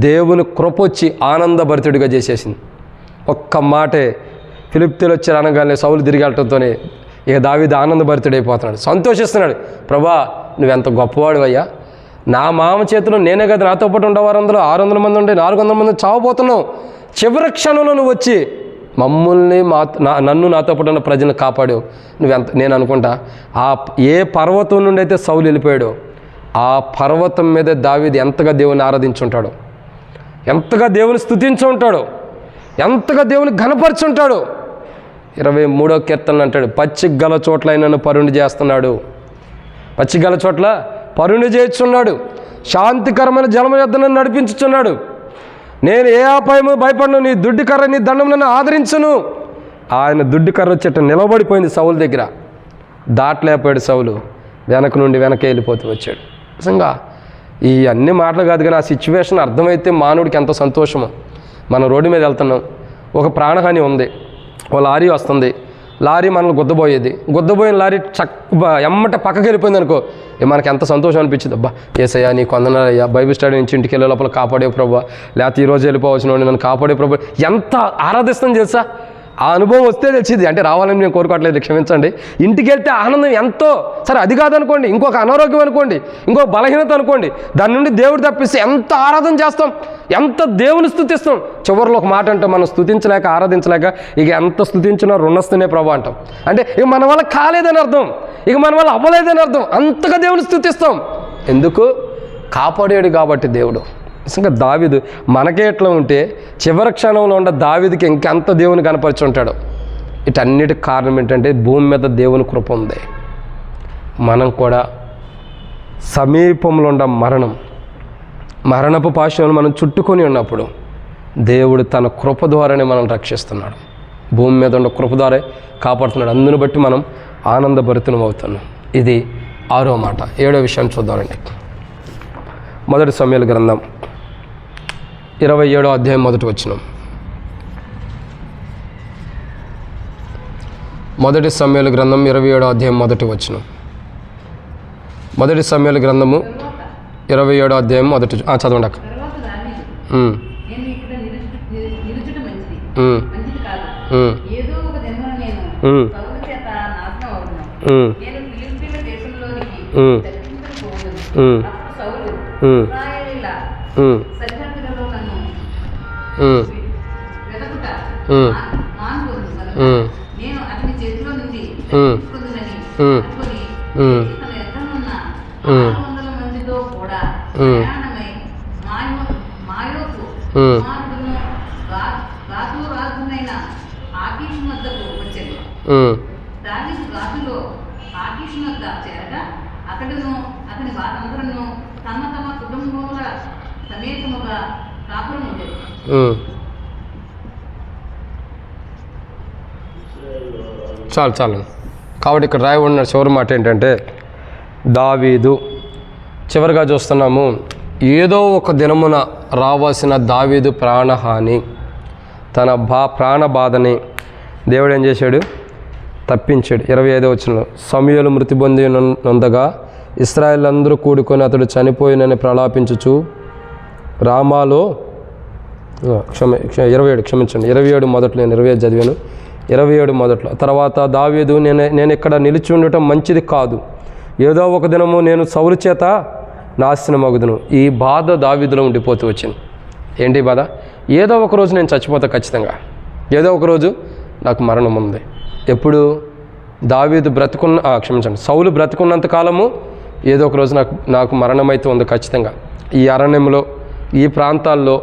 దేవుని కృపొచ్చి ఆనందభరితుడిగా చేసేసింది. ఒక్క మాటే ఫిలిష్తీయులు వచ్చారు అనగానే సౌలు తిరిగి వెళ్ళటంతోనే ఇక దావీదు ఆనందభరితుడైపోతున్నాడు, సంతోషిస్తున్నాడు. ప్రభా, నువ్వెంత గొప్పవాడు అయ్యా, నా మామ చేతిలో నేనే కదా, నాతో పాటు ఉండేవారందరూ 600 మంది ఉండే 400 మంది చావబోతున్నావు, చివరి క్షణంలో నువ్వు వచ్చి మమ్మల్ని నన్ను నాతో పాటు ఉన్న ప్రజలను కాపాడావు. నేను అనుకుంటా, ఏ పర్వతం నుండి అయితే సౌలు వెళ్ళిపోయాడో ఆ పర్వతం మీద దావీదు ఎంతగా దేవుని ఆరాధించుంటాడో, ఎంతగా దేవుని స్తుతించి ఉంటాడో, ఎంతగా దేవుని ఘనపరుచుంటాడు. 23వ కీర్తన అంటాడు, పచ్చిక గల చోట్ల ఆయనను పరుండి చేస్తున్నాడు. పచ్చిక గల చోట్ల పరుండి చేస్తున్నాడు, శాంతికరమైన జలము యొద్ద నన్ను నడిపించుచున్నాడు. నేను ఏ అపాయము భయపడను, నీ దుడ్డి కర్ర నీ దండం నన్ను ఆదరించును. ఆయన దుడ్డి కర్ర వచ్చేట నిలబడిపోయింది సౌలు దగ్గర. దాటలేకపోయాడు సౌలు, వెనక నుండి వెనక వెళ్ళిపోతూ వచ్చాడు. నిజంగా ఈ అన్ని మాటలు కాదు, కానీ ఆ సిచ్యువేషన్ అర్థమైతే మానవుడికి ఎంత సంతోషమో. మనం రోడ్డు మీద వెళ్తున్నాం, ఒక ప్రాణహాని ఉంది, ఓ లారీ వస్తుంది, లారీ మనల్ని గుద్దబోయిన లారీ ఎమ్మట పక్కకి వెళ్ళిపోయింది అనుకో, మనకి ఎంత సంతోషం అనిపించింది. అబ్బా ఏసయ్యా నీ కొందనాలయ్యా, బైబిల్ స్టడీ నుంచి ఇంటికి వెళ్ళే లోపల కాపాడే ప్రభా, లేకపోతే ఈరోజు వెళ్ళిపోవచ్చిన వాడిని నన్ను కాపాడే ప్రభా, ఎంత ఆరాధిస్తాం తెలుసా. ఆ అనుభవం వస్తే తెలిసింది. అంటే రావాలని నేను కోరుకోవట్లేదు, క్షమించండి. ఇంటికి వెళ్తే ఆనందం ఎంతో. సరే అది కాదనుకోండి, ఇంకొక అనారోగ్యం అనుకోండి, ఇంకొక బలహీనత అనుకోండి, దాని నుండి దేవుడు తప్పిస్తే ఎంత ఆరాధన చేస్తాం, ఎంత దేవుని స్తుతిస్తాం. చివరిలో ఒక మాట అంటే, మనం స్తుతించలేక ఆరాధించలేక ఇక ఎంత స్తుతించినా రుణస్తునే ప్రభు అంటాం. అంటే ఇక మన వల్ల కాలేదని అర్థం, ఇక మన వల్ల అవ్వలేదని అర్థం. అంతగా దేవుని స్తుతిస్తాం. ఎందుకు? కాపాడాడు కాబట్టి దేవుడు. నిజంగా దావీదు మనకే ఎట్లా ఉంటే చివరి క్షణంలో ఉన్న దావీదుకి ఇంకెంత దేవుని కనపరిచి ఉంటాడు. వీటన్నిటికి కారణం ఏంటంటే భూమి మీద దేవుని కృప ఉంది. మనం కూడా సమీపంలో ఉన్న మరణపు పాశంలో మనం చుట్టుకొని ఉన్నప్పుడు దేవుడు తన కృప ద్వారానే మనం రక్షిస్తున్నాడు. భూమి మీద ఉన్న కృప ద్వారా కాపాడుతున్నాడు. అందుని బట్టి మనం ఆనందభరితం అవుతున్నాం. ఇది 6వ మాట. 7వ విషయాన్ని చూద్దామండి. మొదటి సమూయేలు గ్రంథం 27వ అధ్యాయం 1వ వచనం. మొదటి సమూయేలు గ్రంథం 27వ అధ్యాయం 1వ వచనం. మొదటి సమూయేలు గ్రంథము 27వ అధ్యాయం 1 చదవండి అక్క. తరువాత దావీదు, నేను ఇక్కడ నిలుచుట మంచిది కాదు. ఏదో ఒక దినమున నేను సౌలు చేత నాశనం అవుతున్నాను. నేను ఫిలిష్తీయుల దేశంలోనికి తప్పించుకుపోదును. అప్పుడు సౌలు ఇశ్రాయేలీయుల సరిహద్దులలో నన్ను వెదకుట మానుకొను కనుక నేను అతని చేతిలో నుండి తప్పించుకొందునని అనుకొని తన యుద్ధమున్న 600 మందితో కూడా ప్రయాణమై మాయోకు కుమారుడును గాతు రాజునైన ఆకీషు వద్దకు వచ్చాడు. దావీదు గాతులో ఆకీషు వద్ద చేరగా అతడును అతని వారందరూ తమ తమ కుటుంబముల సమేతముగా కాపురం ఉండేది. చాలు. కాబట్టి ఇక్కడ రాయబడిన చివరి మాట ఏంటంటే దావీదు చివరిగా చూస్తున్నాము. ఏదో ఒక దినమున రావాల్సిన దావీదు ప్రాణహాని, తన ప్రాణ బాధని దేవుడు ఏం చేశాడు? తప్పించాడు. 25వ వచనంలో సమూయేలు మృతి పొంది నొందగా ఇశ్రాయేలు అందరూ కూడుకొని అతడు చనిపోయినని ప్రలాపించుచు రామాలో 27 మొదట్లో, నేను 25 చదివాను. 27 మొదట్లో. తర్వాత దావీదు, నేను ఇక్కడ నిలిచి ఉండటం మంచిది కాదు, ఏదో ఒక దినము నేను సౌలు చేత నాశనమగుదును. ఈ బాధ దావీదులో ఉండిపోతూ వచ్చింది. ఏంటి బాధ? ఏదో ఒక రోజు నేను చచ్చిపోతా ఖచ్చితంగా, ఏదో ఒక రోజు నాకు మరణం ఉంది. ఎప్పుడు? దావీదు సౌలు బ్రతుకున్నంత కాలము ఏదో ఒక రోజు నాకు మరణం అయితే ఉంది ఖచ్చితంగా. ఈ అరణ్యంలో, ఈ ప్రాంతాల్లో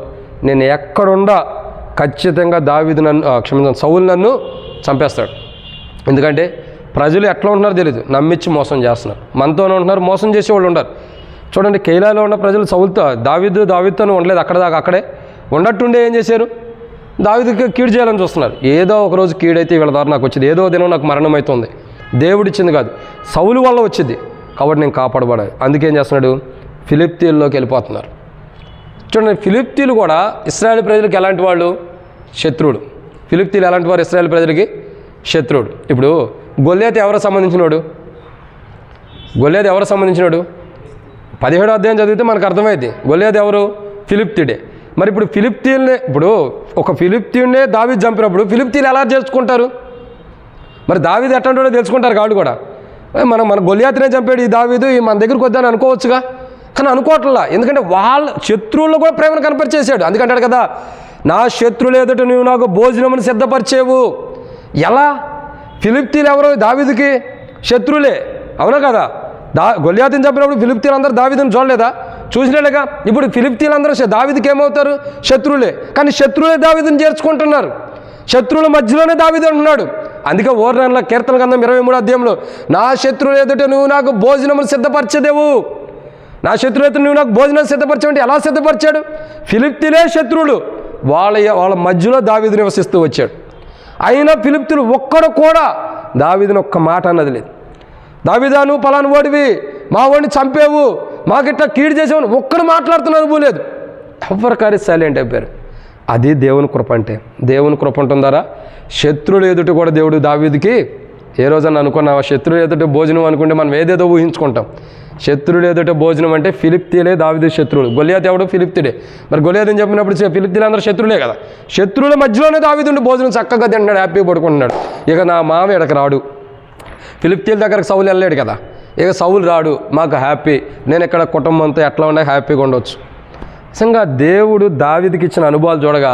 నేను ఎక్కడుండా ఖచ్చితంగా దావీదు సౌలు నన్ను చంపేస్తాడు. ఎందుకంటే ప్రజలు ఎట్లా ఉంటున్నారో తెలియదు, నమ్మించి మోసం చేస్తున్నారు. మనతోనే ఉంటున్నారు, మోసం చేసేవాళ్ళు ఉండరు. చూడండి, కైలాలో ఉన్న ప్రజలు దావీదుతో ఉండలేదు, అక్కడే ఉండట్టుండే ఏం చేశారు? దావీదుకి కీడు చేయాలని చూస్తున్నారు. ఏదో ఒకరోజు కీడైతే వీళ్ళ ద్వారా నాకు వచ్చింది, ఏదో దినం నాకు మరణం అవుతుంది. దేవుడిచ్చింది కాదు, సౌలు వల్ల వచ్చింది. కాబట్టి నేను కాపాడబడాలి. అందుకేం చేస్తున్నాడు? ఫిలిష్తీయుల్లోకి వెళ్ళిపోతున్నారు. చూడండి, ఫిలిష్తీయులు కూడా ఇశ్రాయేల్ ప్రజలకు ఎలాంటి వాళ్ళు? శత్రువుడు. ఫిలిష్తీయులు ఎలాంటి వారు? ఇశ్రాయేల్ ప్రజలకి శత్రువుడు. ఇప్పుడు గొల్యాతు ఎవరు సంబంధించినోడు? 17వ అధ్యాయం చదివితే మనకు అర్థమైంది. గొల్యాతు ఎవరు? ఫిలిష్తీయుడే. మరి ఇప్పుడు ఒక ఫిలిష్తీయుడినే దావీదు చంపినప్పుడు ఫిలిష్తీయులు ఎలా చేసుకుంటారు? మరి దావీదు ఎట్లాంటి తెలుసుకుంటారు కాదు కూడా. మన గొల్యాతునే చంపాడు ఈ దావీదు, మన దగ్గరికి వద్దని అనుకోవచ్చుగా, కానీ అనుకోవట్లా. ఎందుకంటే వాళ్ళ శత్రువుల్లో కూడా ప్రేమను కనపరిచేసాడు. అందుకంటాడు కదా, నా శత్రువులు ఎదుట నువ్వు నాకు భోజనమును సిద్ధపరిచేవు. ఎలా? ఫిలిష్తీయులు ఎవరు? దావీదుకి శత్రువులే, అవునా కదా? గొల్యాతుని చంపినప్పుడు ఫిలిష్తీయులు అందరూ దావీదుని చూడలేదా? చూసినట్లుగా ఇప్పుడు ఫిలిష్తీయులందరూ దావీదుకి ఏమవుతారు? శత్రువులే. కానీ శత్రువులే దావీదుని చేర్చుకుంటున్నారు. శత్రువుల మధ్యలోనే దావీదు అంటున్నాడు. అందుకే ఓర్నల కీర్తన గ్రంథం 23వ అధ్యాయంలో, నా శత్రువులు ఎదుట నువ్వు నాకు భోజనములు సిద్ధపరచదేవు. నా శత్రువులు ఎదుట నువ్వు నాకు భోజనం సిద్ధపరచావంటే ఎలా సిద్ధపరిచాడు? ఫిలిష్తీయులే శత్రువులు, వాళ్ళ మధ్యలో దావీదు నివసిస్తూ వచ్చాడు. అయినా ఫిలిష్తీయులు ఒక్కడు కూడా దావీదుని ఒక్క మాట అన్నది లేదు. దావీదా, నువ్వు పలాను వాడివి, మా వాడిని చంపేవు, మాకిట్లా కీడు చేసావు, ఒక్కడు మాట్లాడుతున్న అనుభవం లేదు. ఎవరికారి సైలెంట్ అయిపోయారు. అది దేవుని కృప అంటే. దేవుని కృప ఉంటుందారా? శత్రువులు ఎదుట కూడా దేవుడు దావీదుకి ఏ రోజన్నా అనుకున్నావా? శత్రువులు ఎదుట భోజనం అనుకుంటే మనం ఏదేదో ఊహించుకుంటాం. శత్రువులు ఎదుట భోజనం అంటే ఫిలిష్తీయులే దావీదు శత్రువులు. గొల్యాతు ఎవడు? ఫిలిష్తీయుడే. మరి గొల్యాతు అని చెప్పినప్పుడు ఫిలిష్తీయులు అందరూ శత్రువులే కదా. శత్రువుల మధ్యలోనే దావీదు భోజనం చక్కగా తింటున్నాడు, హ్యాపీగా పడుకుంటున్నాడు. ఇక నా మామ ఎడకు రాడు, ఫిలిష్తీయుల దగ్గరకు సౌలు వెళ్ళాడు కదా, ఇక సౌలు రాడు, మాకు హ్యాపీ, నేను ఇక్కడ కుటుంబంతో ఎట్లా ఉండే హ్యాపీగా ఉండొచ్చు. నిజంగా దేవుడు దావీదుకి ఇచ్చిన అనుభవాలు చూడగా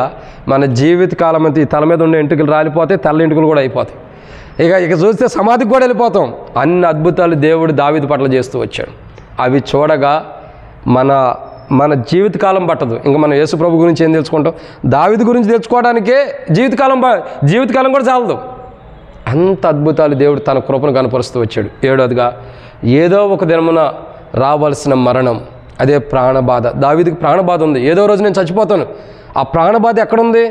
మన జీవితకాలం అంతా ఈ తల మీద ఉండే ఎంటుకలు రాలిపోతాయి, తెల్ల ఎంటుకలు కూడా అయిపోతాయి. ఇక చూస్తే సమాధికి కూడా వెళ్ళిపోతాం. అన్ని అద్భుతాలు దేవుడు దావీదు పట్ల చేస్తూ వచ్చాడు. అవి చూడగా మన జీవితకాలం పట్టదు. ఇంకా మనం యేసుప్రభు గురించి ఏం తెలుసుకుంటాం? దావీదు గురించి తెలుసుకోవడానికే జీవితకాలం కూడా చాలదు. అంత అద్భుతాలు దేవుడు తన కృపను కనపరుస్తూ వచ్చాడు. 7వదిగా ఏదో ఒక దినమున రావాల్సిన మరణం, అదే ప్రాణబాధ. దావీదుకి ప్రాణబాధ ఉంది. ఏదో రోజు నేను చచ్చిపోతాను. ఆ ప్రాణబాధ ఎక్కడుంది?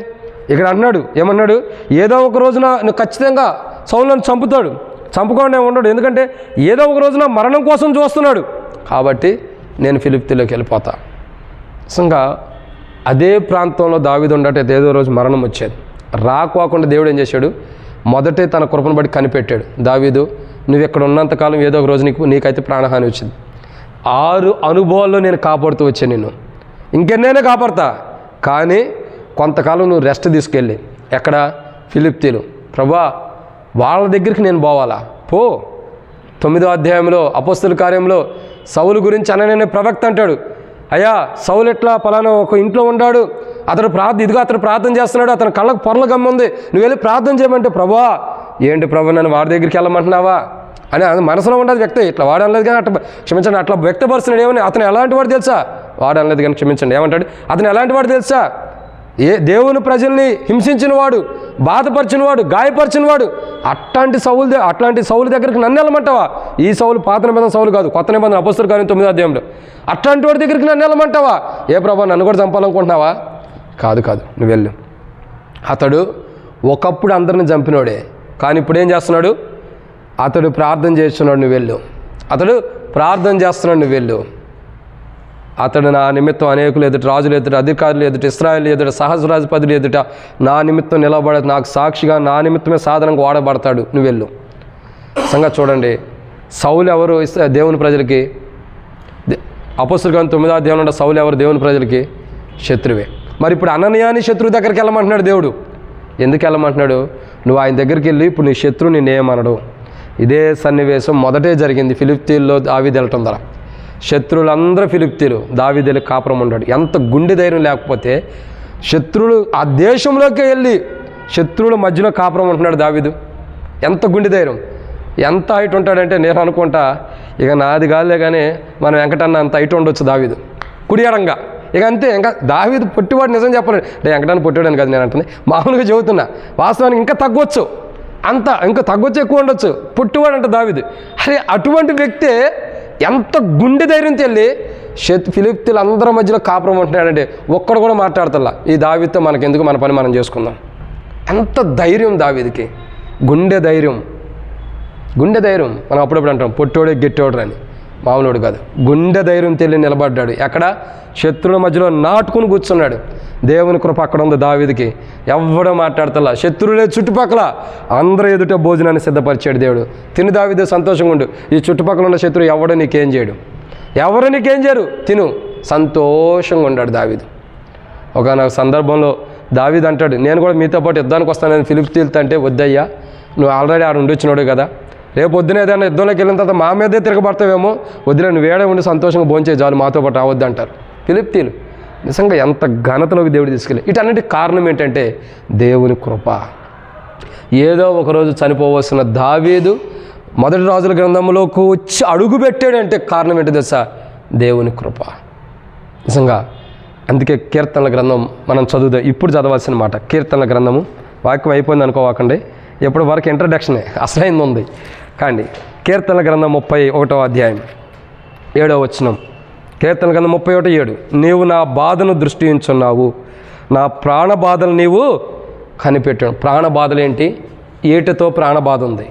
ఇక్కడ అన్నాడు, ఏమన్నాడు? ఏదో ఒక రోజున నువ్వు ఖచ్చితంగా సౌలును చంపుతాడు, చంపుకోండి ఉండడు. ఎందుకంటే ఏదో ఒక రోజున మరణం కోసం చూస్తున్నాడు. కాబట్టి నేను ఫిలిష్తీయుల్లోకి వెళ్ళిపోతా. నిజంగా అదే ప్రాంతంలో దావీదు ఉండటైతే ఏదో రోజు మరణం వచ్చేది. రాకోకుండా దేవుడు ఏం చేశాడు? మొదటే తన కృపను బట్టి కనిపెట్టాడు. దావీదు, నువ్వు ఇక్కడ ఉన్నంతకాలం ఏదో ఒక రోజు నీకైతే ప్రాణహాని వచ్చింది. 6 అనుభవాల్లో నేను కాపాడుతూ వచ్చాను నిన్ను. ఇంకెన్నైనా కాపాడతా, కానీ కొంతకాలం నువ్వు రెస్ట్ తీసుకెళ్ళి ఎక్కడ? ఫిలిష్తీయులు. ప్రభువా, వాళ్ళ దగ్గరికి నేను పోవాలా? పో. 9వ అధ్యాయంలో అపోస్తలుల కార్యంలో సౌలు గురించి అననే ప్రవక్త అంటాడు, అయ్యా సౌలు ఎట్లా పలానా ఒక ఇంట్లో ఉన్నాడు, అతడు ప్రార్థన చేస్తున్నాడు, అతని కళ్ళకు పొరల గమ్ముంది, నువ్వు వెళ్ళి ప్రార్థన చేయమంటే, ప్రభువా ఏంటి ప్రభు నన్ను వాడి దగ్గరికి వెళ్ళమంటున్నావా అని మనసులో ఉండదు వ్యక్తి. ఇట్లా వాడనలేదు కానీ అట్లా క్షమించండి, అట్లా వ్యక్తపరుస్తున్నాడు. ఏమని? అతను ఎలాంటి వాడు తెలుసా? వాడనలేదు కానీ క్షమించండి. ఏమంటాడు? అతను ఎలాంటి వాడు తెలుసా? దేవుని ప్రజల్ని హింసించిన వాడు, బాధపరిచిన వాడు, గాయపరిచిన వాడు. అట్లాంటి సౌలు దగ్గరికి నన్ను వెళ్ళమంటావా? ఈ సౌలు పాత నిబంధన సౌలు కాదు, కొత్త నిబంధన అపోస్తలుల కార్యం 9వ అధ్యాయంలో. అట్లాంటి వాడి దగ్గరికి నన్ను వెళ్ళమంటావా? ఏ ప్రభా, నన్ను కూడా చంపాలనుకుంటున్నావా? కాదు, నువ్వు వెళ్ళు. అతడు ఒకప్పుడు అందరిని చంపినోడే, కానీ ఇప్పుడు ఏం చేస్తున్నాడు? అతడు ప్రార్థన చేస్తున్నాడు, నువ్వు వెళ్ళు. అతడు ప్రార్థన చేస్తున్నాడు, నువ్వు వెళ్ళు. అతడు నా నిమిత్తం అనేకులు ఎదుట, రాజులు ఎదుట, అధికారులు ఎదుట, ఇశ్రాయేలు ఎదుట, సహస్రాధిపతులు ఎదుట నా నిమిత్తం నిలబడ, నాకు సాక్షిగా నా నిమిత్తమే సాధనంగా వాడబడతాడు, నువ్వు వెళ్ళు. సంగతి చూడండి, సౌలు ఎవరు దేవుని ప్రజలకి? అపోస్తలుల కార్యం 9వ అధ్యాయంలో సౌలు ఎవరు దేవుని ప్రజలకి? శత్రువే. మరి ఇప్పుడు అననీయాని శత్రువు దగ్గరికి వెళ్ళమంటున్నాడు దేవుడు. ఎందుకు వెళ్ళమంటున్నాడు? నువ్వు ఆయన దగ్గరికి వెళ్ళి ఇప్పుడు నీ శత్రువు నిన్నేమనడు. ఇదే సన్నివేశం మొదటే జరిగింది ఫిలిష్తీయుల్లో దావీదు వెళ్ళటం ద్వారా. శత్రువులందరూ ఫిలిష్తీయులు, దావీదు కాపురం ఉన్నాడు. ఎంత గుండె ధైర్యం లేకపోతే శత్రువులు ఆ దేశంలోకి వెళ్ళి శత్రువుల మధ్యలో కాపురం ఉంటున్నాడు దావీదు. ఎంత గుండె ధైర్యం, ఎంత హైట్ ఉంటాడంటే నేను అనుకుంటా ఇక నాది కాదులే కానీ మన వెంకటన్న అంత హైట్ ఉండొచ్చు దావీదు, కుడియడంగా. ఇక అంతే. ఇంకా దావీదు పొట్టివాడు, నిజం చెప్పాలి అంటే వెంకటన్న పొట్టివాడని కాదు నేను అంటుంది, మామూలుగా చెబుతున్నా. వాస్తవానికి ఇంకా తగ్గొచ్చు, ఇంకా తగ్గొచ్చు, ఎక్కువ ఉండొచ్చు. పొట్టివాడు అంటే దావీదు. అరే అటువంటి వ్యక్తే ఎంత గుండె ధైర్యంతో వెళ్ళి ఫిలిష్తీయులు అందరి మధ్యలో కాపురం ఉంటున్నాడంటే ఒక్కడు కూడా మాట్లాడతల్లా, ఈ దావీదుతో మనకెందుకు, మన పని మనం చేసుకుందాం. ఎంత ధైర్యం దావీదుకి, గుండె ధైర్యం. మనం అప్పుడప్పుడు అంటాం పొట్టోడే గెట్టోడు అని, మామూలుడు కాదు. గుండె ధైర్యం తెలియ నిలబడ్డాడు. ఎక్కడ? శత్రువుల మధ్యలో నాటుకుని కూర్చున్నాడు. దేవుని కృప అక్కడ ఉంది దావీదుకి. ఎవడో మాట్లాడతల్లా, శత్రువులే చుట్టుపక్కల, అందరూ ఎదుట భోజనాన్ని సిద్ధపరిచాడు దేవుడు. తిని దావీదు సంతోషంగా ఉండు. ఈ చుట్టుపక్కల ఉన్న శత్రువు ఎవడో నీకేం చేయడు, ఎవరు నీకేం చేయరు, తిను, సంతోషంగా ఉన్నాడు దావీదు. ఒకనొక సందర్భంలో దావీదు అంటాడు, నేను కూడా మీతో పాటు యుద్ధానికి వస్తానని ఫిలిష్తీయులతో అంటే, వద్దయ్యా నువ్వు ఆల్రెడీ ఆడ ఉండిచ్చినాడు కదా, రేపు పొద్దున ఏదైనా యుద్ధంలోకి వెళ్ళిన తర్వాత మా మీదే తిరగబడతావేమో, వద్దులే నువ్వు వేడే ఉండి సంతోషంగా భోంచే చాలు, మాతో పాటు రావద్దు అంటారు ఫిలిష్తీయులు. నిజంగా ఎంత ఘనతలోకి దేవుడు తీసుకెళ్ళి. వీటన్నిటి కారణం ఏంటంటే దేవుని కృప. ఏదో ఒకరోజు చనిపోవలసిన దావీదు మొదటి రాజుల గ్రంథంలోకి వచ్చి అడుగు పెట్టాడంటే కారణం ఏంటి తెలుసా? దేవుని కృప. నిజంగా అందుకే కీర్తనల గ్రంథం మనం చదువుదాం. ఇప్పుడు చదవాల్సిన మాట కీర్తనల గ్రంథము. వాక్యం అయిపోయింది అనుకోవాకండి, ఎప్పటి వరకు ఇంట్రడక్షనే, అసలైంది ఉంది. కానీ కీర్తనల గ్రంథం 31వ అధ్యాయం 7వ వచనం. కీర్తనల గ్రంథం 31:7. నీవు నా బాధను దృష్టి ఉంచున్నావు, నా ప్రాణబాధలు నీవు కనిపెట్టాడు. ప్రాణబాధలు ఏంటి? ఏటితో ప్రాణబాధ ఉంది.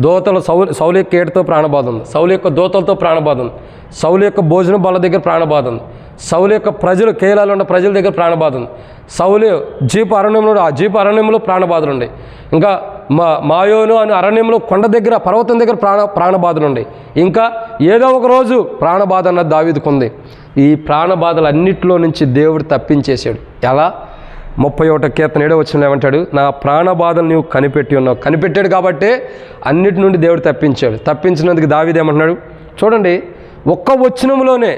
దోతలు సౌలు యొక్క ఏటితో ప్రాణబాధ ఉంది, సౌలు యొక్క దోతలతో ప్రాణబాధ ఉంది, సౌలు యొక్క భోజనం బల్ల దగ్గర ప్రాణబాధ ఉంది, సౌలు యొక్క ప్రజలు కేలాలో ఉన్న ప్రజల దగ్గర ప్రాణబాధ ఉంది, సౌలు జీపు అరణ్యంలో ఆ జీపు అరణ్యంలో ప్రాణబాధలు ఉన్నాయి, ఇంకా మాయోను అని అరణ్యంలో కొండ దగ్గర పర్వతం దగ్గర ప్రాణబాధలు ఉన్నాయి. ఇంకా ఏదో ఒక రోజు ప్రాణబాధ అన్నది దావీదుకు ఉంది. ఈ ప్రాణబాధలన్నింటిలో నుంచి దేవుడు తప్పించేశాడు. ఎలా? 31వ కీర్తన 7వ వచనంలో ఏమంటాడు? నా ప్రాణబాధలు నీవు కనిపెట్టి ఉన్నావు. కనిపెట్టాడు కాబట్టే అన్నిటి నుండి దేవుడు తప్పించాడు. తప్పించినందుకు దావీదు ఏమంటున్నాడు చూడండి, ఒక్క వచనంలోనే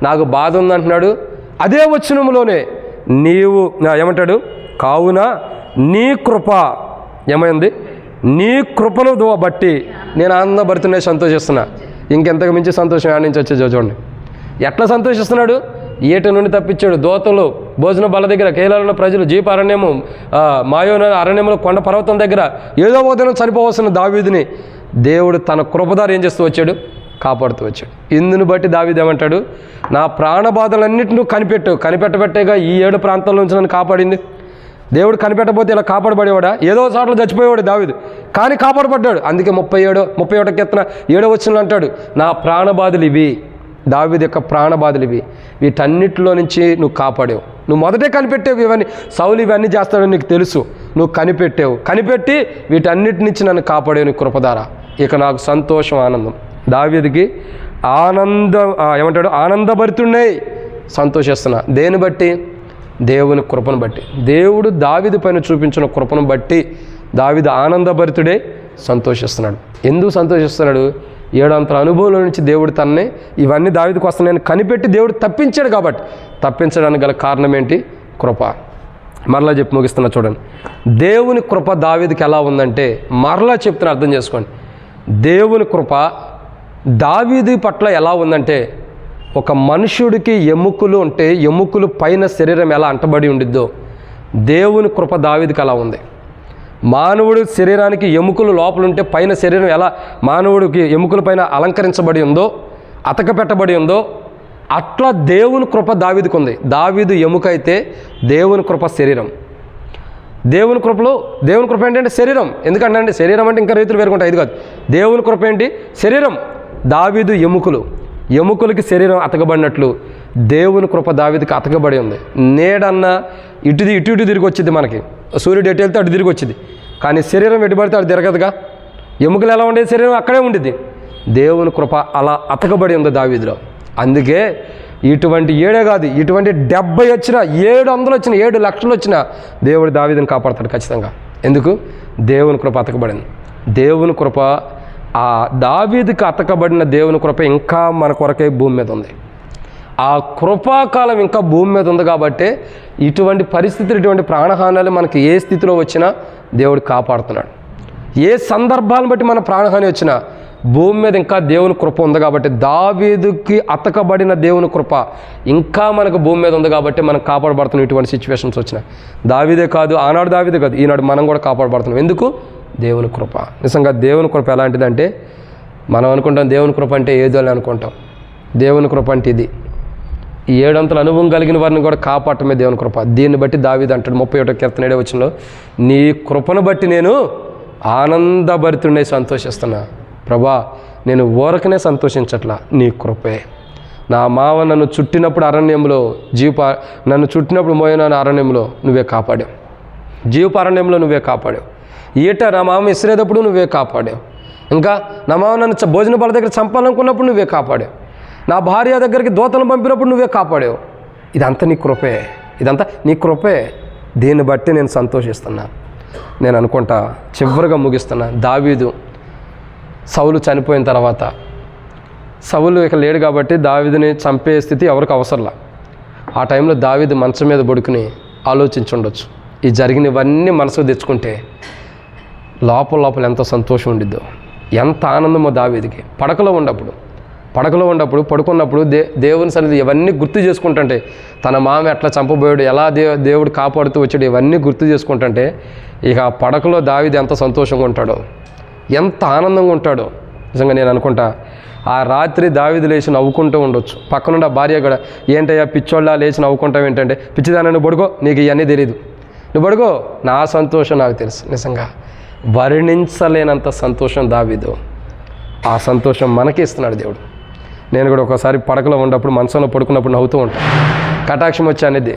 నాకు బాధ ఉందంటున్నాడు. అదే వచనంలోనే నీవు ఏమంటాడు? కావున నీ కృప ఏమైంది? నీ కృపను బట్టి నేను ఆనందభరితనే సంతోషిస్తున్నా. ఇంకెంతకు మించి సంతోషం ఆడి నుంచి వచ్చే చూడండి. ఎట్లా సంతోషిస్తున్నాడు? ఏట నుండి తప్పించాడు, దోతలు భోజన బల దగ్గర, కేరళలో ప్రజలు, జీప అరణ్యము, మాయోన అరణ్యంలో కొండ పర్వతం దగ్గర ఏదో ఒక దినం చనిపోవలసిన దావీదుని దేవుడు తన కృపదారు ఏం చేస్తూ వచ్చాడు? కాపాడుతూ వచ్చాడు. ఇందుని బట్టి దావీదు ఏమంటాడు? నా ప్రాణబాధలన్నింటినీ కనిపెట్టబట్టేగా ఈ 7 ప్రాంతాల నుంచి నన్ను కాపాడింది. దేవుడు కనిపెట్టకపోతే ఇలా కాపాడబడేవాడా? ఏదో చోట్ల చచ్చిపోయేవాడు దావీదు, కానీ కాపాడబడ్డాడు. అందుకే 31 కీర్తన 7వ వచనంలో అంటాడు, నా ప్రాణబాధలు ఇవి. దావీదు యొక్క ప్రాణబాధలు ఇవి, వీటన్నిటిలో నుంచి నువ్వు కాపాడావు. నువ్వు మొదటే కనిపెట్టావు. ఇవన్నీ సౌలు ఇవన్నీ చేస్తాడని నీకు తెలుసు, నువ్వు కనిపెట్టి వీటన్నిటి నుంచి నన్ను కాపాడావు నీ కృపదారా. ఇక నాకు సంతోషం, ఆనందం. దావీదుకి ఏమంటాడు? ఆనందభరితుడినై సంతోషిస్తున్నా. దేని బట్టి? దేవుని కృపను బట్టి. దేవుడు దావీదు పైన చూపించిన కృపను బట్టి దావీదు ఆనందభరితుడే సంతోషిస్తున్నాడు. ఎందుకు సంతోషిస్తున్నాడు? 7 అంతల అనుభవంలో నుంచి దేవుడు తనని ఇవన్నీ దావీదుకు వస్తున్నాయని కనిపెట్టి దేవుడు తప్పించాడు. కాబట్టి తప్పించడానికి గల కారణం ఏంటి? కృప. మరలా చెప్పి ముగిస్తున్నా చూడండి. దేవుని కృప దావీదుకి ఎలా ఉందంటే, మరలా చెప్తున్నా అర్థం చేసుకోండి. దేవుని కృప దావీదు పట్ల ఎలా ఉందంటే, ఒక మనుషుడికి ఎముకలు ఉంటే ఎముకలు పైన శరీరం ఎలా అంటబడి ఉండిద్దో దేవుని కృప దావీదుకి అలా ఉంది. మానవుడి శరీరానికి ఎముకలు లోపల ఉంటే పైన శరీరం ఎలా మానవుడికి ఎముకల పైన అలంకరించబడి ఉందో, అతక పెట్టబడి ఉందో, అట్లా దేవుని కృప దావీదుకు ఉంది. దావీదు ఎముక అయితే దేవుని కృప శరీరం. దేవుని కృప ఏంటంటే శరీరం. ఎందుకంటే శరీరం అంటే ఇంకా రైతులు వేరుకుంటాయి, ఇది కాదు. దేవుని కృప ఏంటి? శరీరం. దావీదు ఎముకలకి శరీరం అతకబడినట్లు దేవుని కృప దావీదుకి అతకబడి ఉంది. నేడన్నా ఇటు తిరిగి వచ్చింది. మనకి సూర్యుడు ఎటు వెళ్తే అటు తిరిగి వచ్చింది, కానీ శరీరం ఎటు పడితే అటు తిరగదుగా. ఎముకలు ఎలా ఉండేది? శరీరం అక్కడే ఉండిద్ది. దేవుని కృప అలా అతకబడి ఉంది దావీదులో. అందుకే ఇటువంటి 7 కాదు, ఇటువంటి 70 వచ్చినా, 700 వచ్చినా, 7 లక్షలు వచ్చినా దేవుడు దావీదుని కాపాడతాడు ఖచ్చితంగా. ఎందుకు? దేవుని కృప అతకబడింది. దేవుని కృప, ఆ దావీదుకి అతకబడిన దేవుని కృప ఇంకా మన కొరకే భూమి మీద ఉంది. ఆ కృపాకాలం ఇంకా భూమి మీద ఉంది. కాబట్టి ఇటువంటి పరిస్థితులు, ఇటువంటి ప్రాణహానాలు మనకి ఏ స్థితిలో వచ్చినా దేవుడు కాపాడుతున్నాడు. ఏ సందర్భాలను బట్టి మన ప్రాణహాని వచ్చినా భూమి మీద ఇంకా దేవుని కృప ఉంది. కాబట్టి దావీదుకి అతకబడిన దేవుని కృప ఇంకా మనకు భూమి మీద ఉంది. కాబట్టి మనం కాపాడబడుతున్నాం. ఇటువంటి సిచ్యువేషన్స్ వచ్చినా దావీదే కాదు, ఆనాడు దావీదే కాదు, ఈనాడు మనం కూడా కాపాడబడుతున్నాం. ఎందుకు? దేవుని కృప. నిజంగా దేవుని కృప ఎలాంటిదంటే, మనం అనుకుంటాం దేవుని కృప అంటే ఏదో అని అనుకుంటాం. దేవుని కృప అంటే ఇది. ఈ 7 అంతల అనుభవం కలిగిన వారిని కూడా కాపాడటమే దేవుని కృప. దీన్ని బట్టి దావీదు అంటాడు 31 కీర్తన 7వ వచనంలో, నీ కృపను బట్టి నేను ఆనందభరితుడినై సంతోషిస్తున్నా. ప్రభా, నేను ఊరకనే సంతోషించట్లా, నీ కృపే. నా మావ నన్ను చుట్టినప్పుడు అరణ్యంలో నన్ను చుట్టినప్పుడు మోయన అరణ్యంలో నువ్వే కాపాడావు. జీవపు అరణ్యంలో నువ్వే కాపాడావు. ఈట నా మామ ఇసిరేటప్పుడు నువ్వే కాపాడావు. ఇంకా నా మామ నన్ను భోజన బల దగ్గర చంపాలనుకున్నప్పుడు నువ్వే కాపాడావు. నా భార్య దగ్గరికి దూతలను పంపినప్పుడు నువ్వే కాపాడావు. ఇదంతా నీ కృపే. దీన్ని బట్టి నేను సంతోషిస్తున్నా. నేను అనుకుంటా చివరిగా ముగిస్తున్నా. దావీదు సౌలు చనిపోయిన తర్వాత, సౌలు ఇక లేడు కాబట్టి దావీదుని చంపే స్థితి ఎవరికి అవసరంలా. ఆ టైంలో దావీదు మంచం మీద పడుకుని ఆలోచించుండొచ్చు. ఈ జరిగినవన్నీ మనసుకు తెచ్చుకుంటే లోపల ఎంత సంతోషం ఉండిద్దో, ఎంత ఆనందమో దావీదుకి. పడకలో ఉన్నప్పుడు పడుకున్నప్పుడు దేవుని సన్నిధి ఇవన్నీ గుర్తు చేసుకుంటుంటే, తన మామ ఎట్లా చంపబోయాడు, ఎలా దేవుడు కాపాడుతూ వచ్చాడు, ఇవన్నీ గుర్తు చేసుకుంటుంటే ఇక ఆ పడకలో దావీదు ఎంత సంతోషంగా ఉంటాడో, ఎంత ఆనందంగా ఉంటాడో. నిజంగా నేను అనుకుంటా ఆ రాత్రి దావీదు లేచి నవ్వుకుంటూ ఉండొచ్చు. పక్కనుండి ఆ భార్య కూడా, ఏంటయ్యా పిచ్చోళ్ళ లేచి నవ్వుకుంటావు ఏంటంటే, పిచ్చిదాన్ని నువ్వు పడుకో, నీకు ఇవన్నీ తెలియదు, నువ్వు పడుకో, నా సంతోషం నాకు తెలుసు. నిజంగా వర్ణించలేనంత సంతోషం దావీదు. ఆ సంతోషం మనకి ఇస్తున్నాడు దేవుడు. నేను కూడా ఒకసారి పడకలో ఉన్నప్పుడు మంచంలో పడుకున్నప్పుడు నవ్వుతూ ఉంటాను. కటాక్షం వచ్చి అనేది,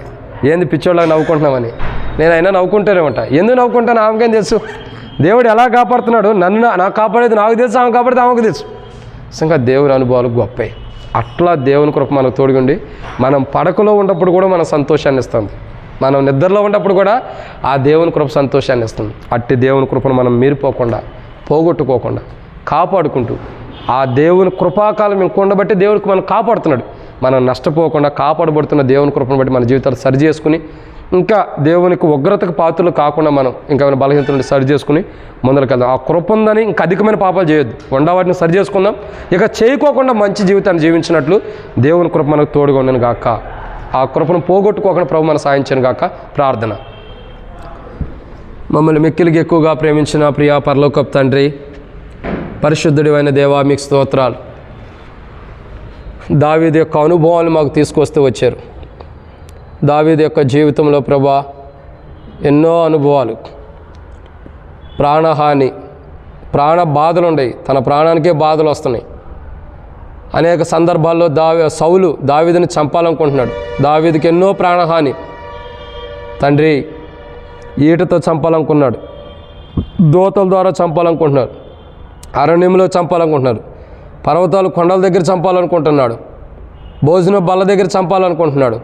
ఏంది పిచ్చోళ్ళగా నవ్వుకుంటున్నామని. నేను అయినా నవ్వుకుంటూనే ఉంటా. ఎందుకు నవ్వుకుంటాను ఆమెకేం తెలుసు. దేవుడు ఎలా కాపాడుతున్నాడు, నాకు కాపాడేది నాకు తెలుసు, ఆమె కాపాడితే ఆమెకు తెలుసు. నిజంగా దేవుని అనుభవాలు గొప్పే. అట్లా దేవుని కృప మనకు తోడుగుండి మనం పడకలో ఉన్నప్పుడు కూడా మన సంతోషాన్ని ఇస్తుంది. మనం నిద్రలో ఉన్నప్పుడు కూడా ఆ దేవుని కృప సంతోషాన్ని ఇస్తుంది. అట్టి దేవుని కృపను మనం మీరిపోకుండా, పోగొట్టుకోకుండా, కాపాడుకుంటూ ఆ దేవుని కృపాకాలం ఇంకొండబట్టి దేవుడికి మనం కాపాడుతున్నాడు. మనం నష్టపోకుండా కాపాడబడుతున్న దేవుని కృపను బట్టి మన జీవితాలు సరి చేసుకుని ఇంకా దేవునికి ఉగ్రతకు పాత్రలు కాకుండా మనం ఇంకా ఏమైనా బలహీనతలను సరి చేసుకుని ముందరకెళ్దాం. ఆ కృప ఉందని ఇంకా అధికమైన పాపాలు చేయొద్దు, వాటిని సరి చేసుకుందాం. ఇక చేయకోకుండా మంచి జీవితాన్ని జీవించినట్లు దేవుని కృప మనకు తోడుగా ఉండను గాక. ఆ కృపను పోగొట్టుకోకుండా ప్రభు మన సాయించను గాక. ప్రార్థన. మమ్మల్ని మిక్కిలికి ఎక్కువగా ప్రేమించిన ప్రియా పరలోకపు తండ్రి, పరిశుద్ధుడి అయిన దేవా, మీకు స్తోత్రాలు. దావీదు యొక్క అనుభవాలు మాకు తీసుకొస్తూ వచ్చారు. దావీదు యొక్క జీవితంలో ప్రభా ఎన్నో అనుభవాలు, ప్రాణహాని, ప్రాణ బాధలు ఉన్నాయి, తన ప్రాణానికే బాధలు వస్తున్నాయి. అనేక సందర్భాల్లో సౌలు దావీదుని చంపాలనుకుంటున్నాడు. దావీదుకి ఎన్నో ప్రాణహాని. తండ్రి ఈటతో చంపాలనుకున్నాడు, దోతల ద్వారా చంపాలనుకుంటున్నాడు, అరణ్యంలో చంపాలనుకుంటున్నారు, పర్వతాలు కొండల దగ్గర చంపాలనుకుంటున్నాడు, భోజనం బల్ల దగ్గర చంపాలనుకుంటున్నాడు.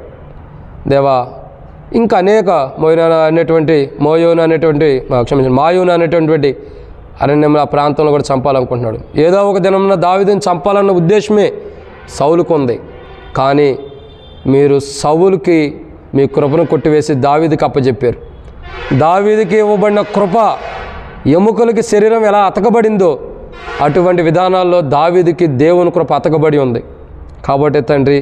దేవా, ఇంకా అనేక మాయోను అనేటువంటి అరణ్యంలో ఆ ప్రాంతంలో కూడా చంపాలనుకుంటున్నాడు. ఏదో ఒక దినంలో దావీదుని చంపాలన్న ఉద్దేశమే సౌలుకు ఉంది. కానీ మీరు సౌలుకి మీ కృపను కొట్టివేసి దావీదుకి అప్పచెప్పారు. దావీదుకి ఇవ్వబడిన కృప ఎముకలకి శరీరం ఎలా అతకబడిందో అటువంటి విధానాల్లో దావీదుకి దేవుని కృప అతకబడి ఉంది. కాబట్టి తండ్రి,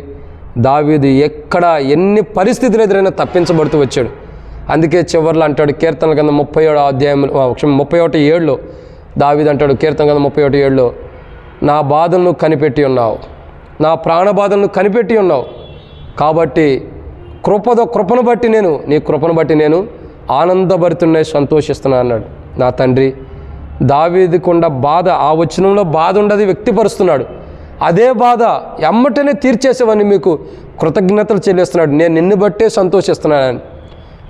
దావీదు ఎక్కడ ఎన్ని పరిస్థితులు ఎదురైనా తప్పించబడుతూ వచ్చాడు. అందుకే చివర్లో అంటాడు కీర్తనల కింద 31:7 దావీదు అంటాడు, కీర్తన కింద 31:7, నా బాధలను కనిపెట్టి ఉన్నావు, నా ప్రాణ బాధలను కనిపెట్టి ఉన్నావు. కాబట్టి కృపను బట్టి నీ కృపను బట్టి నేను ఆనందభరితుడినై సంతోషిస్తున్నాను అన్నాడు. నా తండ్రి, దావీదుకున్న బాధ, ఆ వచనంలో బాధ ఉండదు వ్యక్తిపరుస్తున్నాడు. అదే బాధ ఎమ్మటనే తీర్చేసేవని మీకు కృతజ్ఞతలు చెల్లిస్తున్నాడు. నేను నిన్ను బట్టే సంతోషిస్తున్నానని.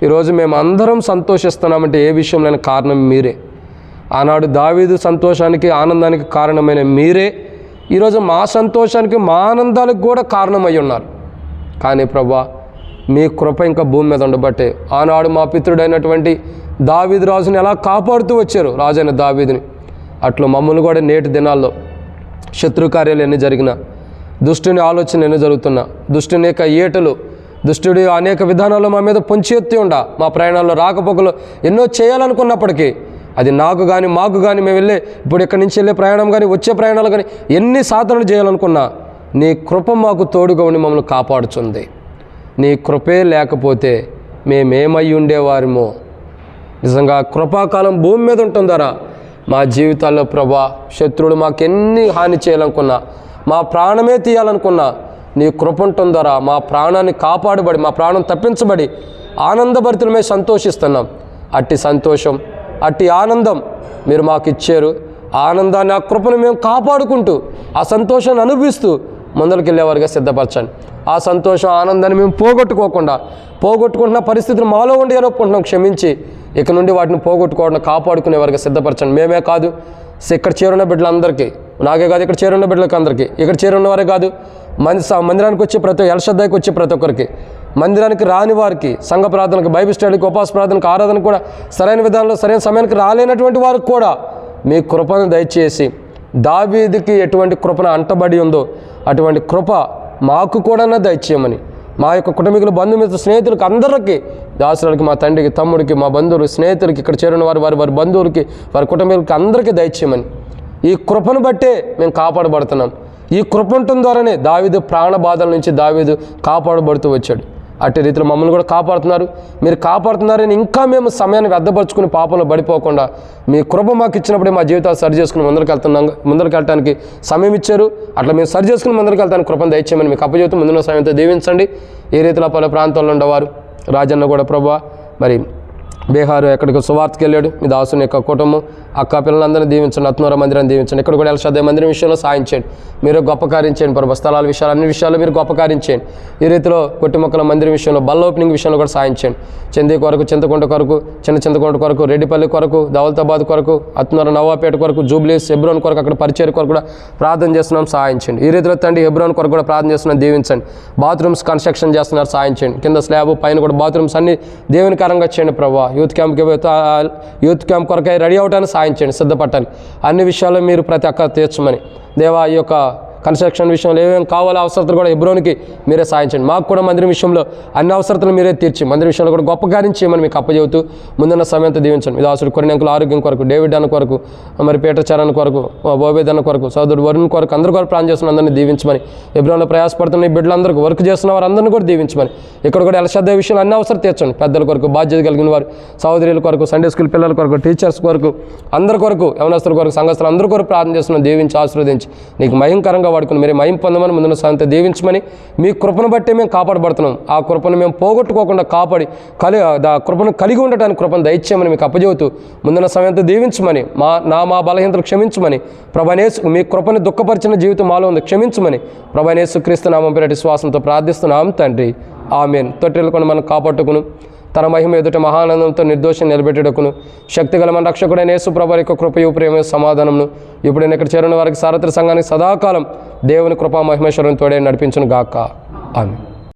ఈరోజు మేము అందరం సంతోషిస్తున్నామంటే ఏ విషయంలో కారణం మీరే. ఆనాడు దావీదు సంతోషానికి, ఆనందానికి కారణమైన మీరే ఈరోజు మా సంతోషానికి, మా ఆనందాలకు కూడా కారణమై ఉన్నారు. కానీ ప్రభా, మీ కృప ఇంకా భూమి మీద ఉండబట్టే ఆనాడు మా పితృడైనటువంటి దావీదు రాజుని ఎలా కాపాడుతూ వచ్చారు, రాజైన దావీదుని, అట్లు మమ్మల్ని కూడా నేటి దినాల్లో శత్రు కార్యాలు ఎన్ని జరిగినా, దుష్టుని ఆలోచన ఎన్ని జరుగుతున్నా, దుష్టుని యొక్క ఏటలు, దుష్టుడి అనేక విధానాల్లో మా మీద పొంచి ఎత్తి మా ప్రయాణాల్లో రాకపోకలు ఎన్నో చేయాలనుకున్నప్పటికీ అది నాకు కానీ మాకు కానీ మేము ఇప్పుడు ఇక్కడి నుంచి వెళ్ళే ప్రయాణం కానీ వచ్చే ప్రయాణాలు కానీ ఎన్ని సాధనలు చేయాలనుకున్నా నీ కృప మాకు తోడుగా ఉండి మమ్మల్ని కాపాడుచుంది. నీ కృపే లేకపోతే మేమేమై ఉండేవారేమో. నిజంగా కృపాకాలం భూమి మీద ఉంటుందారా మా జీవితాల్లో ప్రభా, శత్రువులు మాకెన్ని హాని చేయాలనుకున్నా, మా ప్రాణమే తీయాలనుకున్నా, నీ కృప ఉంటుందారా మా ప్రాణాన్ని కాపాడబడి, మా ప్రాణం తప్పించబడి ఆనందభరితులమే సంతోషిస్తున్నాం. అట్టి సంతోషం, అట్టి ఆనందం మీరు మాకు ఇచ్చారు. ఆనందాన్ని, ఆ కృపను మేము కాపాడుకుంటూ ఆ సంతోషాన్ని అనుభవిస్తూ ముందరికెళ్ళేవారుగా సిద్ధపరచండి. ఆ సంతోషం, ఆనందాన్ని మేము పోగొట్టుకుంటున్న పరిస్థితులు మాలో ఉండి అనుకుంటున్నాం. క్షమించి ఇక నుండి వాటిని పోగొట్టుకోవడం, కాపాడుకునేవారుగా సిద్ధపరచండి. మేమే కాదు, ఇక్కడ చేరున్న బిడ్డలందరికీ, నాకే కాదు, ఇక్కడ చేరున్న బిడ్డలకి అందరికీ, ఇక్కడ చేరున్న వారే కాదు, మందిరానికి వచ్చే ఎల్షద్దాయికి వచ్చే ప్రతి ఒక్కరికి, మందిరానికి రాని వారికి, సంఘ ప్రార్థనకు, బైబిల్ స్టడీకి, ఉపవాస ప్రార్థనకు, ఆరాధనకు కూడా సరైన విధానంలో సరైన సమయానికి రాలేనటువంటి వారికి కూడా మీ కృపను దయచేసి, దావీదుకి ఎటువంటి కృపను అంటబడి ఉందో అటువంటి కృప మాకు కూడా దయచేయమని, మా యొక్క కుటుంబీకులు, బంధుమిత్రులు, స్నేహితులకి, అందరికీ, దాసులకి, మా తండ్రికి, తమ్ముడికి, మా బంధువులు, స్నేహితులకి, ఇక్కడ చేరిన వారి బంధువులకి, వారి కుటుంబీకులకి అందరికీ దయచేయమని, ఈ కృపను బట్టే మేము కాపాడబడుతున్నాం. ఈ కృప ఉండటం ద్వారానే దావీదు ప్రాణ బాధల నుంచి దావీదు కాపాడబడుతూ వచ్చాడు. అట్టి రీతిలో మమ్మల్ని కూడా కాపాడుతున్నారు. మీరు కాపాడుతున్నారని ఇంకా మేము సమయాన్ని వ్యర్థపరుచుకుని పాపంలో పడిపోకుండా మీ కృప మాకు ఇచ్చినప్పుడే మా జీవితాలు సరి చేసుకుని ముందరికి వెళ్ళడానికి సమయం ఇచ్చారు. అట్లా మేము సరి చేసుకుని ముందరికి వెళ్తానికి కృపను దయచేయమని మీకు అప్పచెబుతూ ముందున్న సమయంతో దీవించండి. ఈ రీతిలో పలు ప్రాంతాల్లో ఉండేవారు, రాజన్న కూడా ప్రభువా, మరి బీహారు ఎక్కడికి సువార్తకి వెళ్ళాడు, మీ దాసుని యొక్క కుటుంబం, అక్క పిల్లలందరినీ దీవించండి. అత్నూర మందిరాన్ని దీవించండి. ఇక్కడ కూడా ఎల్షద్దాయి మందిరం విషయంలో సాయం చేయండి. మీరు గొప్ప కార్యం చేయండి ప్రభు. స్థలాల విషయాలు, అన్ని విషయాల్లో మీరు గొప్ప కార్యం చేయండి. ఈ రీతిలో కొట్టిమొక్కల మందిరం విషయంలో, బల్ల ఓపెనింగ్ విషయంలో కూడా సాయం చేయండి. చందీ కొరకు, చింతకుంట కొరకు, చింతకుంట కొరకు, రెడ్డిపల్లి కొరకు, దౌలతాబాద్ కొరకు, అత్నూర నవాపేట కొరకు, జూబ్లీస్, హెబ్రోన్ కొరకు, అక్కడ పరిచయం కొరకు కూడా ప్రార్థన చేస్తున్నాం, సాయం చేయండి. ఈ రీతిలో తండ్రి హెబ్రోన్ కొరకు కూడా ప్రార్థన చేస్తున్నాం, దీవించండి. బాత్రూమ్స్ కన్స్ట్రక్షన్ చేస్తున్నారు, సాయం చేయండి. కింద స్లాబ్, పైన కూడా బాత్రూమ్స్ అన్ని దేవునికరంగా చేయండి ప్రభు. యూత్ క్యాంప్ కొరకై రెడీ అవడానికి సాయం చేయండి, సిద్ధపడటానికి అన్ని విషయాల్లో మీరు ప్రతి అక్క తీర్చమని దేవా. ఈ యొక్క కన్స్ట్రక్షన్ విషయంలో ఏమేమి కావాలో అవసరతలు కూడా హెబ్రోన్కి మీరే సాయించండి. మాకు కూడా మందిరం విషయంలో అన్ని అవసరతలు మీరే తీర్చి మందిరం విషయంలో కూడా గొప్ప కార్యం చేయమని మీకు అప్పచెబుతూ ముందున్న సమయంతో దీవించండి. మీ దాసుడు కొన్ని అంకుల ఆరోగ్యం కొరకు, డేవిడ్ అన్న కొరకు, మరి పీటర్ చరణ్ కొరకు, బోబేద్ అన్న కొరకు, సోదరుడు వరుణ్ కొరకు, అందరూ కూడా ప్రాణం చేస్తున్న అందరినీ దీవించమని, హెబ్రోన్లో ప్రయాసపడుతున్న ఈ బిడ్డలందరికీ, వర్క్ చేస్తున్న వారందరినీ కూడా దీవించమని, ఇక్కడ కూడా ఎలశ్రద్ధ విషయంలో అన్ని అవసరం తీర్చండి. పెద్దల కొరకు, బాధ్యత కలిగిన వారు, సహోదరుల కొరకు, సండే స్కూల్ పిల్లల కొరకు, టీచర్స్ కొరకు, అందరి కొరకు, యవనస్తుల కొరకు, సంఘస్థులు అందరి కొరకు ప్రార్థన చేస్తున్నాం. దీవించి ఆశీర్వదించి నీకు మహిమకరంగా వాడుకుని మీరే మహిమ పొందమని ముందున్న సాయంతో దీవించమని, మీ కృపను బట్టే మేము కాపాడబడుతున్నాం. ఆ కృపను మేము పోగొట్టుకోకుండా కాపాడి కృపను కలిగి ఉండటానికి కృపను దయచేయమని మీకు అప్పచెబుతూ ముందున్న సమయంతో దీవించమని, మా బలహీనతలు క్షమించమని, ప్రభనేసు మీ కృపను దుఃఖపరిచిన జీవితం మాలో ఉంది క్షమించమని, ప్రభనేసు క్రీస్తు నామం పేరటి శ్వాసంతో ప్రార్థిస్తున్నాం తండ్రి. ఆమేన్. తొట్టెలుకొని మనం కాపాడుకును, తన మహిమ ఎదుట మహానందంతో నిర్దోషం నిలబెట్టుటకును శక్తిగల మన రక్షకుడైన యేసు ప్రభువు యొక్క కృపయు ప్రేమ సమాధానమును ఇప్పుడు నేను ఇక్కడ చేరిన వారికి సారథి సంఘానికి సదాకాలం దేవుని కృపా మహిమేశ్వరం తోడే నడిపించును గాక. ఆమేన్.